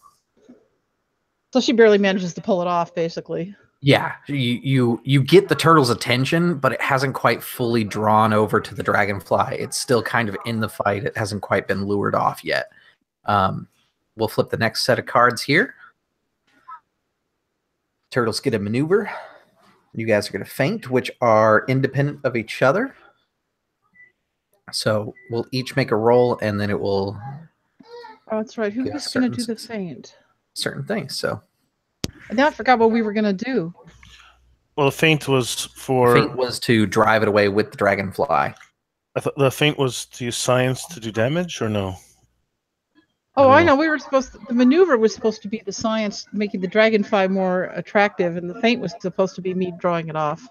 So she barely manages to pull it off, basically. Yeah, you get the turtle's attention, but it hasn't quite fully drawn over to the dragonfly. It's still kind of in the fight. It hasn't quite been lured off yet. We'll flip the next set of cards here. Turtles get a maneuver. You guys are going to feint, which are independent of each other. So we'll each make a roll, and then it will Oh, that's right. Who Yeah, was going to do certain the feint? certain things. So And now I forgot what we were going to do. Well, the feint was for. feint was to drive it away with the dragonfly. I thought the feint was to use science to do damage, or no? Oh, I I don't know. We were supposed to, the maneuver was supposed to be the science making the dragonfly more attractive, and the feint was supposed to be me drawing it off.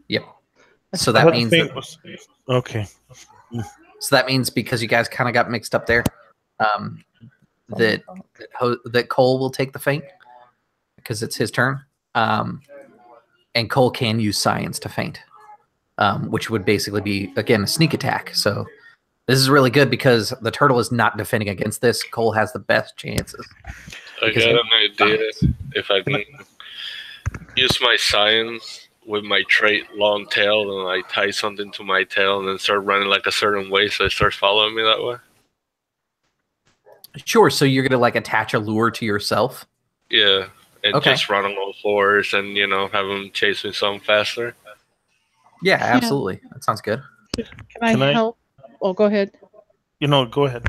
Yep. So I that thought the means feint that, was okay. so that means because you guys kind of got mixed up there, that Cole will take the feint because it's his turn, and Cole can use science to feint, which would basically be again a sneak attack. So this is really good because the turtle is not defending against this. Cole has the best chances. I Because got it- an idea. If I can use my science with my trait long tail and I tie something to my tail and then start running like a certain way so it starts following me that way. Sure. So you're gonna like attach a lure to yourself. Yeah. And Okay. just run on all fours and, have them chase me some faster. Yeah, absolutely. That sounds good. Can I help? Oh, go ahead. Go ahead.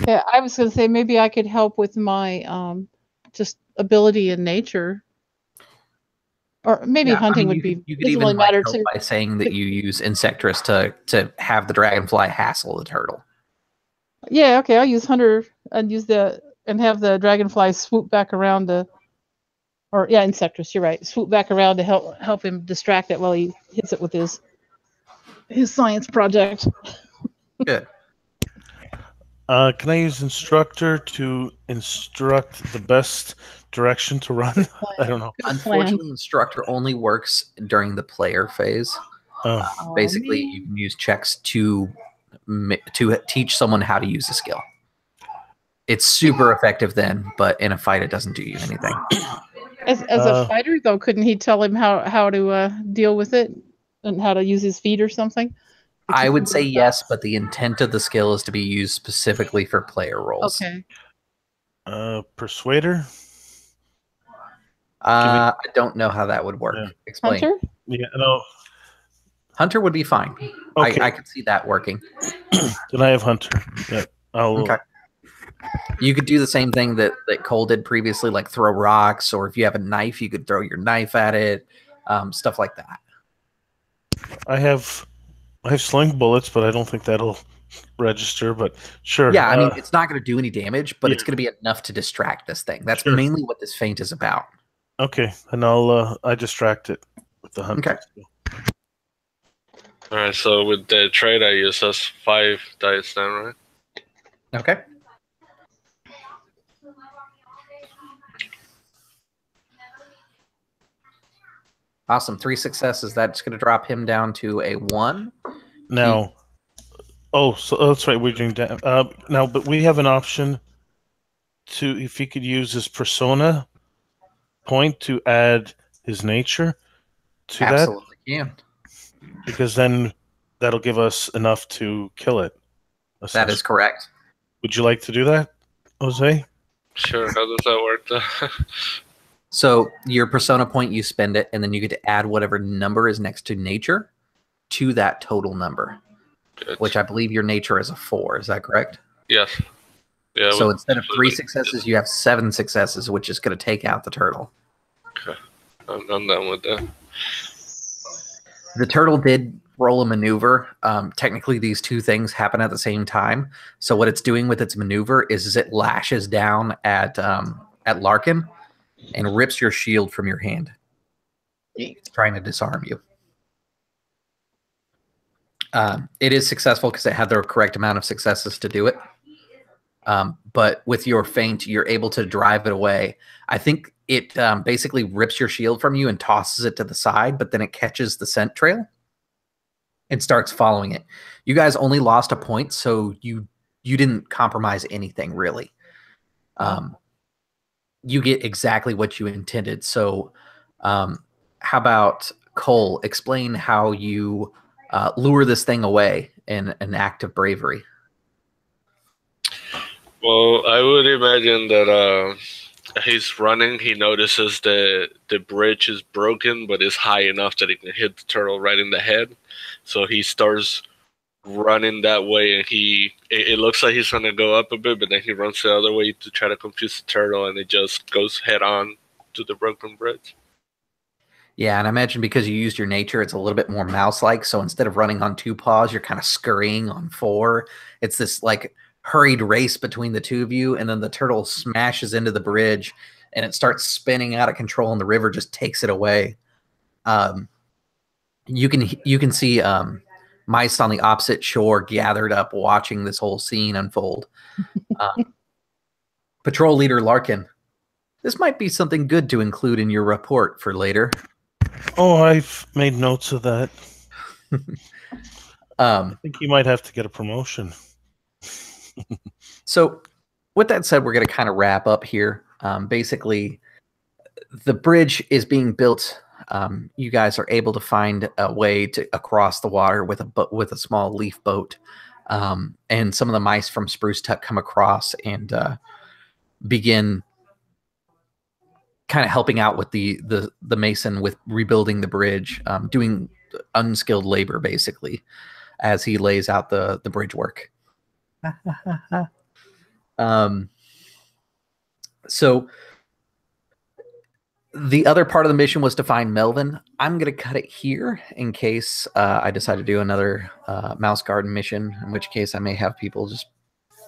Yeah, I was going to say maybe I could help with my just ability in nature. Or maybe Yeah, I hunting mean, would be you could doesn't even really like, matter help too. by saying that you use Insectress to have the dragonfly hassle the turtle. Yeah, okay, I'll use hunter and have the dragonfly swoop back around Insectress, you're right. Swoop back around to help him distract it while he hits it with his science project. Good. Can I use instructor to instruct the best direction to run? I don't know. Good Unfortunately, instructor only works during the player phase. Oh, plan. Basically, you can use checks to teach someone how to use a skill. It's super effective then, but in a fight, it doesn't do you anything. As a fighter, though, couldn't he tell him how to deal with it and how to use his feet or something? I would say yes, but the intent of the skill is to be used specifically for player roles. Okay. persuader. I don't know how that would work. Yeah. Explain. Hunter? Yeah, no. Hunter would be fine. Okay. I could see that working. Then I have hunter. Yeah, Okay. You could do the same thing that Cole did previously, like throw rocks, or if you have a knife, you could throw your knife at it, stuff like that. I have sling bullets, but I don't think that'll register. But sure. Yeah, I mean, it's not going to do any damage, but yeah. it's going to be enough to distract this thing. That's Sure. mainly what this feint is about. Okay, and I distract it with the hunter. Okay. Alright, so with the trade I use, that's 5 dice then, right? Okay. Awesome. 3 successes. That's going to drop him down to a 1. Now, so that's right. We're doing now, but we have an option to, if he could use his persona point to add his nature to Absolutely can. that, because then that'll give us enough to kill it. That is correct. Would you like to do that, Jose? Sure, how does that work though? So your persona point, you spend it, and then you get to add whatever number is next to nature to that total number. Good. which I believe your nature is a 4. Is that correct? Yes. Yeah. So instead of 3 successes, you have 7 successes, which is going to take out the turtle. Okay. I'm done with that. The turtle did roll a maneuver. Technically, these two things happen at the same time. So what it's doing with its maneuver is it lashes down at Larkin and rips your shield from your hand. It's trying to disarm you. It is successful because it had the correct amount of successes to do it. But with your feint, you're able to drive it away. I think it basically rips your shield from you and tosses it to the side, but then it catches the scent trail and starts following it. You guys only lost a point, so you didn't compromise anything, really. You get exactly what you intended. So how about Cole, explain how you lure this thing away in an act of bravery. Well, I would imagine that he's running. He notices the bridge is broken, but it's high enough that he can hit the turtle right in the head. So he starts running that way, and it looks like he's going to go up a bit, but then he runs the other way to try to confuse the turtle, and it just goes head on to the broken bridge. Yeah, and I imagine because you used your nature, it's a little bit more mouse-like. So instead of running on 2 paws, you're kind of scurrying on 4. It's this like hurried race between the two of you, and then the turtle smashes into the bridge, and it starts spinning out of control, and the river just takes it away. You can see mice on the opposite shore gathered up, watching this whole scene unfold. Patrol leader Larkin, this might be something good to include in your report for later. Oh, I've made notes of that. I think you might have to get a promotion. So with that said, we're going to kind of wrap up here. Basically, the bridge is being built. You guys are able to find a way to across the water with a small leaf boat. And some of the mice from Sprucetuck come across and begin kind of helping out with the mason with rebuilding the bridge, doing unskilled labor basically as he lays out the bridge work. So the other part of the mission was to find Melvin. I'm going to cut it here in case I decide to do another Mouse Garden mission, in which case I may have people just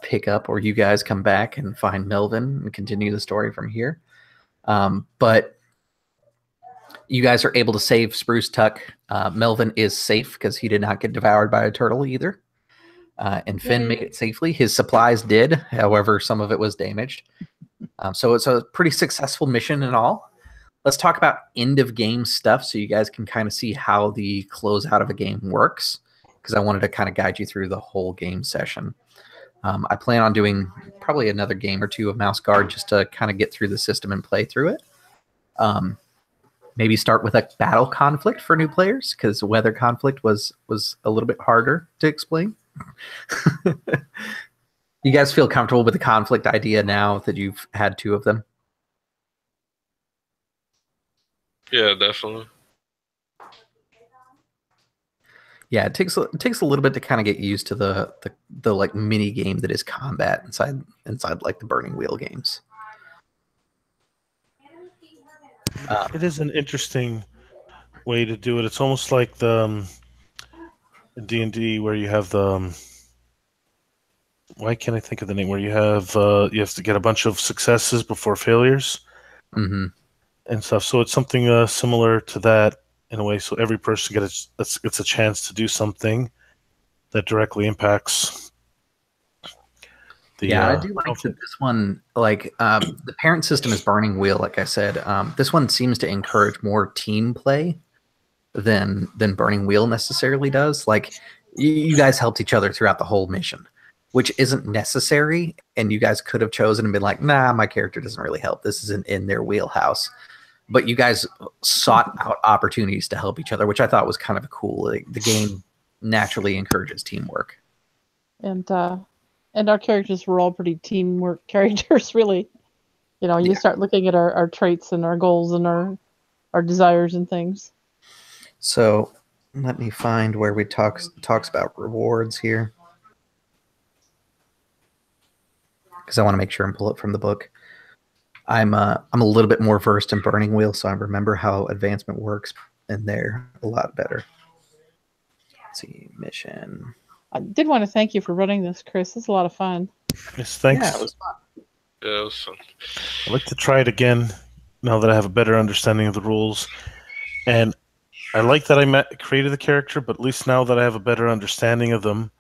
pick up, or you guys come back and find Melvin and continue the story from here. But you guys are able to save Sprucetuck. Melvin is safe because he did not get devoured by a turtle either. And Finn made it safely. His supplies did. However, some of it was damaged. So it's a pretty successful mission in all. Let's talk about end of game stuff so you guys can kind of see how the closeout of a game works, because I wanted to kind of guide you through the whole game session. I plan on doing probably another game or two of Mouse Guard just to kind of get through the system and play through it. Maybe start with a battle conflict for new players, because weather conflict was a little bit harder to explain. You guys feel comfortable with the conflict idea now that you've had 2 of them? Yeah, definitely. Yeah, it takes a little bit to kind of get used to the like mini game that is combat inside like the Burning Wheel games. It is an interesting way to do it. It's almost like the D&D where you have the why can't I think of the name? Where you have to get a bunch of successes before failures, and stuff. So it's something similar to that in a way. So every person gets a chance to do something that directly impacts. I do like that this one, like the parent system is Burning Wheel, like I said. This one seems to encourage more team play than Burning Wheel necessarily does. Like you guys helped each other throughout the whole mission, which isn't necessary, and you guys could have chosen and been like, nah, my character doesn't really help. This isn't in their wheelhouse. But you guys sought out opportunities to help each other, which I thought was kind of cool. Like, the game naturally encourages teamwork. And our characters were all pretty teamwork characters, really. You know, you start looking at our traits and our goals and our desires and things. So let me find where we talks about rewards here, because I want to make sure and pull it from the book. I'm a little bit more versed in Burning Wheel, so I remember how advancement works in there a lot better. Let's see, mission. I did want to thank you for running this, Chris. It's a lot of fun. Yes, thanks. Yeah, it was fun. Yeah, it was fun. I'd like to try it again now that I have a better understanding of the rules. And I like that I created the character, but at least now that I have a better understanding of them,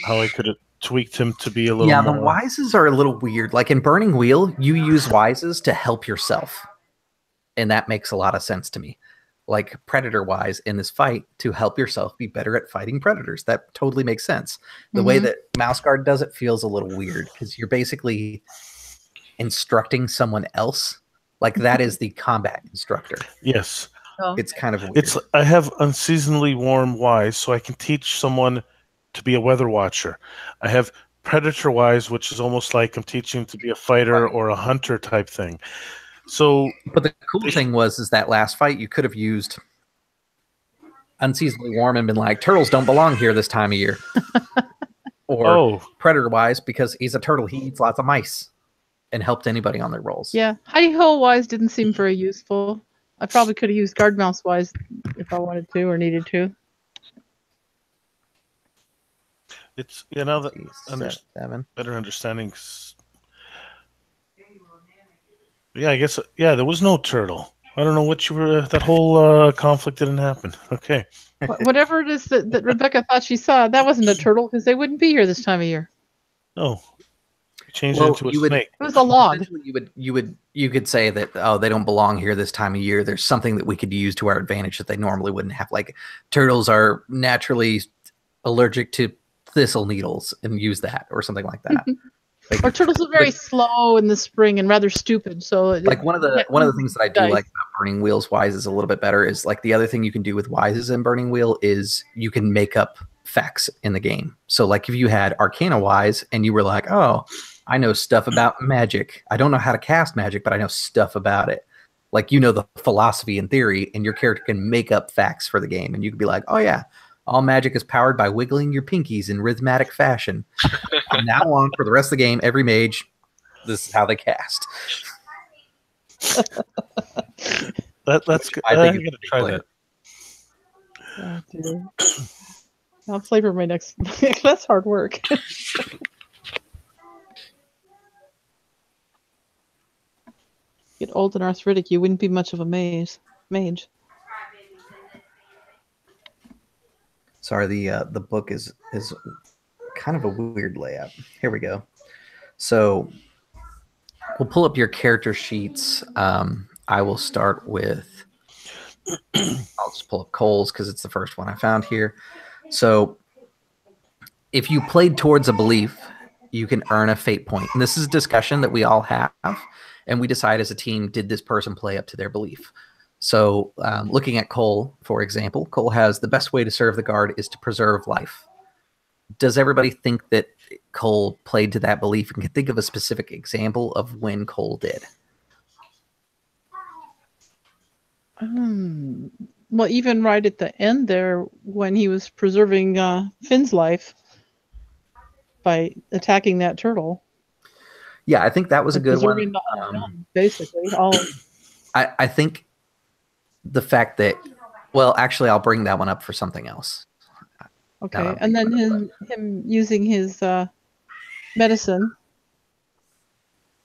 how I could have tweaked him to be a little more... the wises are a little weird. Like in Burning Wheel, you use wises to help yourself. And that makes a lot of sense to me. Like predator-wise in this fight, to help yourself be better at fighting predators. That totally makes sense. The way that Mouse Guard does it feels a little weird, because you're basically instructing someone else. Like that is the combat instructor. Yes. Oh. It's kind of weird. I have unseasonably warm wise, so I can teach someone to be a weather watcher. I have predator wise, which is almost like I'm teaching to be a fighter or a hunter type thing. So, but the cool thing was that last fight you could have used unseasonably warm and been like, turtles don't belong here this time of year. Or predator wise, because he's a turtle, he eats lots of mice, and helped anybody on their rolls. Yeah, hidey hole wise didn't seem very useful. I probably could have used guard mouse wise if I wanted to or needed to. It's now that better understanding. Yeah, I guess there was no turtle. I don't know what you were. That whole conflict didn't happen. Okay. Whatever it is that Rebecca thought she saw, that wasn't a turtle, because they wouldn't be here this time of year. Oh, change it into a snake. It was a log. You could say that they don't belong here this time of year. There's something that we could use to our advantage that they normally wouldn't have. Like turtles are naturally allergic to thistle needles, and use that or something like that. Or turtles are very slow in the spring and rather stupid. So like one of the things that I do like about Burning Wheel's Wise is a little bit better is like the other thing you can do with Wises in Burning Wheel is you can make up facts in the game. So like if you had Arcana Wise and you were like, oh, I know stuff about magic. I don't know how to cast magic, but I know stuff about it. Like you know the philosophy and theory, and your character can make up facts for the game, and you could be like, oh yeah, all magic is powered by wiggling your pinkies in rhythmic fashion. From now on, for the rest of the game, every mage, this is how they cast. That's good. I think I'm gonna try that. Oh, dear. I'll flavor my next. That's hard work. Get old and arthritic, you wouldn't be much of a mage. Sorry, the book is kind of a weird layout. Here we go. So we'll pull up your character sheets. I will start with. I'll just pull up Cole's because it's the first one I found here. So if you played towards a belief, you can earn a fate point. And this is a discussion that we all have, and we decide as a team, did this person play up to their belief? So looking at Cole, for example, Cole has the best way to serve the guard is to preserve life. Does everybody think that Cole played to that belief, and can think of a specific example of when Cole did? Well, even right at the end there, when he was preserving Finn's life by attacking that turtle. Yeah, I think that was a good one. Basically, I think the fact that, well, actually, I'll bring that one up for something else. Okay, and then him using his medicine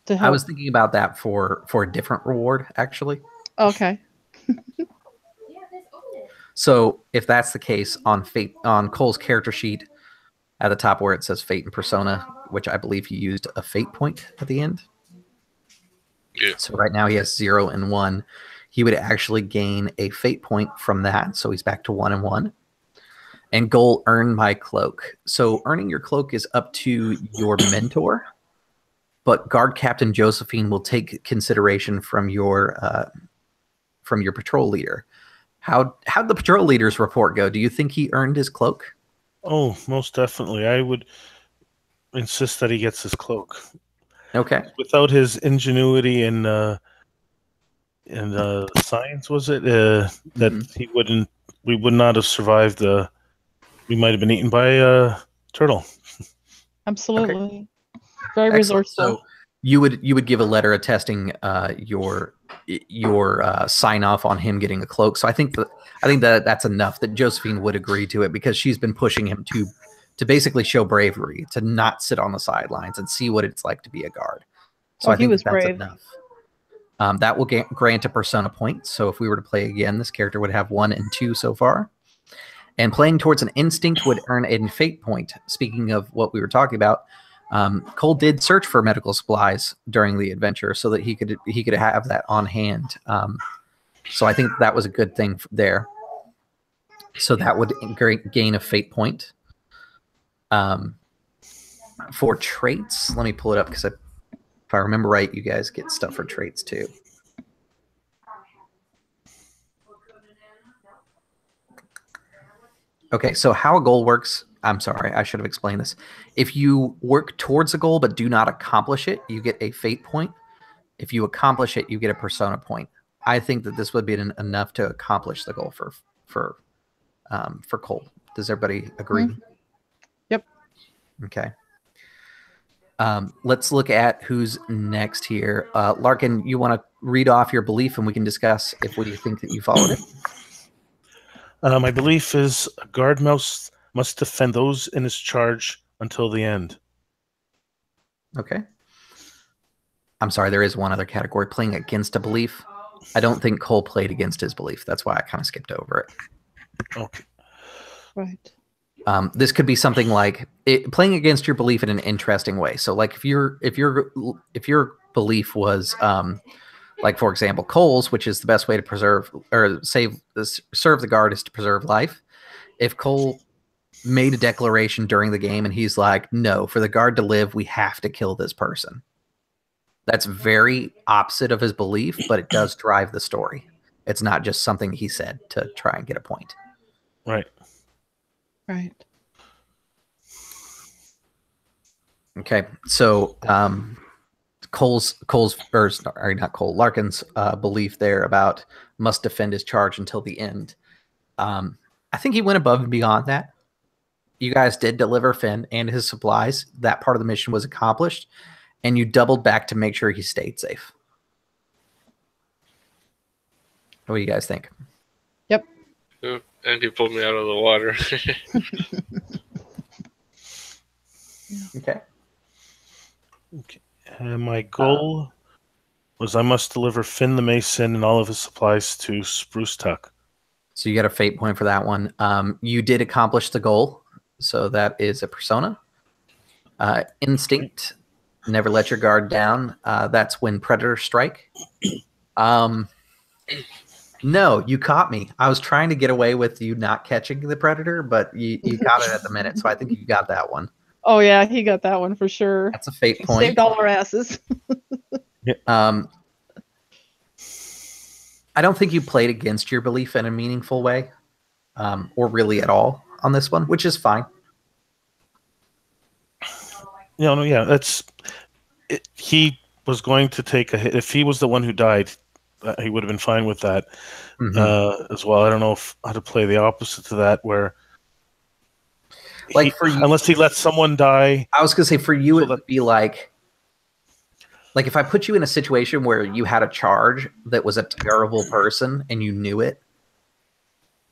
to help. I was thinking about that for a different reward, actually. Okay. So if that's the case, on Cole's character sheet, at the top where it says Fate and Persona, which I believe he used a Fate point at the end. Yeah. So right now he has 0 and 1. He would actually gain a Fate point from that, so he's back to 1 and 1. And goal, earn my cloak. So earning your cloak is up to your mentor, but Guard Captain Josephine will take consideration from your patrol leader. How'd the patrol leader's report go? Do you think he earned his cloak? Oh, most definitely. I would insist that he gets his cloak. Okay. Without his ingenuity and science, was it that he wouldn't we would not have survived. We might have been eaten by a turtle. Absolutely. Very Excellent. resourceful. So you would give a letter attesting your sign off on him getting a cloak. So I think that's enough that Josephine would agree to it, because she's been pushing him to basically show bravery, to not sit on the sidelines and see what it's like to be a guard. So I think that's brave. enough. That will grant a persona point. So if we were to play again, this character would have 1 and 2 so far. And playing towards an instinct would earn a fate point. Speaking of what we were talking about, Cole did search for medical supplies during the adventure so that he could have that on hand. So I think that was a good thing there. So that would gain a fate point. For traits, let me pull it up, because if I remember right, you guys get stuff for traits too. Okay, so how a goal works, I'm sorry, I should have explained this. If you work towards a goal but do not accomplish it, you get a fate point. If you accomplish it, you get a persona point. I think that this would be enough to accomplish the goal for Cole. Does everybody agree? Mm-hmm. Yep. Okay. Let's look at who's next here. Larkin, you want to read off your belief and we can discuss if we think that you followed it? My belief is a guard mouse must defend those in his charge until the end. Okay. I'm sorry, there is one other category, playing against a belief. I don't think Cole played against his belief. That's why I kind of skipped over it. Okay. Right. This could be something like playing against your belief in an interesting way. So, like if your belief was, like for example, Cole's, which is the best way to preserve or serve the guard is to preserve life. If Cole made a declaration during the game and he's like, "No, for the guard to live, we have to kill this person." That's very opposite of his belief, but it does drive the story. It's not just something he said to try and get a point. Right. Right. Okay, so Larkin's belief there about must defend his charge until the end. I think he went above and beyond that. You guys did deliver Finn and his supplies. That part of the mission was accomplished, and you doubled back to make sure he stayed safe. What do you guys think? Yep. And he pulled me out of the water. Okay. Okay. My goal was I must deliver Finn the Mason and all of his supplies to Sprucetuck. So you got a fate point for that one. You did accomplish the goal, so that is a persona. Instinct, never let your guard down. That's when predators strike. No, you caught me. I was trying to get away with you not catching the predator, but you caught it at the minute, so I think you got that one. Oh yeah, he got that one for sure. That's a fate point. Saved all our asses. I don't think you played against your belief in a meaningful way, or really at all on this one, which is fine. Yeah, that's it. He was going to take a hit. If he was the one who died, he would have been fine with that as well. I don't know how to play the opposite to that, where unless he lets someone die. I was going to say for you, it would be like if I put you in a situation where you had a charge that was a terrible person and you knew it,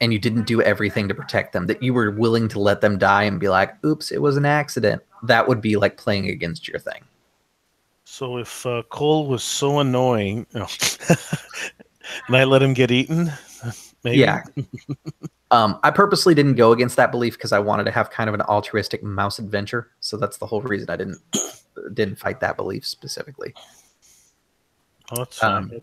and you didn't do everything to protect them, that you were willing to let them die and be like, "Oops, it was an accident." That would be like playing against your thing. So if Cole was so annoying, and I let him get eaten, maybe. Yeah. I purposely didn't go against that belief because I wanted to have kind of an altruistic mouse adventure. So that's the whole reason I didn't fight that belief specifically. Oh, that's fine.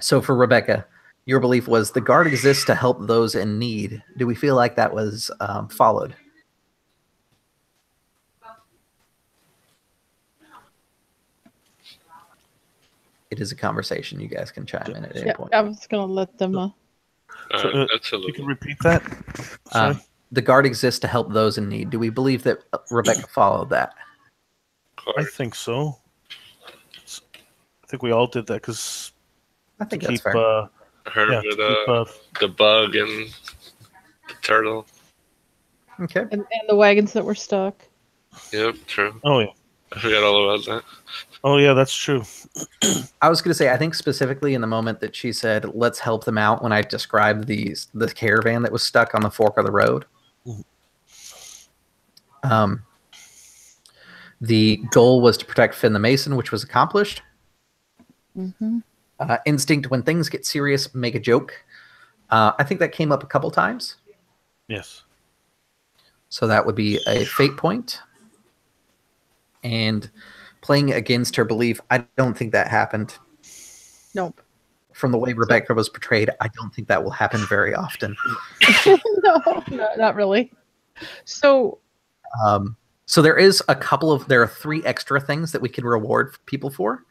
So for Rebecca, your belief was the guard exists to help those in need. Do we feel like that was followed? It is a conversation. You guys can chime in at any point. I was going to let them... You can repeat that? The guard exists to help those in need. Do we believe that Rebecca followed that? I think so. I think we all did that because I think that's fair. I heard of it, the bug and turtle. Okay. And the wagons that were stuck. Yep, true. Oh yeah. I forgot all about that. Oh yeah, that's true. I was going to say, I think specifically in the moment that she said, "Let's help them out," when I described the caravan that was stuck on the fork of the road. The goal was to protect Finn the Mason, which was accomplished. Mm-hmm. Instinct: when things get serious, make a joke. I think that came up a couple times. Yes. So that would be a fate point. And playing against her belief, I don't think that happened. Nope. From the way Rebecca was portrayed, I don't think that will happen very often. No, not really. So there are 3 extra things that we can reward people for.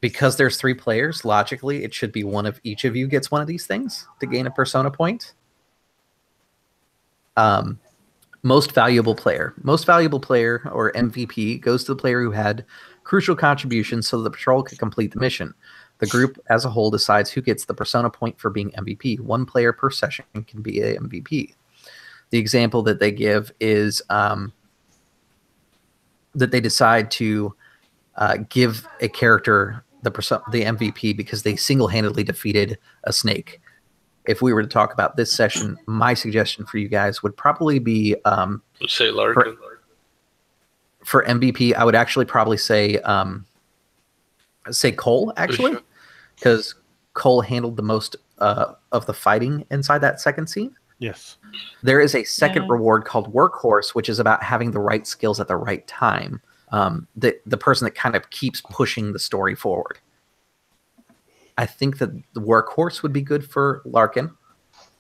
Because there's 3 players, logically, it should be one of each of you gets one of these things to gain a persona point. Most valuable player, or MVP, goes to the player who had crucial contributions so the patrol could complete the mission. The group as a whole decides who gets the persona point for being MVP. 1 player per session can be a MVP. The example that they give is that they decide to give a character the MVP because they single-handedly defeated a snake. If we were to talk about this session, my suggestion for you guys would probably be Let's say Larkin. For MVP, I would actually probably say Cole, actually, because Cole handled the most of the fighting inside that second scene. Yes. There is a second reward called Workhorse, which is about having the right skills at the right time. The person that kind of keeps pushing the story forward. I think that the Workhorse would be good for Larkin.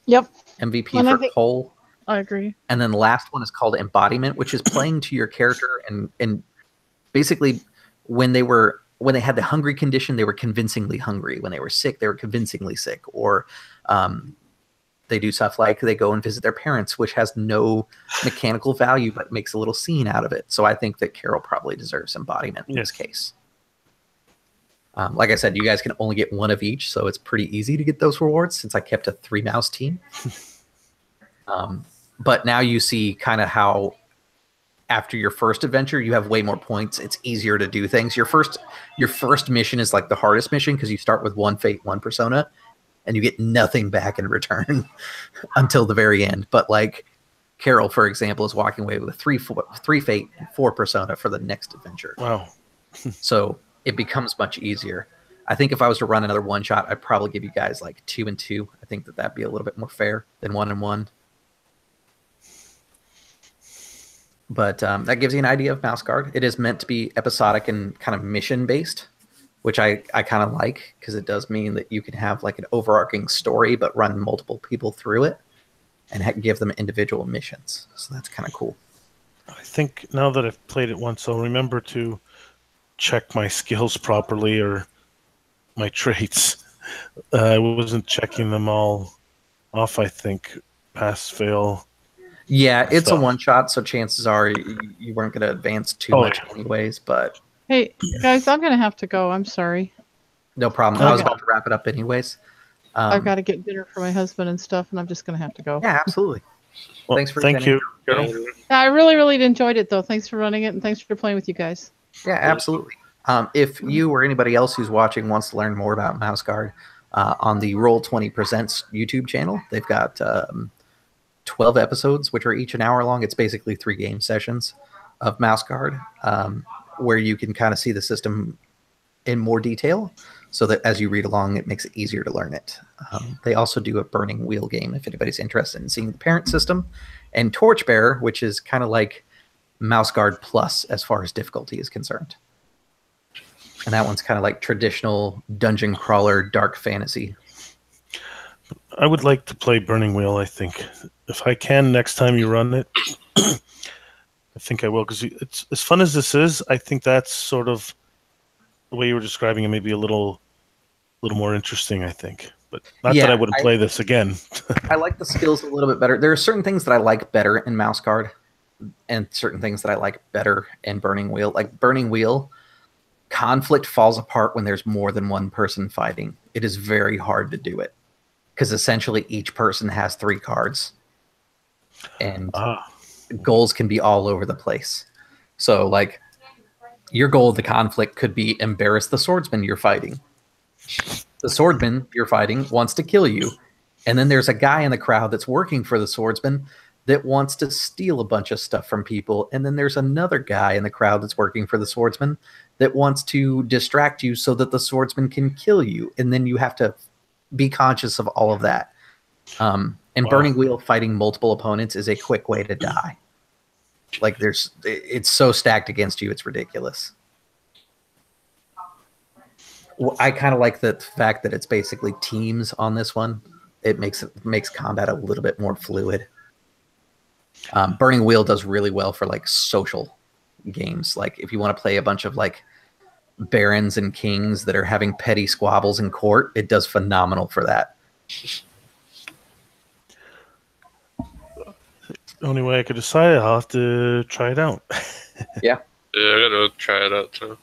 Yep. MVP for Cole. I agree. And then the last one is called Embodiment, which is playing to your character and basically when they had the hungry condition, they were convincingly hungry. When they were sick, they were convincingly sick. Or they do stuff like they go and visit their parents, which has no mechanical value but makes a little scene out of it. So I think that Carol probably deserves Embodiment in this case. Like I said, you guys can only get 1 of each, so it's pretty easy to get those rewards since I kept a 3-mouse team. But now you see kind of how after your first adventure, you have way more points. It's easier to do things. Your first mission is like the hardest mission because you start with 1 fate, 1 persona, and you get nothing back in return until the very end. But like Carol, for example, is walking away with a 3 fate and 4 persona for the next adventure. Wow. So it becomes much easier. I think if I was to run another one-shot, I'd probably give you guys like 2 and 2. I think that'd be a little bit more fair than 1 and 1. But that gives you an idea of Mouse Guard. It is meant to be episodic and kind of mission-based, which I kind of like because it does mean that you can have like an overarching story but run multiple people through it and give them individual missions. So that's kind of cool. I think now that I've played it once, I'll remember to check my skills properly or my traits. I wasn't checking them all off, I think. Pass, fail. Yeah, it's a one-shot, so chances are you weren't going to advance too much anyways, but... Hey, guys, I'm going to have to go. I'm sorry. No problem. I was about to wrap it up anyways. I've got to get dinner for my husband and stuff, and I'm just going to have to go. Yeah, absolutely. Well, thanks for thank you. I really, really enjoyed it, though. Thanks for running it, and thanks for playing with you guys. Yeah, absolutely. If you or anybody else who's watching wants to learn more about Mouse Guard, on the Roll20 Presents YouTube channel, they've got 12 episodes, which are each an hour long. It's basically 3 game sessions of Mouse Guard, where you can kind of see the system in more detail so that as you read along, it makes it easier to learn it. They also do a Burning Wheel game if anybody's interested in seeing the parent system, and Torchbearer, which is kind of like Mouse Guard Plus as far as difficulty is concerned. And that one's kind of like traditional dungeon crawler, dark fantasy. I would like to play Burning Wheel, I think. If I can, next time you run it, I think I will. Because it's as fun as this is, I think that's sort of the way you were describing it, maybe a little more interesting, I think. But not that I wouldn't play this again. I like the skills a little bit better. There are certain things that I like better in Mouse Guard and certain things that I like better in Burning Wheel. Like Burning Wheel, conflict falls apart when there's more than one person fighting. It is very hard to do it because essentially each person has 3 cards, and Ah, goals can be all over the place. So, like, your goal of the conflict could be embarrass the swordsman you're fighting. The swordsman you're fighting wants to kill you, and then there's a guy in the crowd that's working for the swordsman that wants to steal a bunch of stuff from people, and then there's another guy in the crowd that's working for the swordsman that wants to distract you so that the swordsman can kill you, and then you have to be conscious of all of that. And Wow. Burning Wheel, fighting multiple opponents is a quick way to die. Like, it's so stacked against you, it's ridiculous. Well, I kind of like the fact that it's basically teams on this one. It makes combat a little bit more fluid. Burning Wheel does really well for like social games. Like if you want to play a bunch of like barons and kings that are having petty squabbles in court, it does phenomenal for that. only way I could decide, I'll have to try it out. Yeah. Yeah, I gotta try it out too.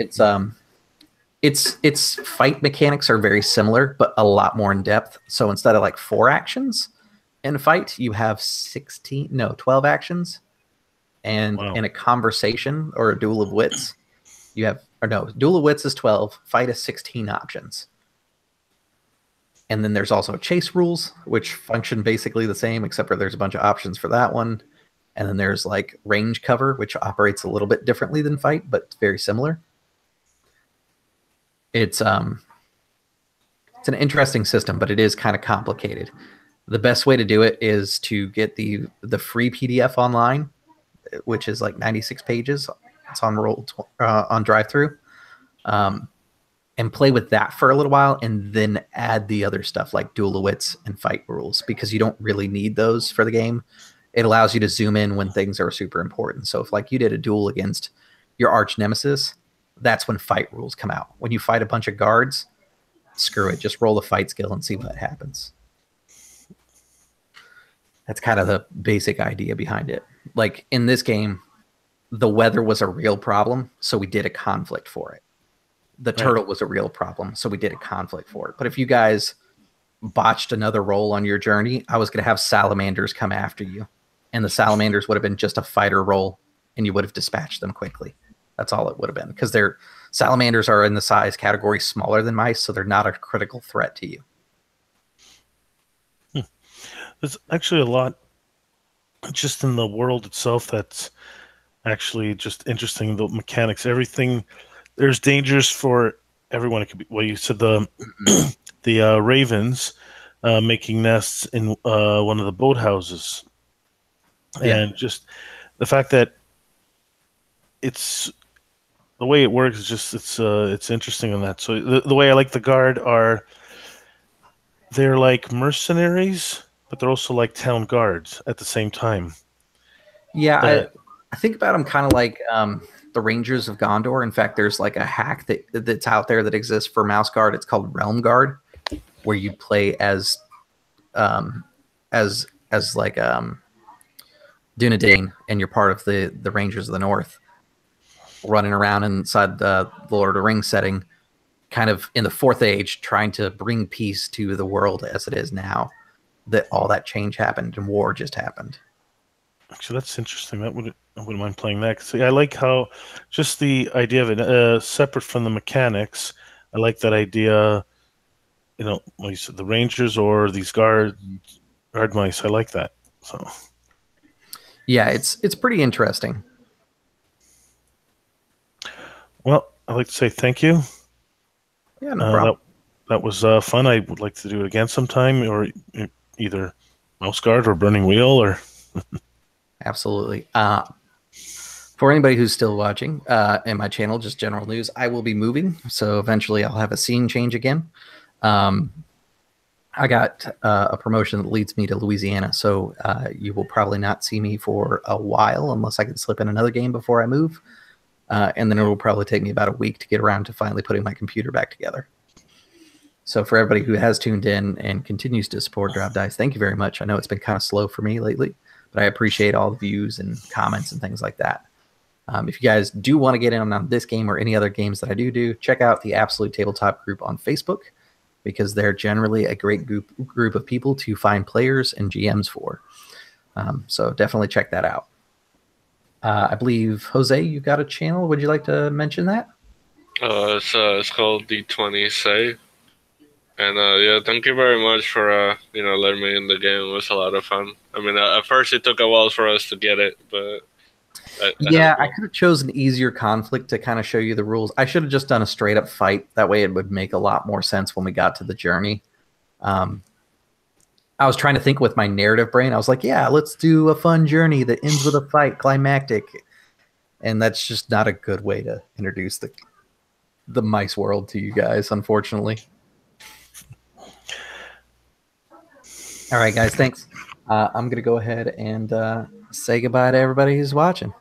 Its fight mechanics are very similar, but a lot more in depth. So instead of like 4 actions in a fight, you have 12 actions. And Wow. in a conversation or a duel of wits, you have, or no, duel of wits is 12, fight is 16 options. And then there's also chase rules, which function basically the same, except for there's a bunch of options for that one. And then there's like range cover, which operates a little bit differently than fight, but very similar. It's an interesting system, but it is kind of complicated. The best way to do it is to get the free PDF online, which is like 96 pages. It's on on drive-through, and play with that for a little while, and then add the other stuff like duel of wits and fight rules, because you don't really need those for the game. It allows you to zoom in when things are super important. So if like you did a duel against your arch nemesis, that's when fight rules come out. When you fight a bunch of guards, screw it, just roll the fight skill and see what happens. That's kind of the basic idea behind it. Like in this game, the weather was a real problem, so we did a conflict for it. The turtle was a real problem, so we did a conflict for it. But if you guys botched another roll on your journey, I was going to have salamanders come after you, and the salamanders would have been just a fighter roll, and you would have dispatched them quickly. That's all it would have been, because salamanders are in the size category smaller than mice, so they're not a critical threat to you. There's actually a lot just in the world itself that's actually just interesting. The mechanics, everything. There's dangers for everyone. It could be, well, you said the ravens making nests in one of the boathouses, and just the fact that it's the way it works is just it's interesting in that. So the way I like the guard they're like mercenaries, but they're also like town guards at the same time. Yeah, I think about them kind of like the Rangers of Gondor. In fact, there's like a hack that's out there that exists for Mouse Guard. It's called Realm Guard, where you play as like Dunedain, and you're part of the Rangers of the North, running around inside the Lord of the Rings setting, kind of in the Fourth Age, trying to bring peace to the world as it is now. That all that change happened and war just happened. Actually, that's interesting. I wouldn't mind playing that. See, I like how just the idea of it, separate from the mechanics. I like that idea. You know, like you said, the Rangers or these guard mice. I like that. So, yeah, it's pretty interesting. Well, I'd like to say thank you. Yeah, no problem. That was fun. I would like to do it again sometime, or either Mouse Guard or Burning Wheel, or. Absolutely. For anybody who's still watching in my channel, just general news, I will be moving, so eventually I'll have a scene change again. I got a promotion that leads me to Louisiana, so you will probably not see me for a while unless I can slip in another game before I move. And then it will probably take me about a week to get around to finally putting my computer back together. So for everybody who has tuned in and continues to support Drop Dice, thank you very much. I know it's been kind of slow for me lately, but I appreciate all the views and comments and things like that. If you guys do want to get in on this game or any other games that I do, check out the Absolute Tabletop group on Facebook. because they're generally a great group of people to find players and GMs for. So definitely check that out. I believe, Jose, you got a channel. Would you like to mention that? It's called D20 Say. And yeah, thank you very much for letting me in the game. It was a lot of fun. I mean, at first it took a while for us to get it, but I could have chosen an easier conflict to kind of show you the rules. I should have just done a straight up fight. That way it would make a lot more sense when we got to the journey. I was trying to think with my narrative brain. I was like, yeah, let's do a fun journey that ends with a fight, climactic. And that's just not a good way to introduce the mice world to you guys, unfortunately. All right, guys, thanks. I'm going to go ahead and say goodbye to everybody who's watching.